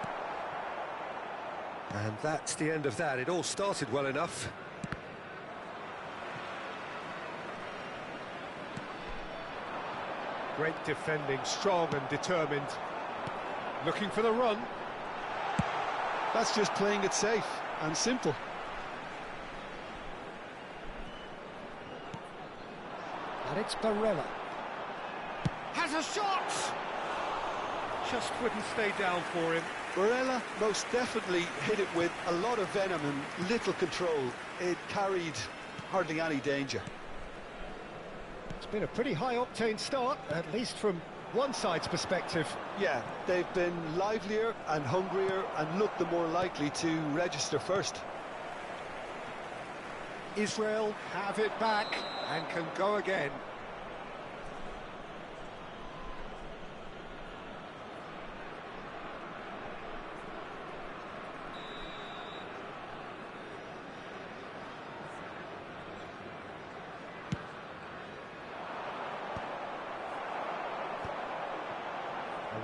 And that's the end of that. It all started well enough. Great defending, strong and determined. Looking for the run. That's just playing it safe and simple. And it's Barella. Has a shot! Just wouldn't stay down for him. Barella most definitely hit it with a lot of venom and little control. It carried hardly any danger. It's been a pretty high-octane start, at least from one side's perspective. Yeah, they've been livelier and hungrier and looked the more likely to register first. Israel have it back and can go again.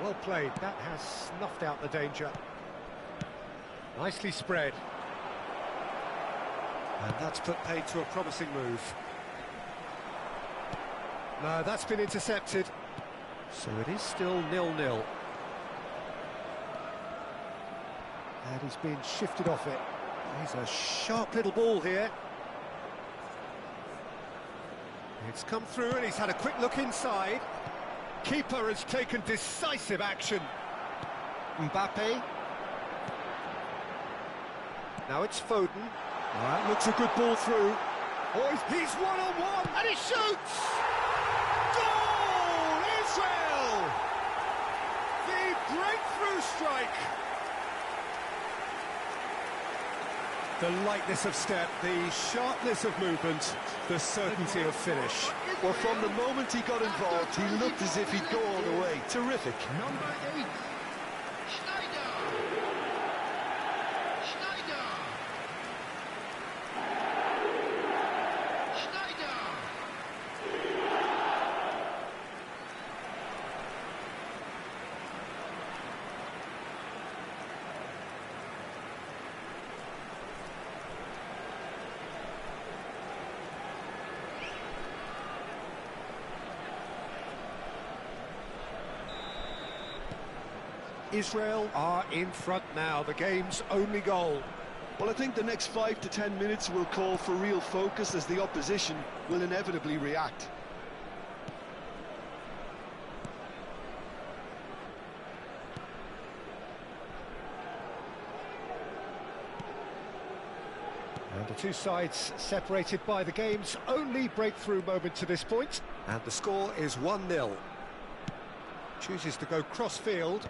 Well played, that has snuffed out the danger. Nicely spread. And that's put paid to a promising move. No, that's been intercepted. So it is still 0-0. And he's been shifted off it. He's a sharp little ball here. It's come through and he's had a quick look inside. Keeper has taken decisive action. Mbappe. Now it's Foden. That looks a good ball through. Oh, he's one-on-one, and he shoots! Goal! Israel! The breakthrough strike. The lightness of step, the sharpness of movement, the certainty of finish. Well, from the moment he got involved, he looked as if he'd go all the way. Terrific. Number 8, Schneider. Schneider. Schneider. Israel are in front now, the game's only goal. Well, I think the next 5 to 10 minutes will call for real focus as the opposition will inevitably react. And the two sides separated by the game's only breakthrough moment to this point. And the score is 1-0. Chooses to go cross-field.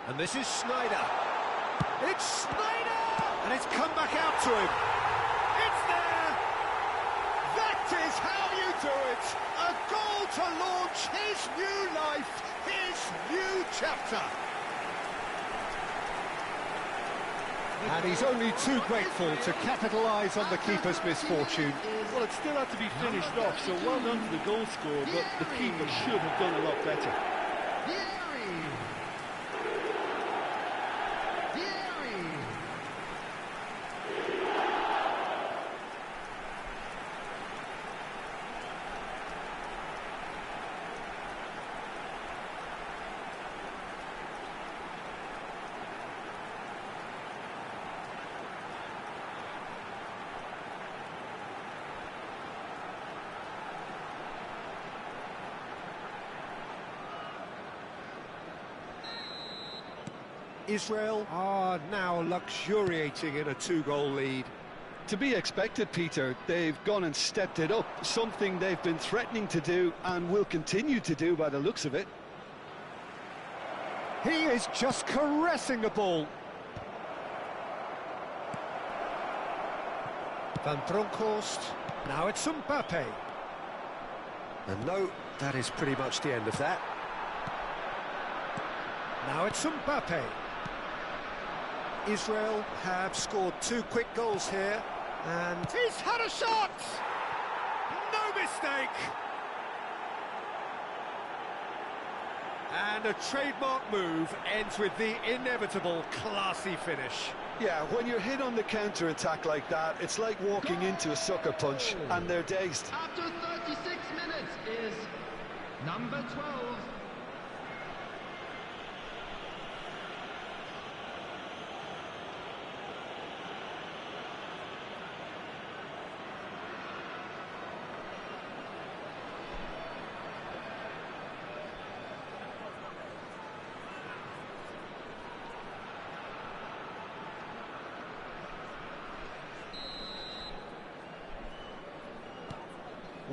And this is Schneider. It's Schneider! And it's come back out to him. It's there! That is how you do it! A goal to launch his new life, his new chapter. And he's only too grateful to capitalise on the keeper's misfortune. Well, it still had to be finished off, so well done to the goal scorer, but the keeper should have done a lot better. Israel are now luxuriating in a two-goal lead. To be expected, Peter. They've gone and stepped it up, something they've been threatening to do and will continue to do by the looks of it. He is just caressing the ball. Van Bronckhorst. Now it's Mbappe. And no, that is pretty much the end of that. Now it's Mbappe. Israel have scored 2 quick goals here, and he's had a shot! No mistake! And a trademark move ends with the inevitable classy finish. Yeah, when you're hit on the counter-attack like that, it's like walking into a sucker punch, and they're dazed. After 36 minutes is number 12,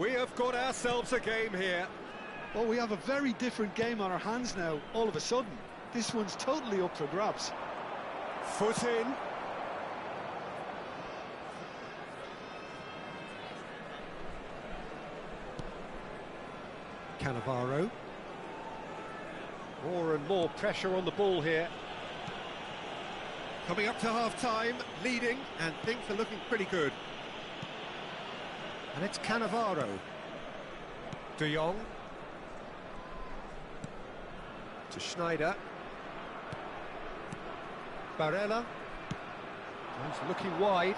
We have got ourselves a game here. Well, we have a very different game on our hands now, all of a sudden. This one's totally up for grabs. Foot in. Cannavaro. More and more pressure on the ball here. Coming up to half-time, leading, and things are looking pretty good. And it's Cannavaro. De Jong. To Schneider. Barella. He's looking wide.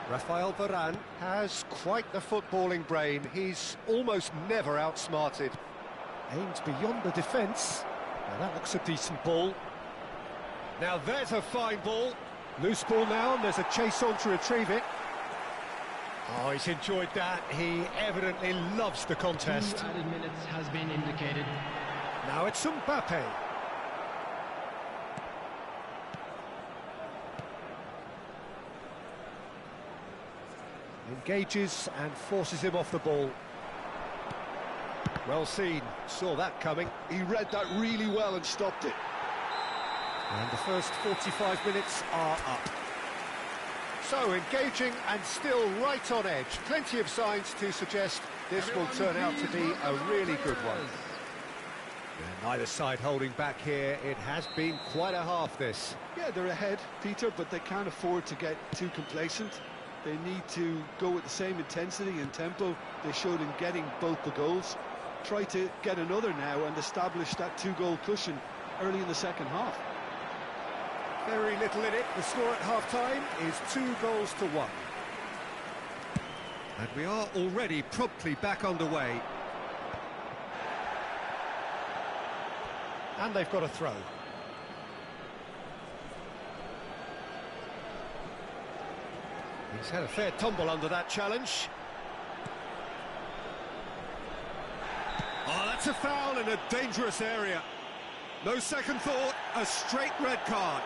Rafael Varane has quite the footballing brain. He's almost never outsmarted. Aims beyond the defence. Now that looks a decent ball. Now there's a fine ball. Loose ball now, and there's a chase on to retrieve it. Oh, he's enjoyed that. He evidently loves the contest. 2 added minutes has been indicated. Now it's Mbappe. Engages and forces him off the ball. Well seen, saw that coming. He read that really well and stopped it. And the first 45 minutes are up. So engaging and still right on edge. Plenty of signs to suggest this will turn out to be a really good one. And neither side holding back here. It has been quite a half, this. Yeah, they're ahead, Peter, but they can't afford to get too complacent. They need to go with the same intensity and tempo they showed in getting both the goals. Try to get another now and establish that 2-goal cushion early in the second half. Very little in it. The score at half-time is 2-1. And we are already promptly back underway. And they've got a throw. He's had a fair tumble under that challenge. Oh, that's a foul in a dangerous area. No second thought, a straight red card.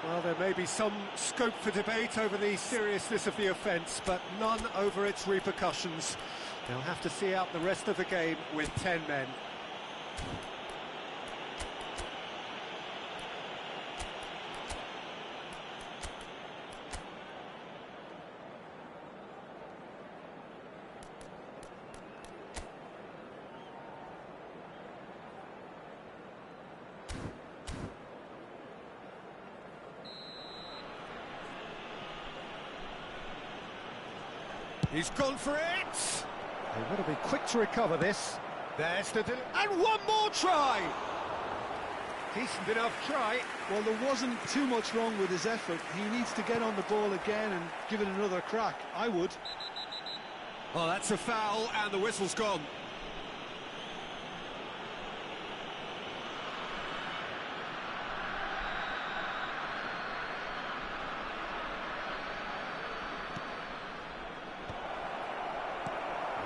Well, there may be some scope for debate over the seriousness of the offence, but none over its repercussions. They'll have to see out the rest of the game with 10 men. He's gone for it! They want to be quick to recover this. There's the... And one more try! Decent enough try. Well, there wasn't too much wrong with his effort. He needs to get on the ball again and give it another crack. I would. Oh, that's a foul, and the whistle's gone.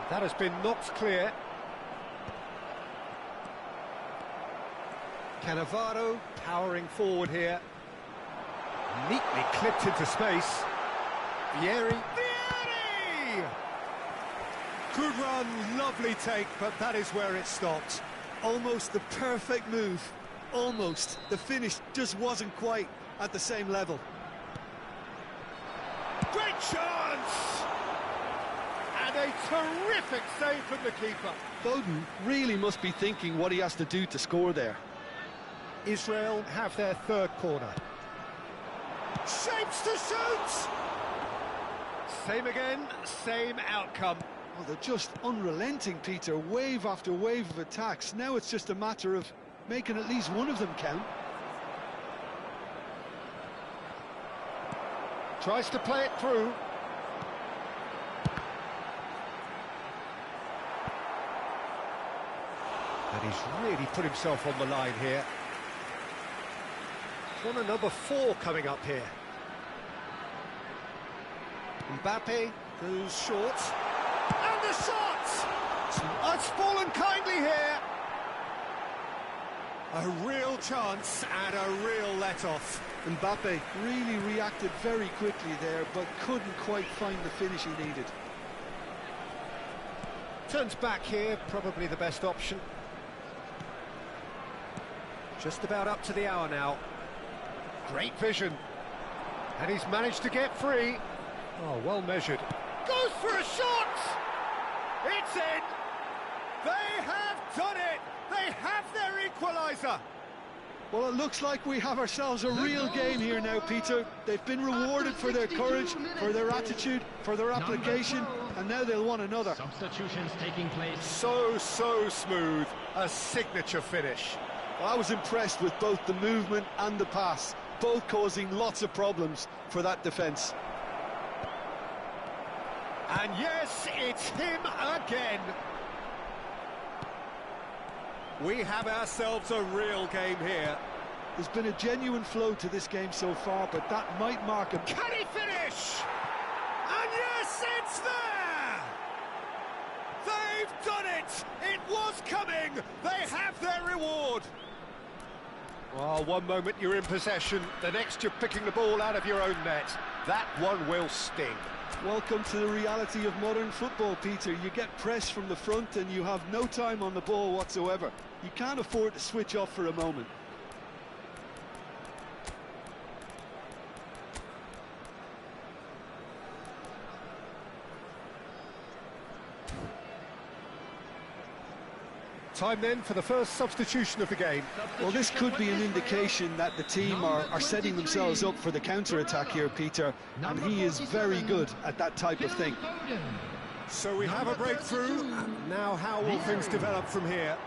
That has been knocked clear. Cannavaro powering forward here. Neatly clipped into space. Vieri. Good run, lovely take, but that is where it stopped. Almost the perfect move. Almost. The finish just wasn't quite at the same level. Great chance! And a terrific save from the keeper. Foden really must be thinking what he has to do to score there. Israel have their third corner. Shapes to shoot! Same again, same outcome. Well, they're just unrelenting, Peter. Wave after wave of attacks. Now it's just a matter of making at least one of them count. Tries to play it through. And he's really put himself on the line here. Corner number 4 coming up here. Mbappe goes short. And the shot! It's fallen kindly here. A real chance and a real let-off. Mbappe really reacted very quickly there, but couldn't quite find the finish he needed. Turns back here, probably the best option. Just about up to the hour now. Great vision. And he's managed to get free. Oh, well measured. Goes for a shot! It's in! They have done it! They have their equaliser! Well, it looks like we have ourselves a real game here now, Peter. They've been rewarded for their courage, for their attitude, for their application, and now they'll want another. Substitutions taking place. So smooth. A signature finish. I was impressed with both the movement and the pass, both causing lots of problems for that defence. And yes, it's him again. We have ourselves a real game here. There's been a genuine flow to this game so far, but that might mark him. Can he finish? And yes, it's there! They've done it! It was coming! They have their reward! Well, one moment you're in possession, the next you're picking the ball out of your own net. That one will sting. Welcome to the reality of modern football, Peter. You get pressed from the front and you have no time on the ball whatsoever. You can't afford to switch off for a moment. Time then for the first substitution of the game. Well, this could be an indication that the team are setting themselves up for the counter-attack here, Peter, and he is very good at that type of thing. So we have a breakthrough. Now how will things develop from here?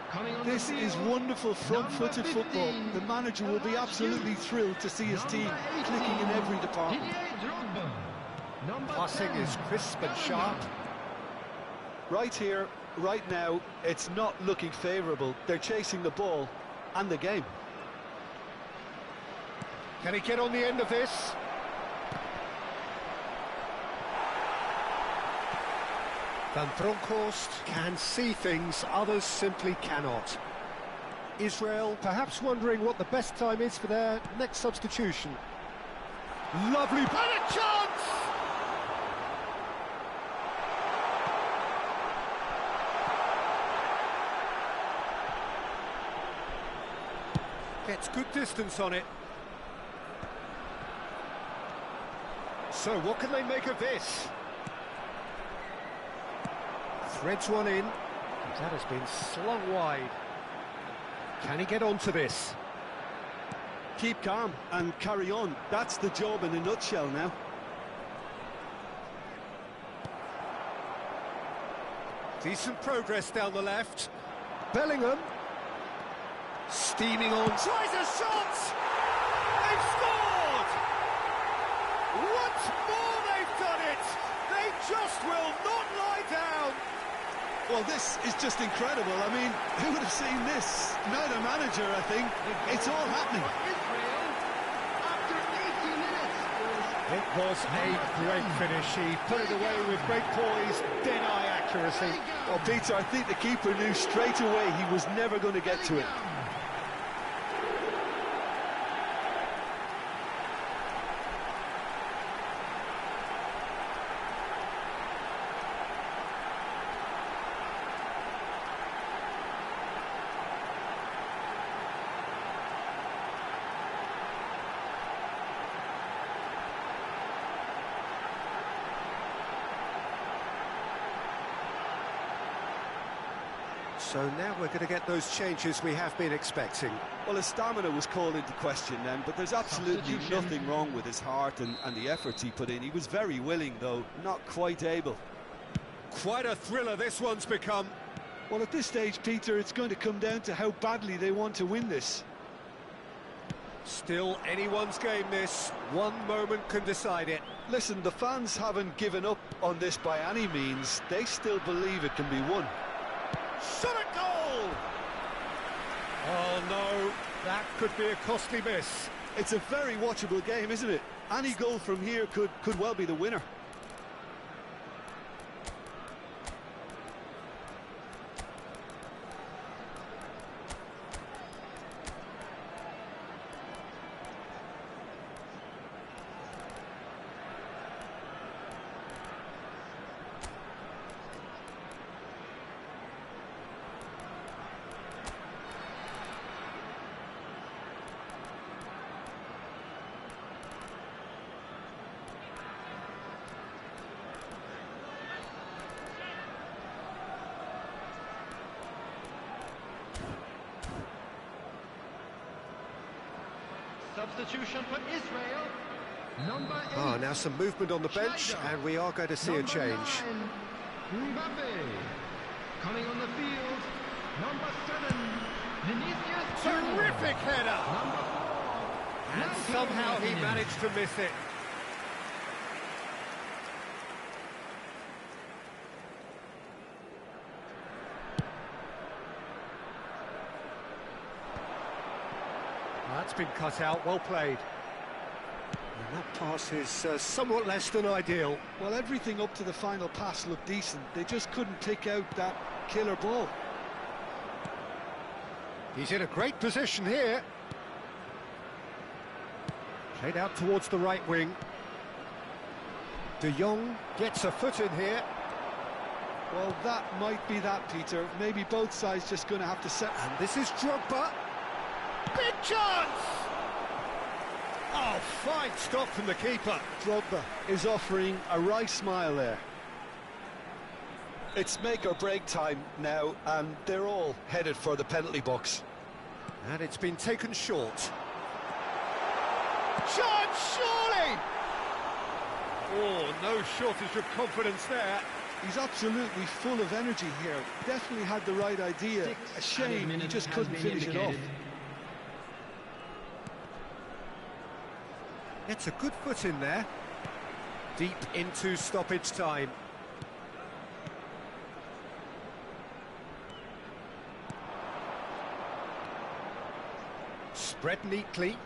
This is wonderful front-footed football. The manager will be absolutely thrilled to see his team clicking in every department. Passing is crisp and sharp. Right here, right now, it's not looking favourable. They're chasing the ball and the game. Can he get on the end of this? Van Bronckhorst can see things others simply cannot. Israel perhaps wondering what the best time is for their next substitution. Lovely, and a chance! Gets good distance on it. So what can they make of this? Threads one in. That has been slung wide. Can he get onto this? Keep calm and carry on. That's the job in a nutshell now. Decent progress down the left. Bellingham. Steaming on. Tries a shot! They've scored! Once more they've done it! They just will not lie down! Well, this is just incredible. I mean, who would have seen this? Not a manager, I think. It's all happening. It was a great finish. He put it away with great poise, dead-eye accuracy. Well, Peter, I think the keeper knew straight away he was never going to get to it. So now we're going to get those changes we have been expecting. Well, his stamina was called into question then, but there's absolutely nothing wrong with his heart and the efforts he put in. He was very willing, though, not quite able. Quite a thriller this one's become. Well, at this stage, Peter, it's going to come down to how badly they want to win this. Still anyone's game, this. One moment can decide it. Listen, the fans haven't given up on this by any means. They still believe it can be won. Shot at goal! Oh no, that could be a costly miss. It's a very watchable game, isn't it? Any goal from here could well be the winner. substitution for Israel. Number 8. Ah, now some movement on the bench, Schneider. and we are going to see a Number change. 9, Mbappe. Coming on the field, number 7, Vinicius Junior. Terrific header! Number 4. And somehow he managed to miss it. That's been cut out, well played. And that pass is somewhat less than ideal. Well, everything up to the final pass looked decent. They just couldn't pick out that killer ball. He's in a great position here. Played out towards the right wing. De Jong gets a foot in here. Well, that might be that, Peter. Maybe both sides just going to have to set... And this is Drogba. Big chance! Oh, fine stop from the keeper. Drogba is offering a right smile there. It's make or break time now, and they're all headed for the penalty box. And it's been taken short. Chance, surely! Oh, no shortage of confidence there. He's absolutely full of energy here. Definitely had the right idea. 6 A shame he just couldn't finish it off. It's a good foot in there. Deep into stoppage time. Spread neatly.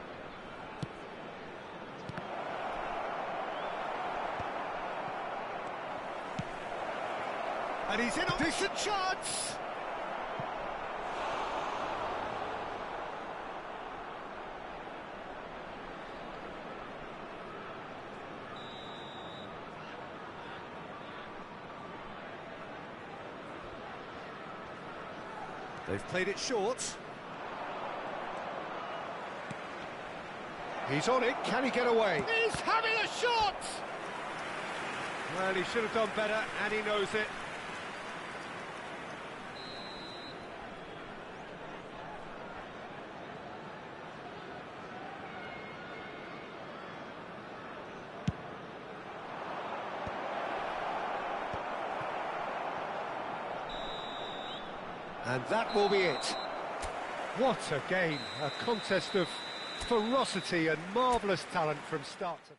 And he's in a decent chance! They've played it short. He's on it, can he get away? He's having a shot! Well, he should have done better, and he knows it. And that will be it. What a game, a contest of ferocity and marvellous talent from start to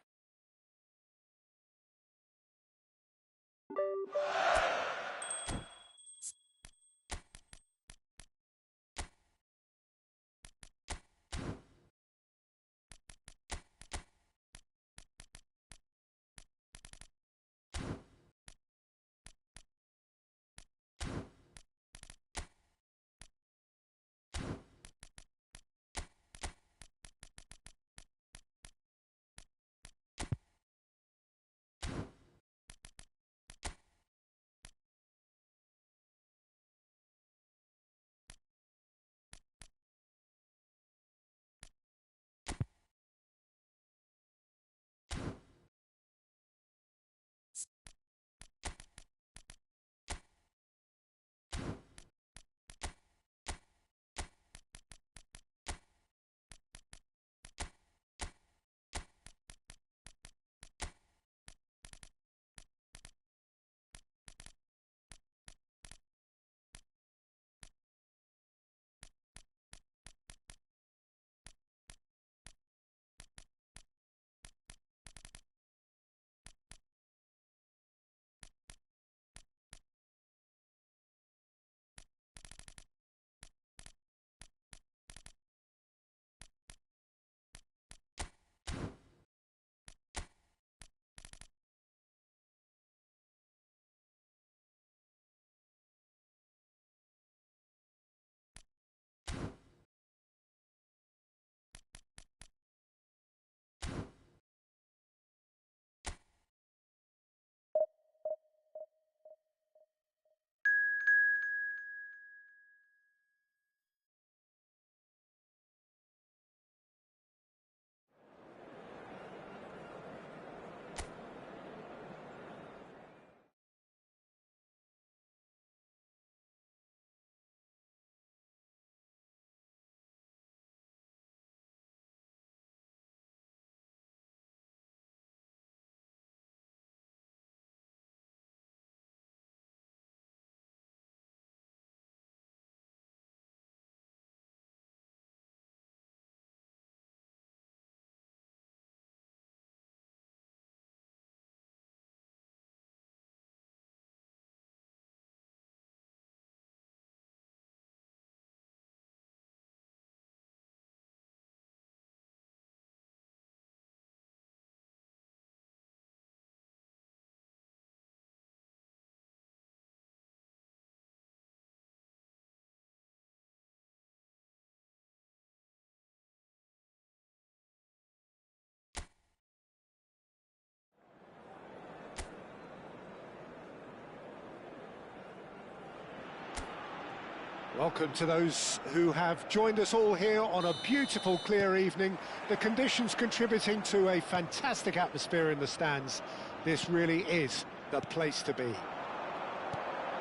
Welcome to those who have joined us all here on a beautiful, clear evening. The conditions contributing to a fantastic atmosphere in the stands. This really is the place to be.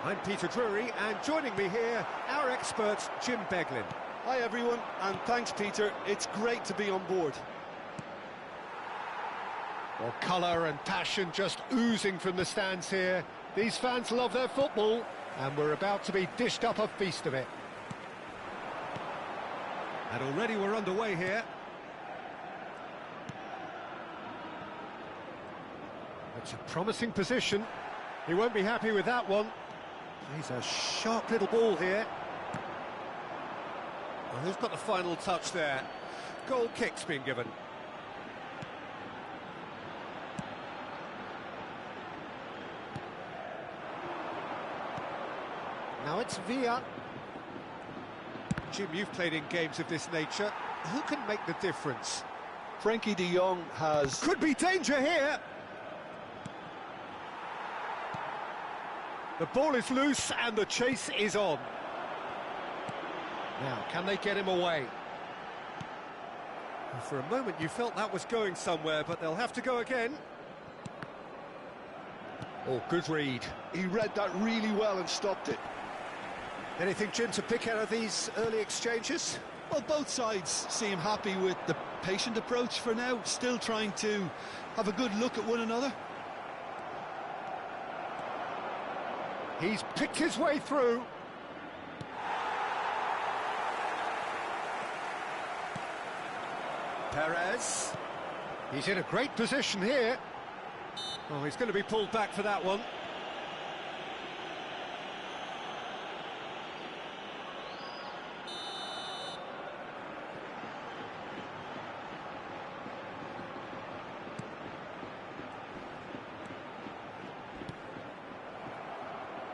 I'm Peter Drury, and joining me here, our expert, Jim Beglin. Hi everyone, and thanks Peter. It's great to be on board. Well, colour and passion just oozing from the stands here. These fans love their football, and we're about to be dished up a feast of it. And already we're underway here. It's a promising position. He won't be happy with that one. Plays a sharp little ball here. Well, who's got the final touch there? Goal kick's been given. Now it's Villa. Jim, you've played in games of this nature. Who can make the difference? Frankie de Jong has... Could be danger here. The ball is loose and the chase is on. Now, can they get him away? Well, for a moment you felt that was going somewhere, but they'll have to go again. Oh, good read. He read that really well and stopped it. Anything, Jim, to pick out of these early exchanges? Well, both sides seem happy with the patient approach for now, still trying to have a good look at one another. He's picked his way through. Perez. He's in a great position here. Oh, he's going to be pulled back for that one.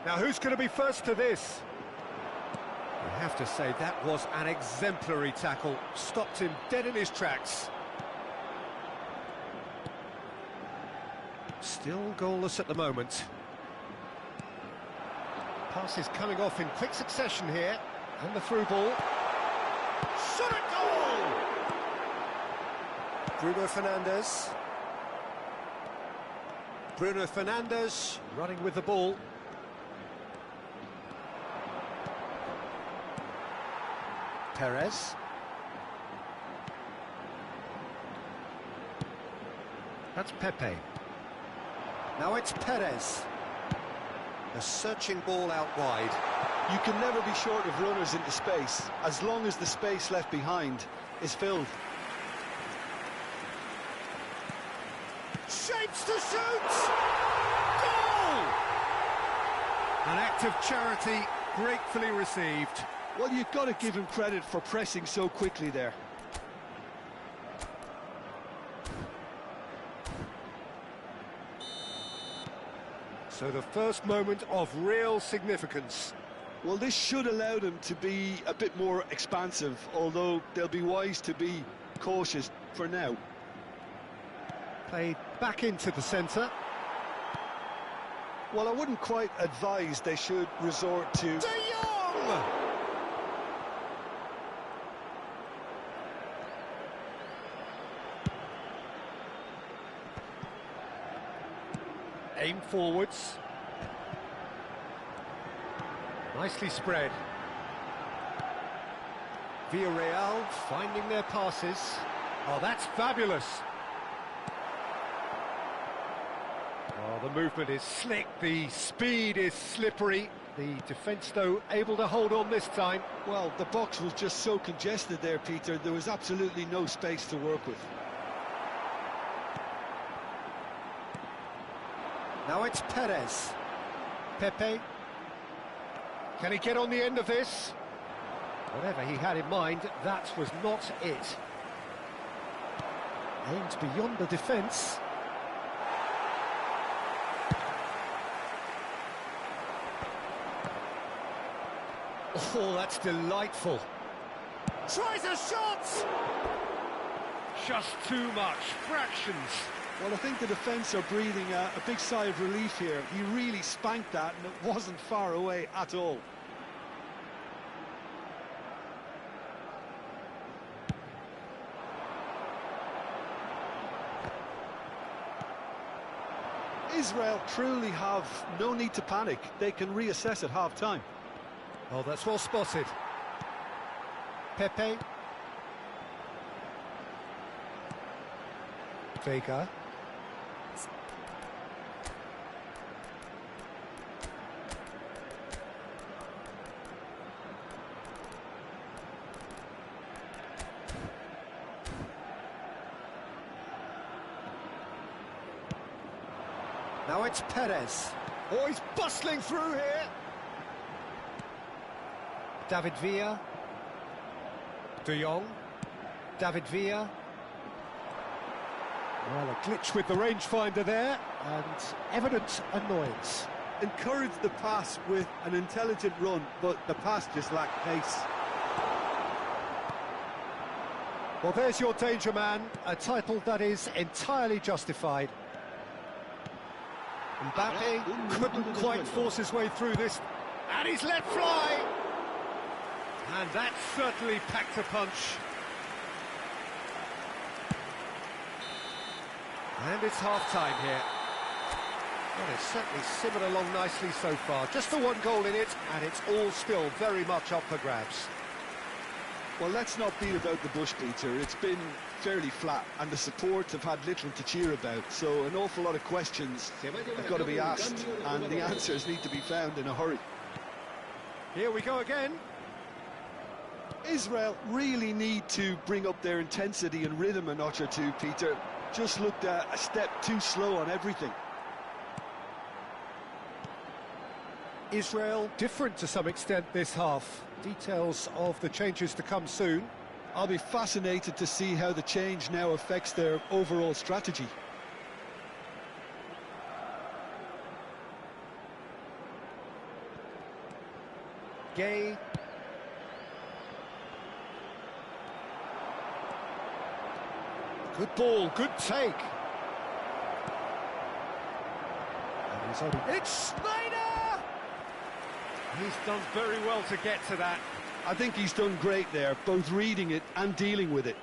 Now, who's going to be first to this? I have to say, that was an exemplary tackle. Stopped him dead in his tracks. Still goalless at the moment. Pass is coming off in quick succession here. And the through ball. Shot at goal! Bruno Fernandes. Bruno Fernandes running with the ball. Perez. That's Pepe. Now it's Perez. A searching ball out wide. You can never be short of runners into space, as long as the space left behind is filled. Shapes to shoot! Goal! An act of charity gratefully received. Well, you've got to give him credit for pressing so quickly there. So the first moment of real significance. Well, this should allow them to be a bit more expansive, although they'll be wise to be cautious for now. Played back into the centre. Well, I wouldn't quite advise they should resort to... De Jong! Aim forwards. Nicely spread. Villarreal finding their passes. Oh, that's fabulous. Oh, the movement is slick, the speed is slippery. The defence, though, able to hold on this time. Well, the box was just so congested there, Peter. There was absolutely no space to work with. Now it's Perez. Pepe. Can he get on the end of this? Whatever he had in mind, that was not it. Aimed beyond the defence. Oh, that's delightful. Tries a shot! Just too much. Fractions. Well, I think the defence are breathing a big sigh of relief here. He really spanked that, and it wasn't far away at all. Israel truly have no need to panic. They can reassess at half-time. Oh, that's well spotted. Pepe. Vega. Now it's Perez. Oh, he's bustling through here. David Villa. De Jong. David Villa. Well, a glitch with the rangefinder there, and evident annoyance. Encouraged the pass with an intelligent run, but the pass just lacked pace. Well, there's your danger man, a title that is entirely justified. Mbappe couldn't quite force his way through this, and he's let fly! And that certainly packed a punch. And it's half-time here. Well, it's certainly simmered along nicely so far. Just the one goal in it, and it's all still very much up for grabs. Well, let's not beat about the bush, Peter. It's been fairly flat, and the support have had little to cheer about. So an awful lot of questions have got to be asked, and the answers need to be found in a hurry. Here we go again. Israel really need to bring up their intensity and rhythm a notch or two, Peter. Just looked a step too slow on everything. Israel different to some extent this half. Details of the changes to come soon. I'll be fascinated to see how the change now affects their overall strategy. Gay. Good ball, good take. And he's only... It's Schneider! He's done very well to get to that. I think he's done great there, both reading it and dealing with it.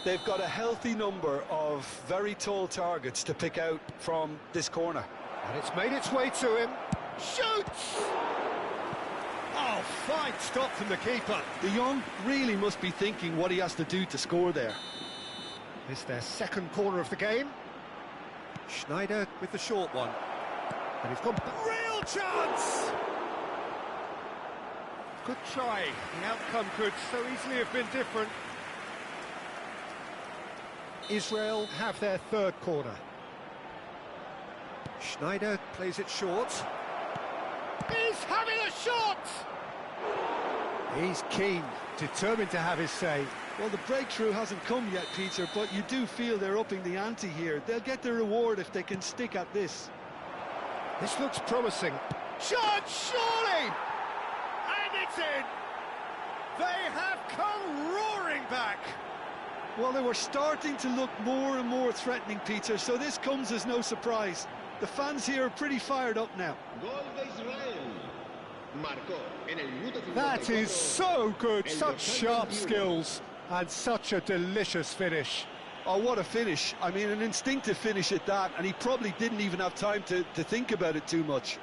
They've got a healthy number of very tall targets to pick out from this corner. And it's made its way to him. Shoots! Oh, fine stop from the keeper. De Jong really must be thinking what he has to do to score there. It's their second corner of the game. Schneider with the short one. And he's gone... Real chance! Good try. The outcome could so easily have been different. Israel have their third corner. Schneider plays it short. He's having a shot! He's keen, determined to have his say. Well, the breakthrough hasn't come yet, Peter, but you do feel they're upping the ante here. They'll get their reward if they can stick at this. This looks promising. Shot, surely! And it's in! They have come roaring back! Well, they were starting to look more and more threatening, Peter, so this comes as no surprise. The fans here are pretty fired up now. That is so good, such sharp skills, and such a delicious finish. Oh, what a finish. I mean, an instinctive finish at that, and he probably didn't even have time to think about it too much.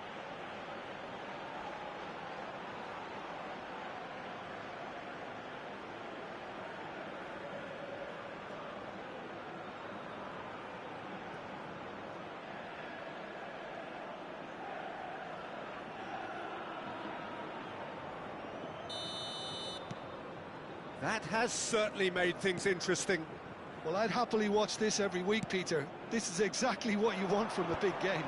That has certainly made things interesting. Well, I'd happily watch this every week, Peter. This is exactly what you want from a big game.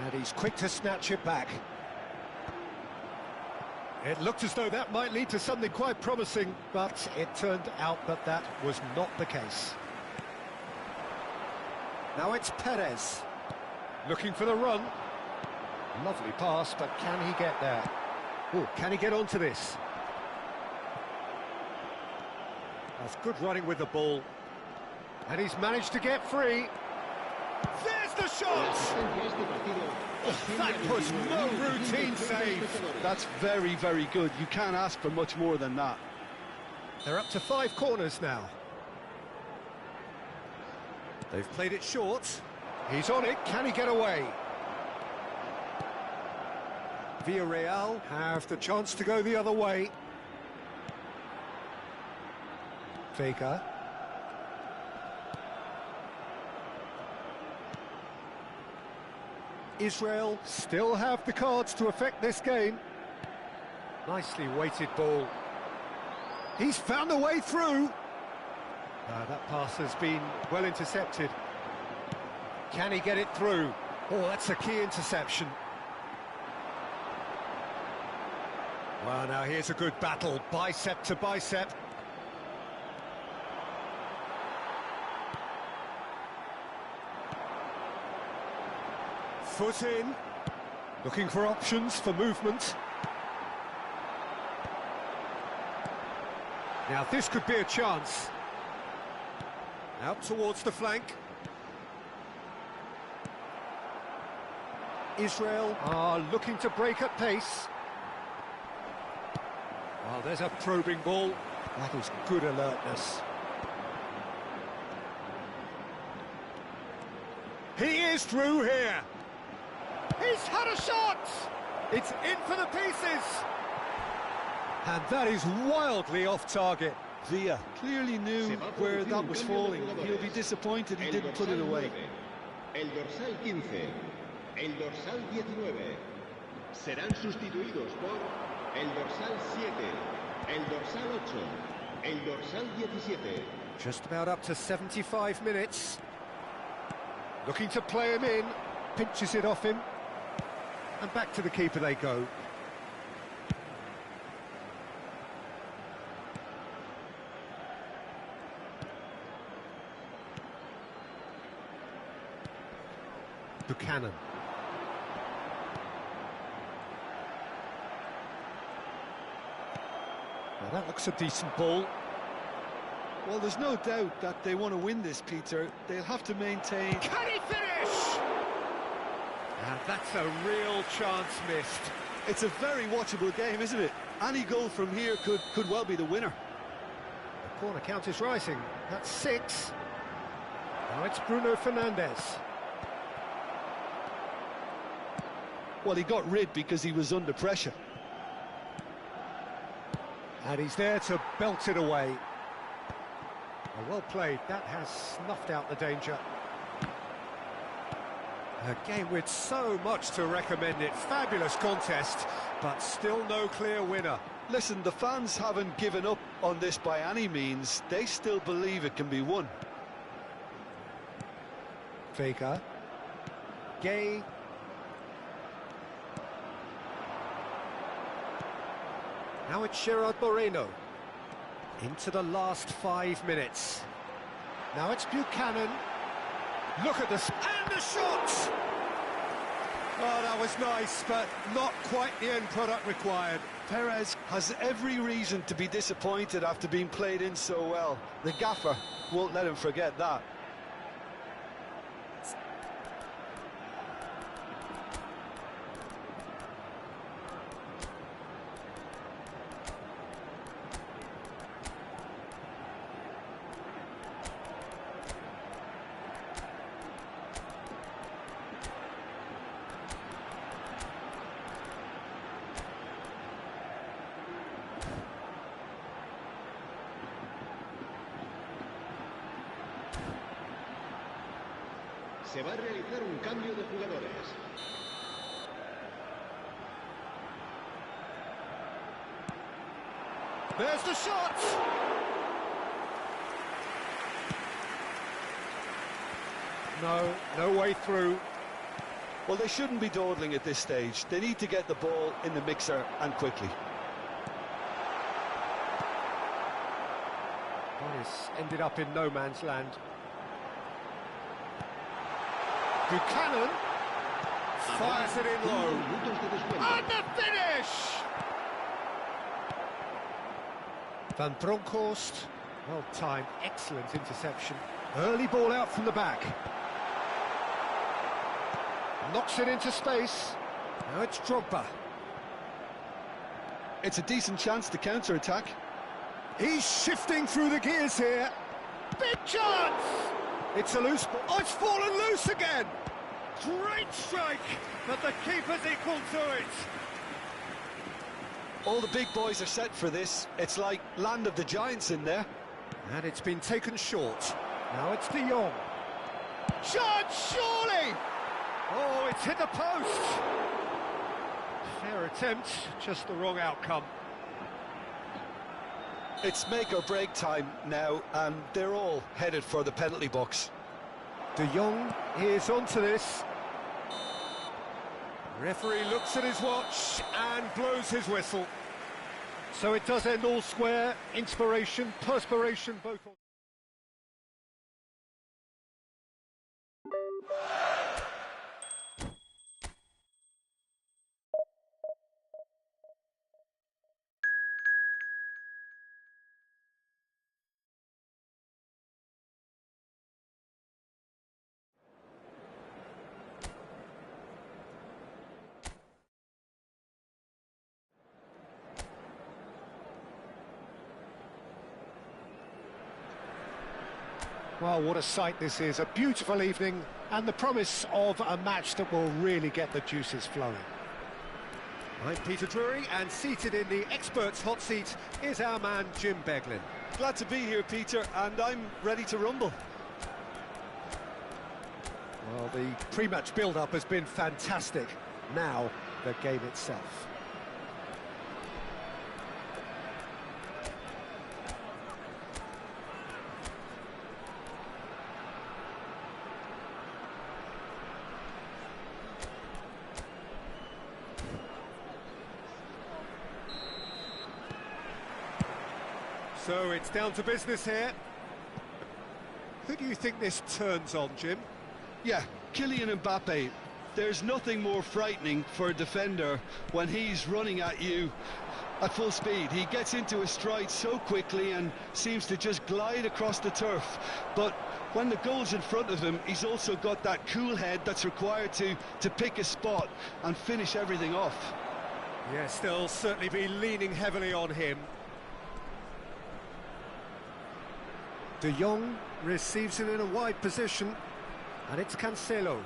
And he's quick to snatch it back. It looked as though that might lead to something quite promising, but it turned out that that was not the case. Now it's Perez, looking for the run. Lovely pass, but can he get there? Oh, can he get onto this? That's good running with the ball. And he's managed to get free. There's the shot! Oh, that was no routine save. That's very, very good. You can't ask for much more than that. They're up to 5 corners now. They've played it short. He's on it. Can he get away? Villarreal have the chance to go the other way. Vega. Israel still have the cards to affect this game. Nicely weighted ball. He's found a way through. That pass has been well intercepted. Can he get it through? Oh, that's a key interception. Well, now here's a good battle, bicep to bicep. Foot in, looking for options for movement. Now this could be a chance. Out towards the flank. Israel are looking to break at pace. Well, there's a probing ball. That is good alertness. He is through here. He's had a shot! It's in for the pieces! And that is wildly off target. Villa clearly knew where that was falling. He'll be disappointed he didn't put it away. El dorsal 15, el dorsal 19. Serán sustituidos por el dorsal 7, el dorsal 8, el dorsal 17. Just about up to 75 minutes. Looking to play him in. Pinches it off him. And back to the keeper they go. Buchanan. Now that looks a decent ball. Well, there's no doubt that they want to win this, Peter. They'll have to maintain... Can he finish? And that's a real chance missed. It's a very watchable game, isn't it? Any goal from here could well be the winner. The corner count is rising. That's 6. Now it's Bruno Fernandes. Well, he got rid because he was under pressure. And he's there to belt it away. Well played. That has snuffed out the danger. A game with so much to recommend it. Fabulous contest, but still no clear winner. Listen, the fans haven't given up on this by any means. They still believe it can be won. Vega. Gay. Now it's Gerard Moreno. Into the last 5 minutes. Now it's Buchanan. Look at this, and the shot! Oh, that was nice, but not quite the end product required. Perez has every reason to be disappointed after being played in so well. The gaffer won't let him forget that. Se va a realizar un cambio de jugadores. There's the shot! No way through. Well, they shouldn't be dawdling at this stage. They need to get the ball in the mixer and quickly. This ended up in no man's land. Buchanan fires it in low. And the finish! Van Bronckhorst, well timed, excellent interception. Early ball out from the back. Knocks it into space. Now it's Drogba. It's a decent chance to counter-attack. He's shifting through the gears here. Big chance! It's a loose ball. Oh, it's fallen loose again! Great strike, but the keeper's equal to it. All the big boys are set for this. It's like land of the giants in there. And it's been taken short. Now it's De Jong. Shot, surely! Oh, it's hit the post. Fair attempt, just the wrong outcome. It's make or break time now, and they're all headed for the penalty box. De Jong is onto this. Referee looks at his watch and blows his whistle. So it does end all square. Inspiration, perspiration, both on. Well, what a sight this is. A beautiful evening and the promise of a match that will really get the juices flowing. I'm Peter Drury, and seated in the experts' hot seat is our man Jim Beglin. Glad to be here, Peter, and I'm ready to rumble. Well, the pre-match build-up has been fantastic. Now, the game itself. So it's down to business here. Who do you think this turns on, Jim? Yeah, Kylian Mbappe. There's nothing more frightening for a defender when he's running at you at full speed. He gets into a stride so quickly and seems to just glide across the turf. But when the goal's in front of him, he's also got that cool head that's required to pick a spot and finish everything off. Yes, they'll certainly be leaning heavily on him. De Jong receives it in a wide position, and it's Cancelo.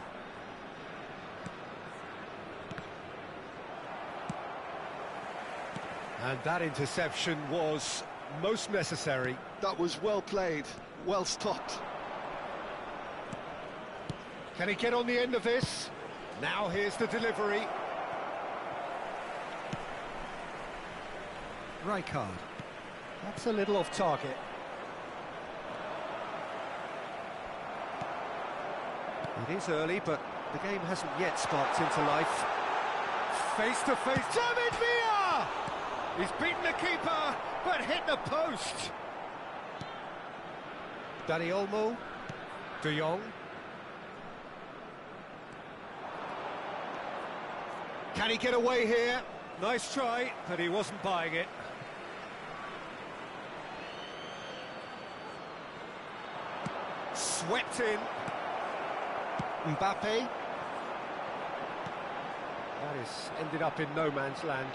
And that interception was most necessary. That was well played, well stopped. Can he get on the end of this? Now here's the delivery. Rijkaard. That's a little off target. It is early, but the game hasn't yet sparked into life. Face to face, David Villa! He's beaten the keeper, but hit the post. Dani Olmo, De Jong. Can he get away here? Nice try, but he wasn't buying it. Swept in. Mbappe. That is ended up in no man's land.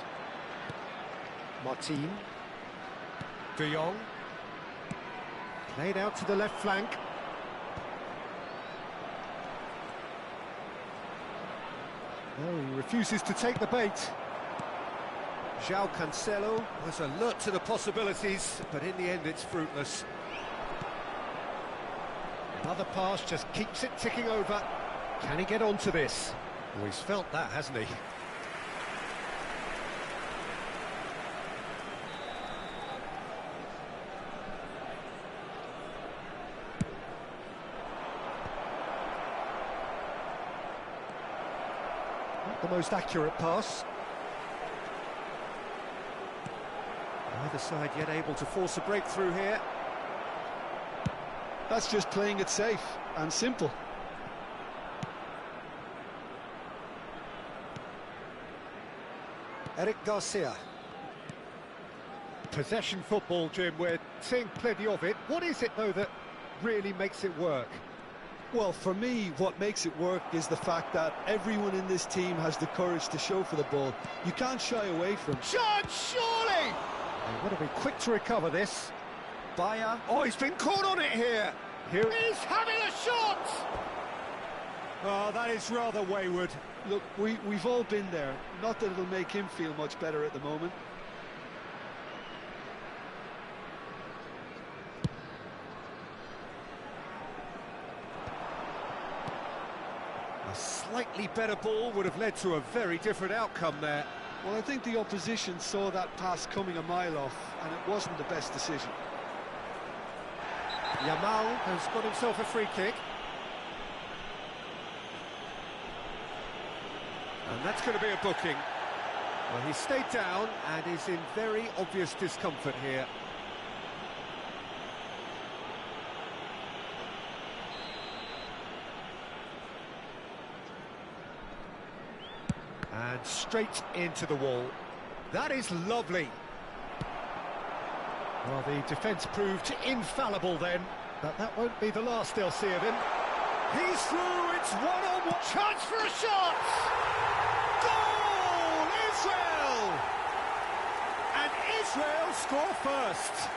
Martin. De Jong. Played out to the left flank. Oh, he refuses to take the bait. João Cancelo was alert to the possibilities, but in the end it's fruitless. Another pass just keeps it ticking over. Can he get onto this? Well, he's felt that, hasn't he? Not the most accurate pass. Neither side yet able to force a breakthrough here. That's just playing it safe and simple. Eric Garcia. Possession football, Jim, we're seeing plenty of it. What is it, though, that really makes it work? Well, for me, what makes it work is the fact that everyone in this team has the courage to show for the ball. You can't shy away from it. Shot, surely! They've got to be quick to recover this. Bayer. Oh, he's been caught on it here. Here he's having a shot! Oh, that is rather wayward. Look, we've all been there. Not that it'll make him feel much better at the moment. A slightly better ball would have led to a very different outcome there. Well, I think the opposition saw that pass coming a mile off, and it wasn't the best decision. Yamal has got himself a free kick. And that's going to be a booking. Well, he stayed down and is in very obvious discomfort here. And straight into the wall. That is lovely. Well, the defence proved infallible then, but that won't be the last they'll see of him. He's through, it's one-on-one. Chance for a shot! Goal! Israel! And Israel score first.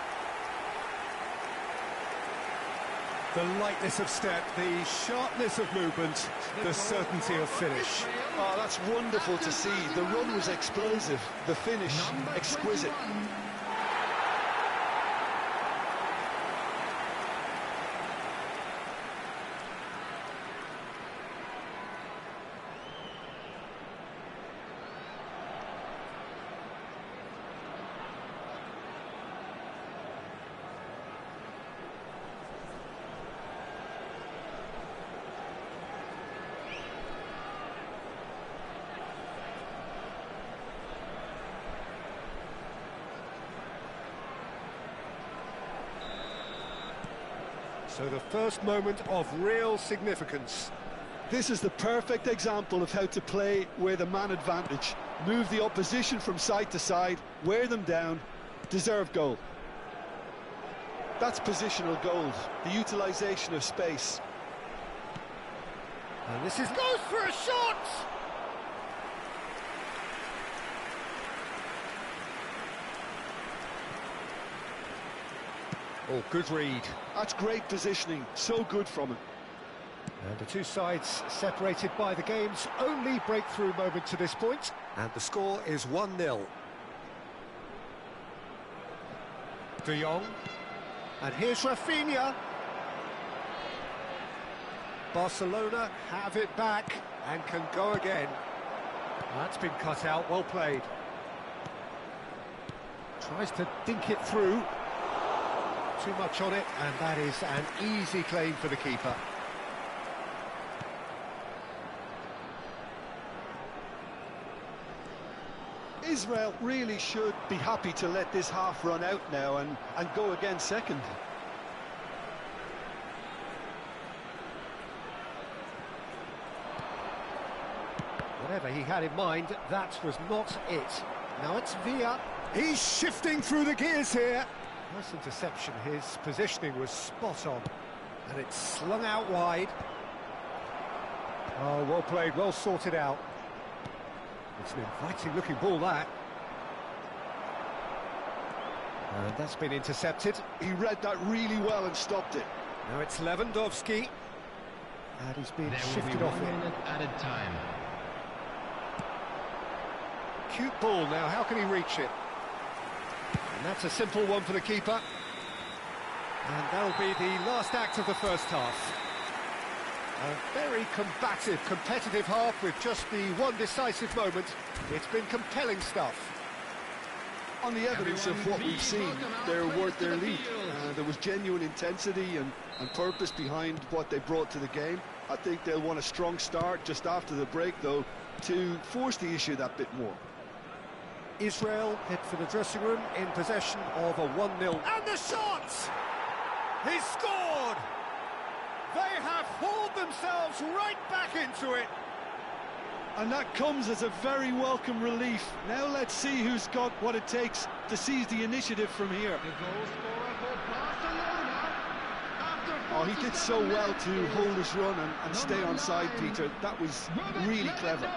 The lightness of step, the sharpness of movement, the certainty of finish. Oh, that's wonderful to see. The run was explosive, the finish exquisite. So the first moment of real significance. This is the perfect example of how to play with a man advantage. Move the opposition from side to side, wear them down, deserve goal. That's positional gold, the utilisation of space. And this is goes for a shot! Oh, good read. That's great positioning, so good from him. And the two sides separated by the game's only breakthrough moment to this point. And the score is 1-0. De Jong. And here's Rafinha. Barcelona have it back and can go again. That's been cut out, well played. Tries to dink it through. Too much on it, and that is an easy claim for the keeper. Israel really should be happy to let this half run out now and go again second. Whatever he had in mind, that was not it. Now it's Villa. He's shifting through the gears here. Nice interception, his positioning was spot on. And it's slung out wide. Oh, well played, well sorted out. It's an inviting looking ball, that. And that's been intercepted. He read that really well and stopped it. Now it's Lewandowski. And he's been shifted off it. 1 minute added time. Cute ball now, how can he reach it? And that's a simple one for the keeper. And that'll be the last act of the first half. A very combative, competitive half with just the one decisive moment. It's been compelling stuff. On the evidence of what we've seen, they're worth their lead. There was genuine intensity and purpose behind what they brought to the game. I think they'll want a strong start just after the break, though, to force the issue that bit more. Israel head for the dressing room in possession of a 1-0. And the shot! He's scored! They have hauled themselves right back into it. And that comes as a very welcome relief. Now let's see who's got what it takes to seize the initiative from here. Oh, he did so well to hold his run and stay on side, Peter. That was really clever.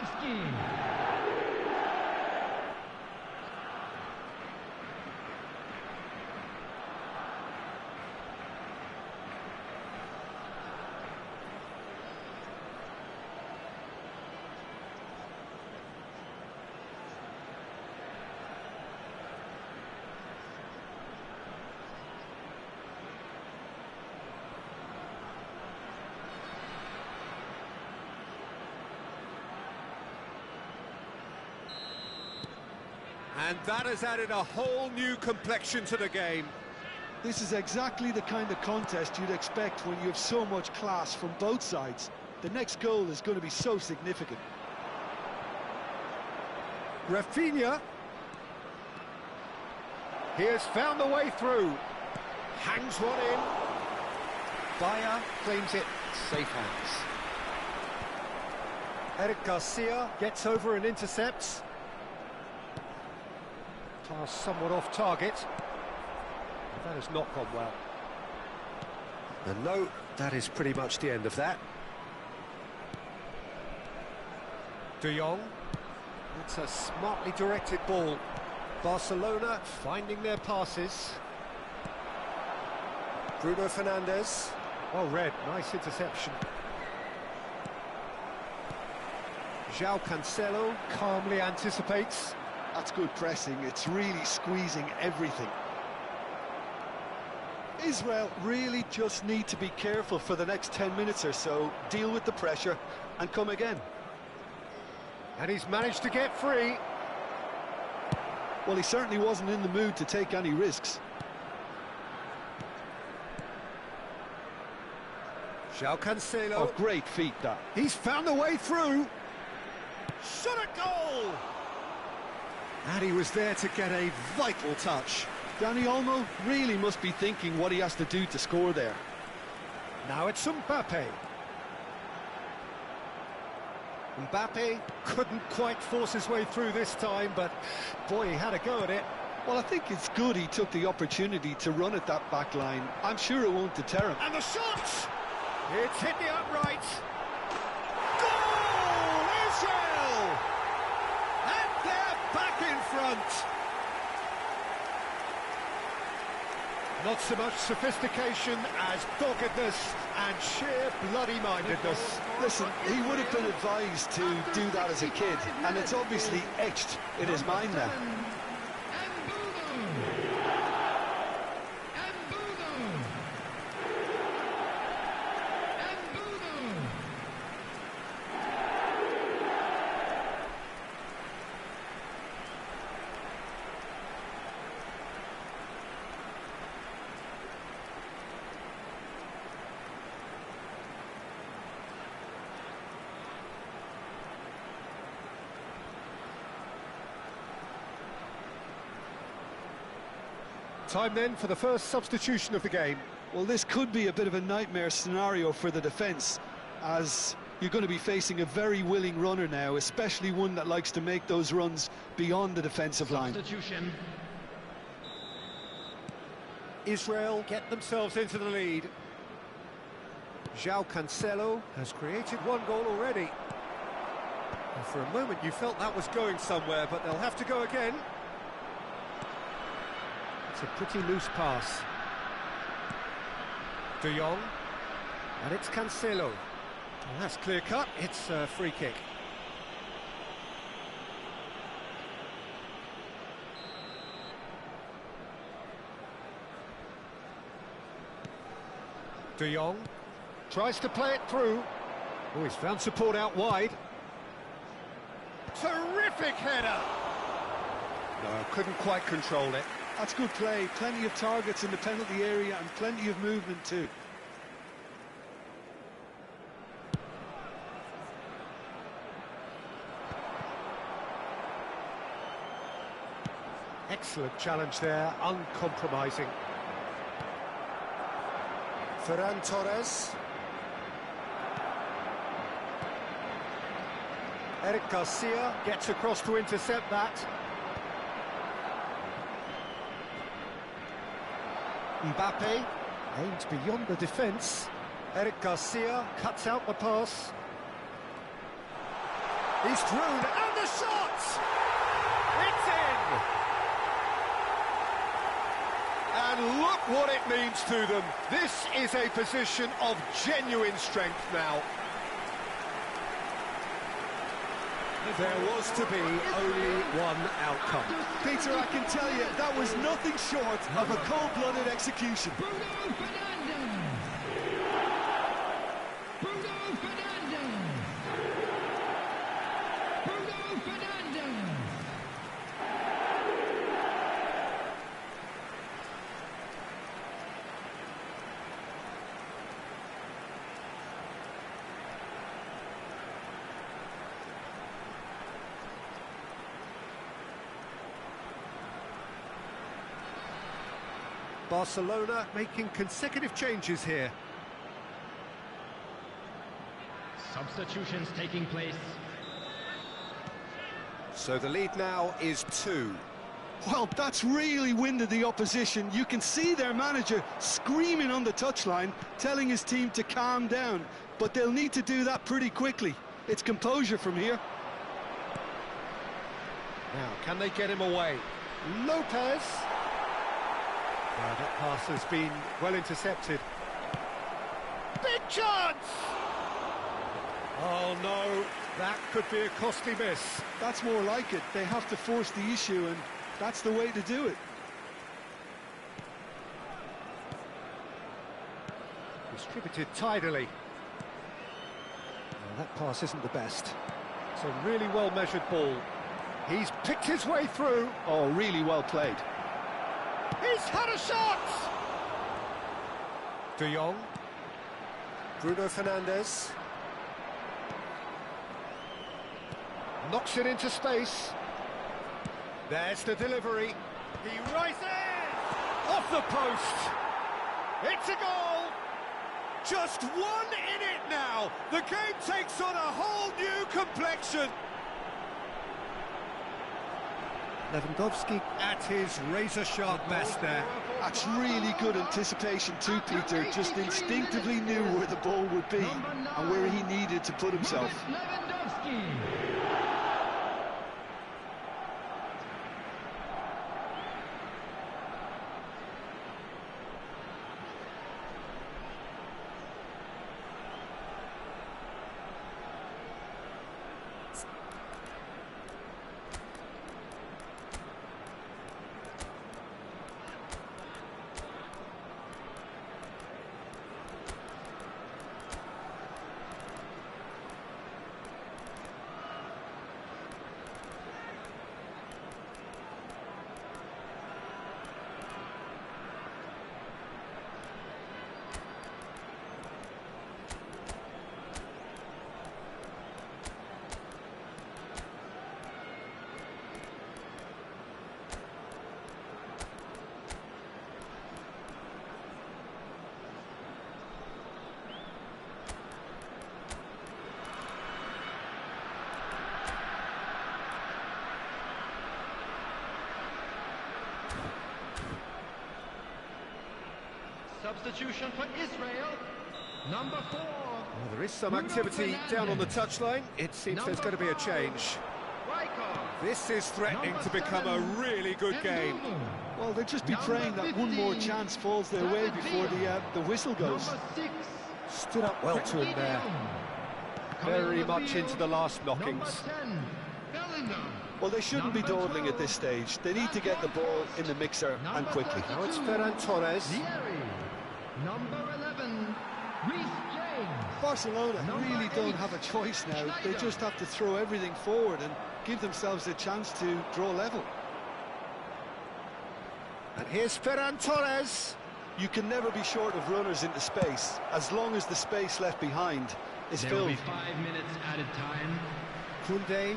And that has added a whole new complexion to the game. This is exactly the kind of contest you'd expect when you have so much class from both sides. The next goal is going to be so significant. Rafinha. He has found the way through. Hangs one in. Bayer claims it. Safe hands. Eric Garcia gets over and intercepts. Pass somewhat off target. That has not gone well. And no, that is pretty much the end of that. De Jong. It's a smartly directed ball. Barcelona finding their passes. Bruno Fernandes. Well read, nice interception. João Cancelo calmly anticipates. That's good pressing, it's really squeezing everything. Israel really just need to be careful for the next 10 minutes or so, deal with the pressure and come again. And he's managed to get free. Well, he certainly wasn't in the mood to take any risks. João Cancelo. Oh, great feat, that. He's found a way through. Shot a goal! And he was there to get a vital touch. Dani Olmo really must be thinking what he has to do to score there. Now it's Mbappe. Mbappe couldn't quite force his way through this time, but boy, he had a go at it. Well, I think it's good he took the opportunity to run at that back line. I'm sure it won't deter him. And the shot! It's hit the upright. Goal, Israel! And they're back in front. Not so much sophistication as doggedness and sheer bloody-mindedness. Listen, he would have been advised to do that as a kid, and it's obviously etched in his mind now. Time then for the first substitution of the game. Well, this could be a bit of a nightmare scenario for the defence, as you're going to be facing a very willing runner now, especially one that likes to make those runs beyond the defensive line. Substitution. Israel get themselves into the lead. João Cancelo has created one goal already. And for a moment you felt that was going somewhere, but they'll have to go again. It's a pretty loose pass. De Jong. And it's Cancelo. Well, that's clear cut. It's a free kick. De Jong tries to play it through. Oh, he's found support out wide. Terrific header! No, couldn't quite control it. That's good play, plenty of targets in the penalty area and plenty of movement too. Excellent challenge there, uncompromising. Ferran Torres. Eric Garcia gets across to intercept that. Mbappe aims beyond the defence. Eric Garcia cuts out the pass. He's through, and the shot! It's in! And look what it means to them. This is a position of genuine strength now. There was to be only one outcome. Peter, I can tell you, that was nothing short of a cold-blooded execution. Barcelona making consecutive changes here. Substitutions taking place. So the lead now is 2. Well, that's really winded the opposition. You can see their manager screaming on the touchline, telling his team to calm down, but they'll need to do that pretty quickly. It's composure from here. Now, can they get him away? Lopez! That pass has been well intercepted. Big chance! Oh no, that could be a costly miss. That's more like it. They have to force the issue, and that's the way to do it. Distributed tidily. Well, that pass isn't the best. It's a really well-measured ball. He's picked his way through. Oh, really well played. He's had a shot! De Jong. Bruno Fernandes. Knocks it into space. There's the delivery. He rises! Off the post! It's a goal! Just one in it now! The game takes on a whole new complexion! Lewandowski at his razor-sharp best there. That's really good anticipation too, Peter. Just instinctively knew where the ball would be and where he needed to put himself. Lewandowski. Substitution for Israel, number 4. Well, there is some activity down on the touchline. It seems there's going to be a change. This is threatening to become a really good game. Well, they'll just be praying that one more chance falls their way before the whistle goes. Stood up well to him there. Very much into the last knockings. Well, they shouldn't be dawdling at this stage. They need to get the ball in the mixer and quickly. Now it's Ferran Torres. Number 11, Reece James. Barcelona really don't have a choice now. They just have to throw everything forward and give themselves a chance to draw level. And here's Ferran Torres. You can never be short of runners into space, as long as the space left behind is There will filled. be 5 minutes added time. Koundé.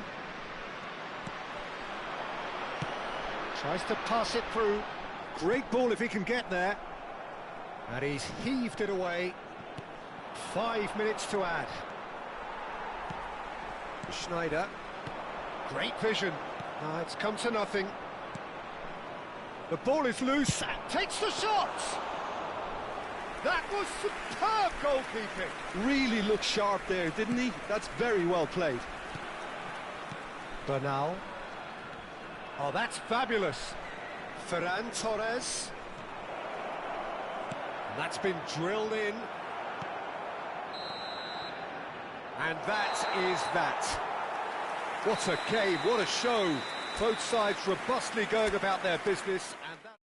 Tries to pass it through. Great ball if he can get there. And he's heaved it away. 5 minutes to add. Schneider. Great vision. It's come to nothing. The ball is loose and takes the shot. That was superb goalkeeping. Really looked sharp there, didn't he? That's very well played. Bernal. Oh, that's fabulous. Ferran Torres. That's been drilled in. And that is that. What a game, what a show. Both sides robustly going about their business. And that...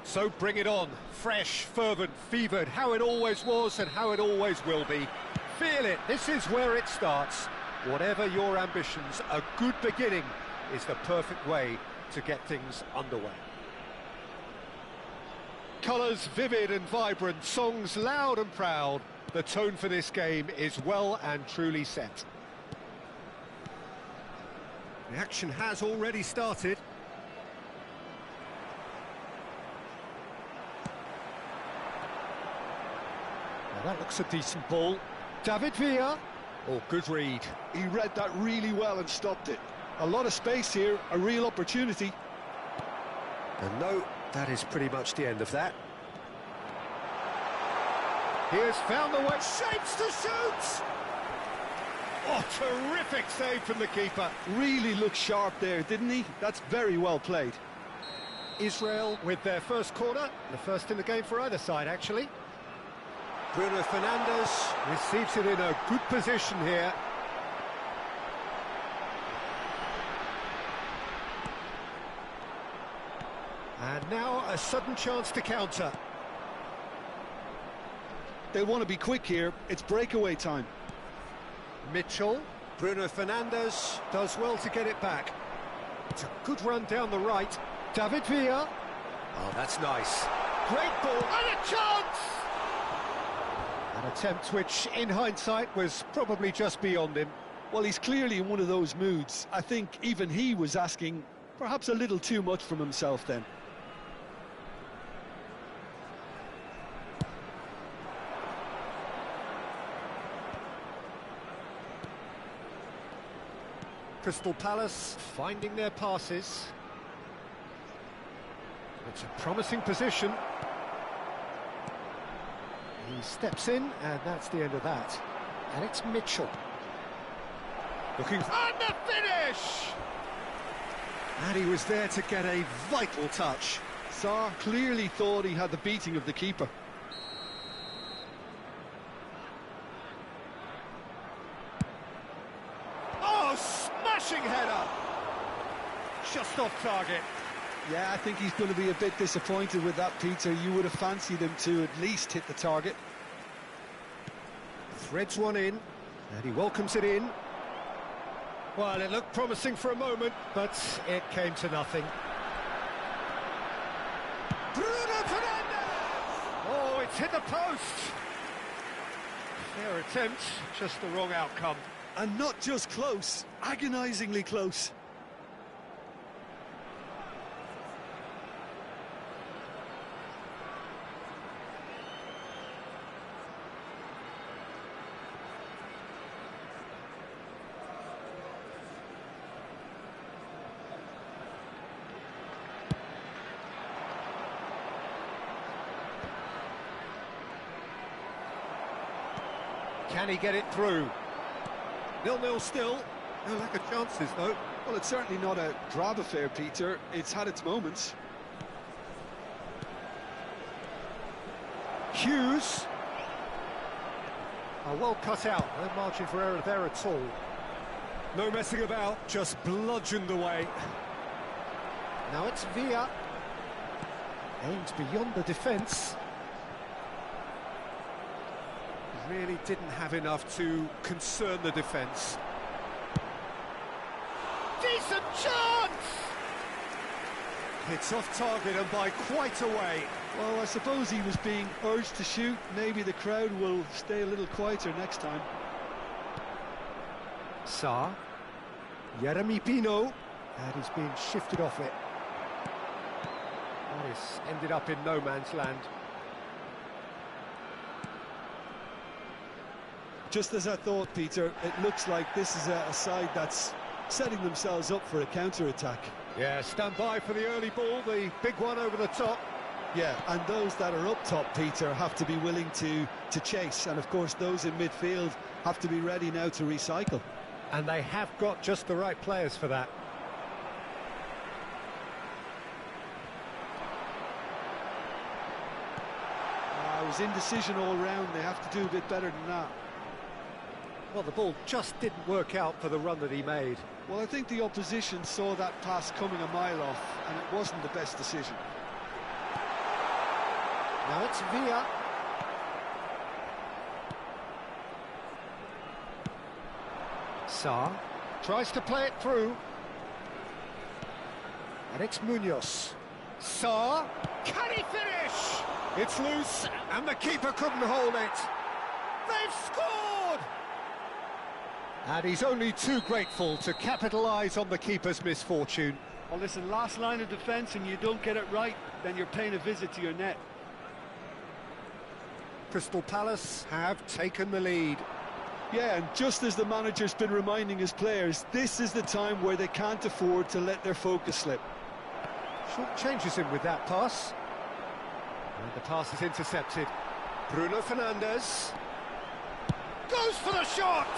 So bring it on, fresh, fervent, fevered, how it always was and how it always will be. Feel it, this is where it starts. Whatever your ambitions, a good beginning is the perfect way to get things underway. Colours vivid and vibrant, songs loud and proud. The tone for this game is well and truly set. The action has already started. Now that looks a decent ball. David Villa. Oh, good read. He read that really well and stopped it. A lot of space here, a real opportunity. And no, that is pretty much the end of that. He has found the way, shapes to shoot! Oh, terrific save from the keeper. Really looked sharp there, didn't he? That's very well played. Israel with their first corner, the first in the game for either side, actually. Bruno Fernandes receives it in a good position here. And now a sudden chance to counter. They'll want to be quick here. It's breakaway time. Mitchell, Bruno Fernandes does well to get it back. It's a good run down the right. David Villa. Oh, that's nice. Great ball and a chance! An attempt which, in hindsight, was probably just beyond him. Well, he's clearly in one of those moods. I think even he was asking perhaps a little too much from himself then. Crystal Palace finding their passes. It's a promising position. He steps in, and that's the end of that. And it's Mitchell. Looking... And the finish! And he was there to get a vital touch. Sarr clearly thought he had the beating of the keeper. Oh, smashing header! Just off target. Yeah, I think he's going to be a bit disappointed with that, Peter. You would have fancied him to at least hit the target. Threads one in, and he welcomes it in. Well, it looked promising for a moment, but it came to nothing. Bruno Fernandes! Oh, it's hit the post! Fair attempt, just the wrong outcome. And not just close, agonisingly close. Can he get it through? 0-0 still. No lack of chances, though. Well, it's certainly not a drab affair, Peter. It's had its moments. Hughes. Oh, well cut out. No margin for error there at all. No messing about, just bludgeoned away. Now it's Villa. Aimed beyond the defence. Really didn't have enough to concern the defence. Decent chance! It's off target and by quite a way. Well, I suppose he was being urged to shoot. Maybe the crowd will stay a little quieter next time. Sarr. Jeremy Pino. And he's being shifted off it. This ended up in no man's land. Just as I thought, Peter, it looks like this is a side that's setting themselves up for a counter-attack. Yeah, stand by for the early ball, the big one over the top. Yeah, and those that are up top, Peter, have to be willing to chase. And, of course, those in midfield have to be ready now to recycle. And they have got just the right players for that. It was indecision all round. They have to do a bit better than that. Well, the ball just didn't work out for the run that he made. Well, I think the opposition saw that pass coming a mile off, and it wasn't the best decision. Now it's Villa. Sarr tries to play it through. And it's Munoz. Sarr, can he finish? It's loose, and the keeper couldn't hold it. They've scored! And he's only too grateful to capitalise on the keeper's misfortune. Well, listen, last line of defence and you don't get it right, then you're paying a visit to your net. Crystal Palace have taken the lead. Yeah, and just as the manager's been reminding his players, this is the time where they can't afford to let their focus slip. Short changes him with that pass. And the pass is intercepted. Bruno Fernandes goes for the shot!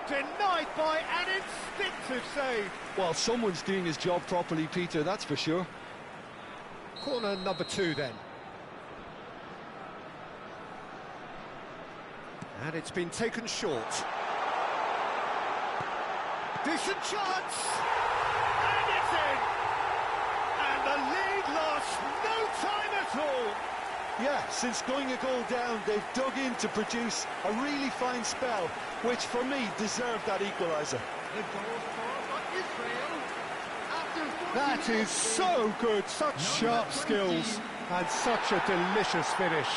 Denied by an instinctive save. Well, someone's doing his job properly, Peter, that's for sure. Corner number 2 then. And it's been taken short. Decent chance! And it's in! And the lead lost no time at all! Yeah, since going a goal down, they've dug in to produce a really fine spell, which for me deserved that equaliser. That is so good, such sharp skills, and such a delicious finish.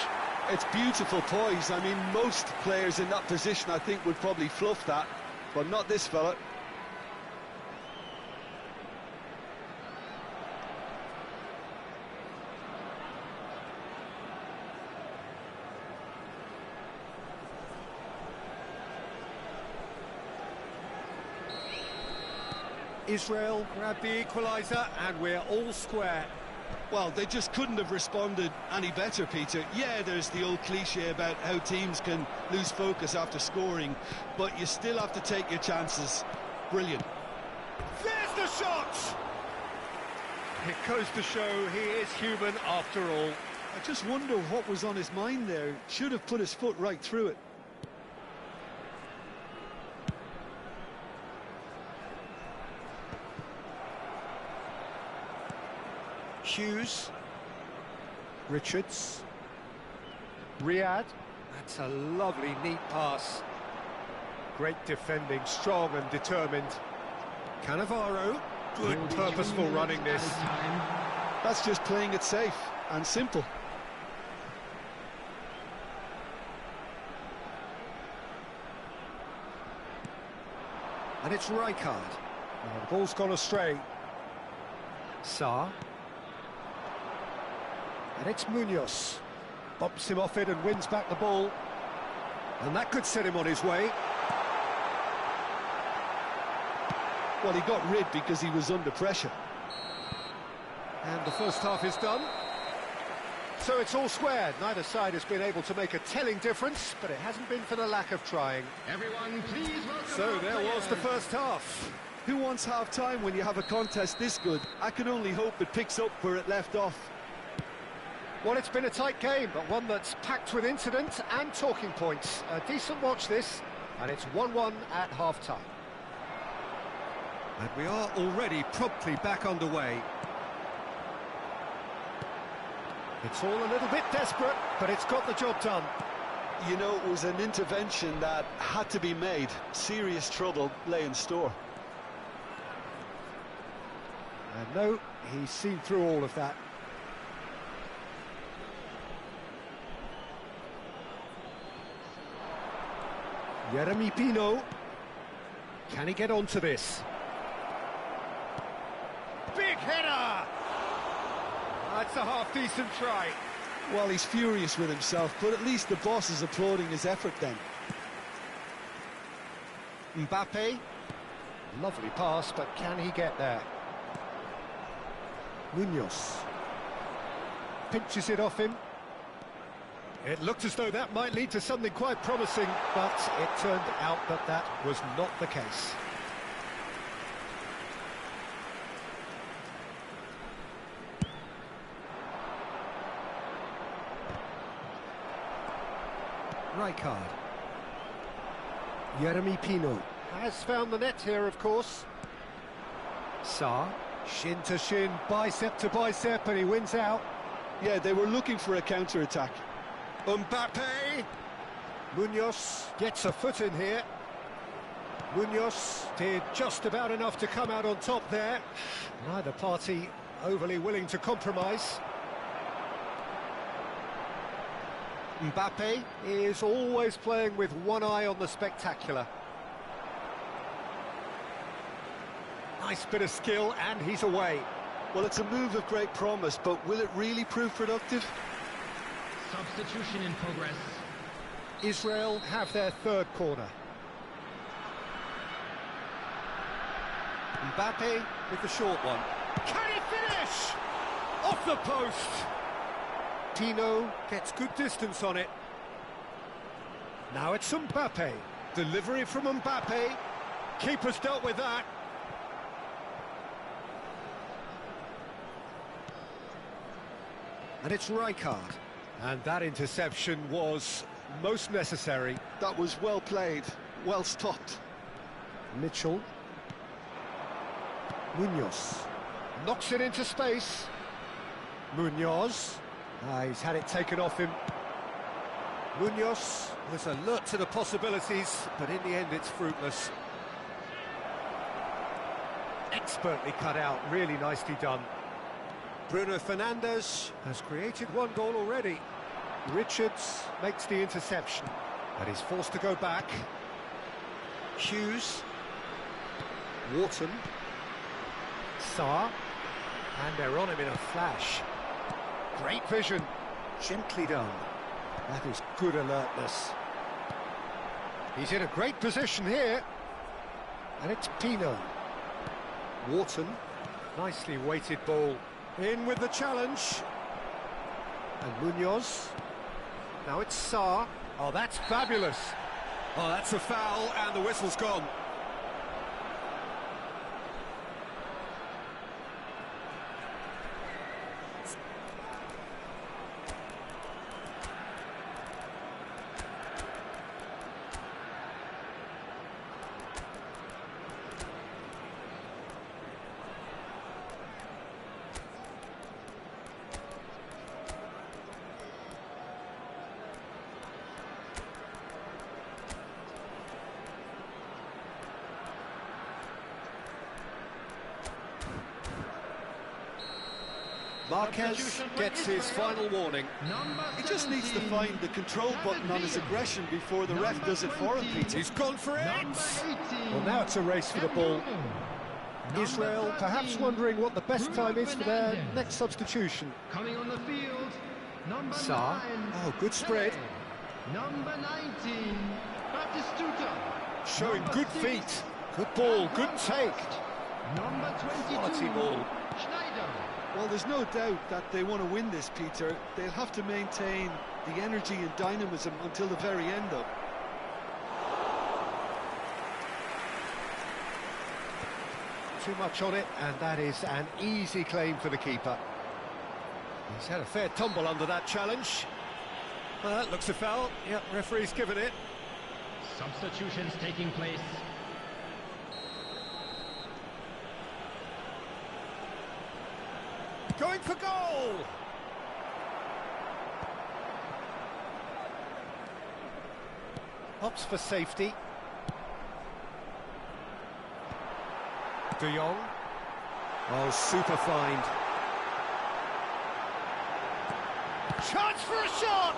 It's beautiful poise. I mean, most players in that position, I think, would probably fluff that, but not this fella. Israel grabbed the equaliser, and we're all square. Well, they just couldn't have responded any better, Peter. Yeah, there's the old cliche about how teams can lose focus after scoring, but you still have to take your chances. Brilliant. There's the shot! It goes to show he is human after all. I just wonder what was on his mind there. Should have put his foot right through it. Hughes, Richards, Riyad. That's a lovely, neat pass. Great defending, strong and determined. Cannavaro, good purposeful running this. That's just playing it safe and simple. And it's Rijkaard. Now the ball's gone astray. Sarr. And it's Munoz. Bumps him off it and wins back the ball. And that could set him on his way. Well, he got rid because he was under pressure. And the first half is done. So it's all square. Neither side has been able to make a telling difference, but it hasn't been for the lack of trying. Everyone, please welcome. So there was the first half. Who wants half-time when you have a contest this good? I can only hope it picks up where it left off. Well, it's been a tight game, but one that's packed with incident and talking points. A decent watch this, And it's 1-1 at half-time. And we are already promptly back underway. It's all a little bit desperate, but it's got the job done. You know, it was an intervention that had to be made. Serious trouble lay in store. And no, he's seen through all of that. Jeremy Pino. Can he get onto this? Big header! That's a half-decent try. Well, he's furious with himself, but at least the boss is applauding his effort then. Mbappe. Lovely pass, but can he get there? Munoz. Pinches it off him. It looked as though that might lead to something quite promising, but it turned out that that was not the case. Rijkaard. Jeremy Pino has found the net here, of course. Sarr, shin to shin, bicep to bicep, and he wins out. Yeah, they were looking for a counter-attack. Mbappe. Munoz gets a foot in here. Munoz did just about enough to come out on top there. Neither party overly willing to compromise. Mbappe is always playing with one eye on the spectacular. Nice bit of skill, and he's away. Well, it's a move of great promise, but will it really prove productive? Substitution in progress. Israel have their third corner. Mbappe with the short one. Can he finish? Off the post! Pino gets good distance on it. Now it's Mbappe. Delivery from Mbappe. Keeper's dealt with that. And it's Rijkaard. And that interception was most necessary. That was well played, well stopped. Mitchell. Munoz. Knocks it into space. Munoz. He's had it taken off him. Munoz was alert to the possibilities, but in the end it's fruitless. Expertly cut out, really nicely done. Bruno Fernandes has created one goal already. Richards makes the interception, but he's forced to go back. Hughes. Wharton. Sarr. And they're on him in a flash. Great vision. Gently done. That is good alertness. He's in a great position here. And it's Pino. Wharton. Nicely weighted ball. In with the challenge. And Munoz. Now it's Sarr. Oh, that's fabulous. Oh, that's a foul, and the whistle's gone. Marquez gets his final warning. He just needs to find the control button on his aggression before the ref does it for him, Peter. He's gone for it! Well, now it's a race for the ball. Israel perhaps wondering what the best time is for their next substitution. Coming on the field, number Sarr. 9. Oh, good spread. Number 19, Batistuta. Showing good feet. Good ball, good take. Number 22, Quality ball. Schneider. Well, there's no doubt that they want to win this, Peter. They'll have to maintain the energy and dynamism until the very end, though. Too much on it, and that is an easy claim for the keeper. He's had a fair tumble under that challenge. Well, that looks a foul. Yep, referee's given it. Substitutions taking place. Going for goal! Opts for safety. De Jong. Oh, super find. Chance for a shot!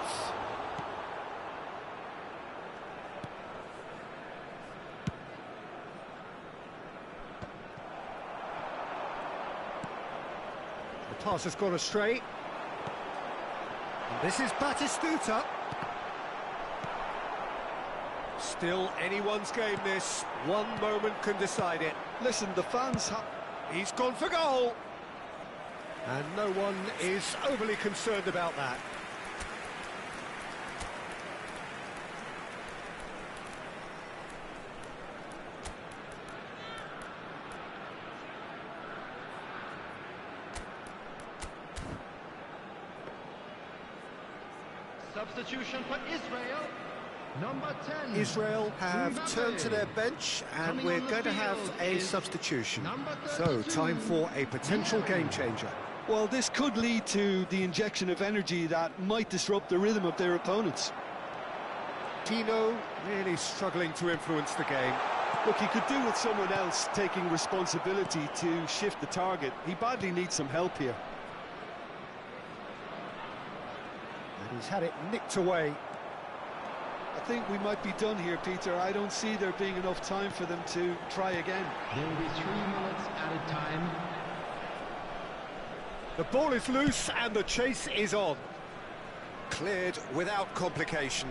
The pass has gone astray. And this is Batistuta. Still anyone's game, this. One moment can decide it. Listen, the fans have... He's gone for goal. And no one is overly concerned about that. Substitution for Israel. Number 10. Israel have Mbappe. turned to their bench and Coming we're on the going to have field a is substitution. number So, 32. time for a potential game changer. Well, this could lead to the injection of energy that might disrupt the rhythm of their opponents. Tino really struggling to influence the game. Look, he could do with someone else taking responsibility to shift the target. He badly needs some help here. And he's had it nicked away. I think we might be done here, Peter. I don't see there being enough time for them to try again. There will be 3 minutes added time. The ball is loose and the chase is on. Cleared without complication.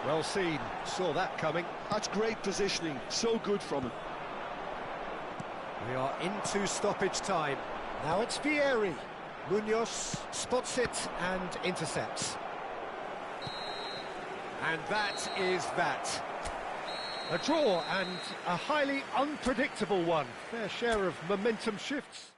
Well seen, saw that coming. That's great positioning, so good from him. We are into stoppage time. Now it's Vieri. Munoz spots it and intercepts. And that is that. A draw and a highly unpredictable one. Fair share of momentum shifts.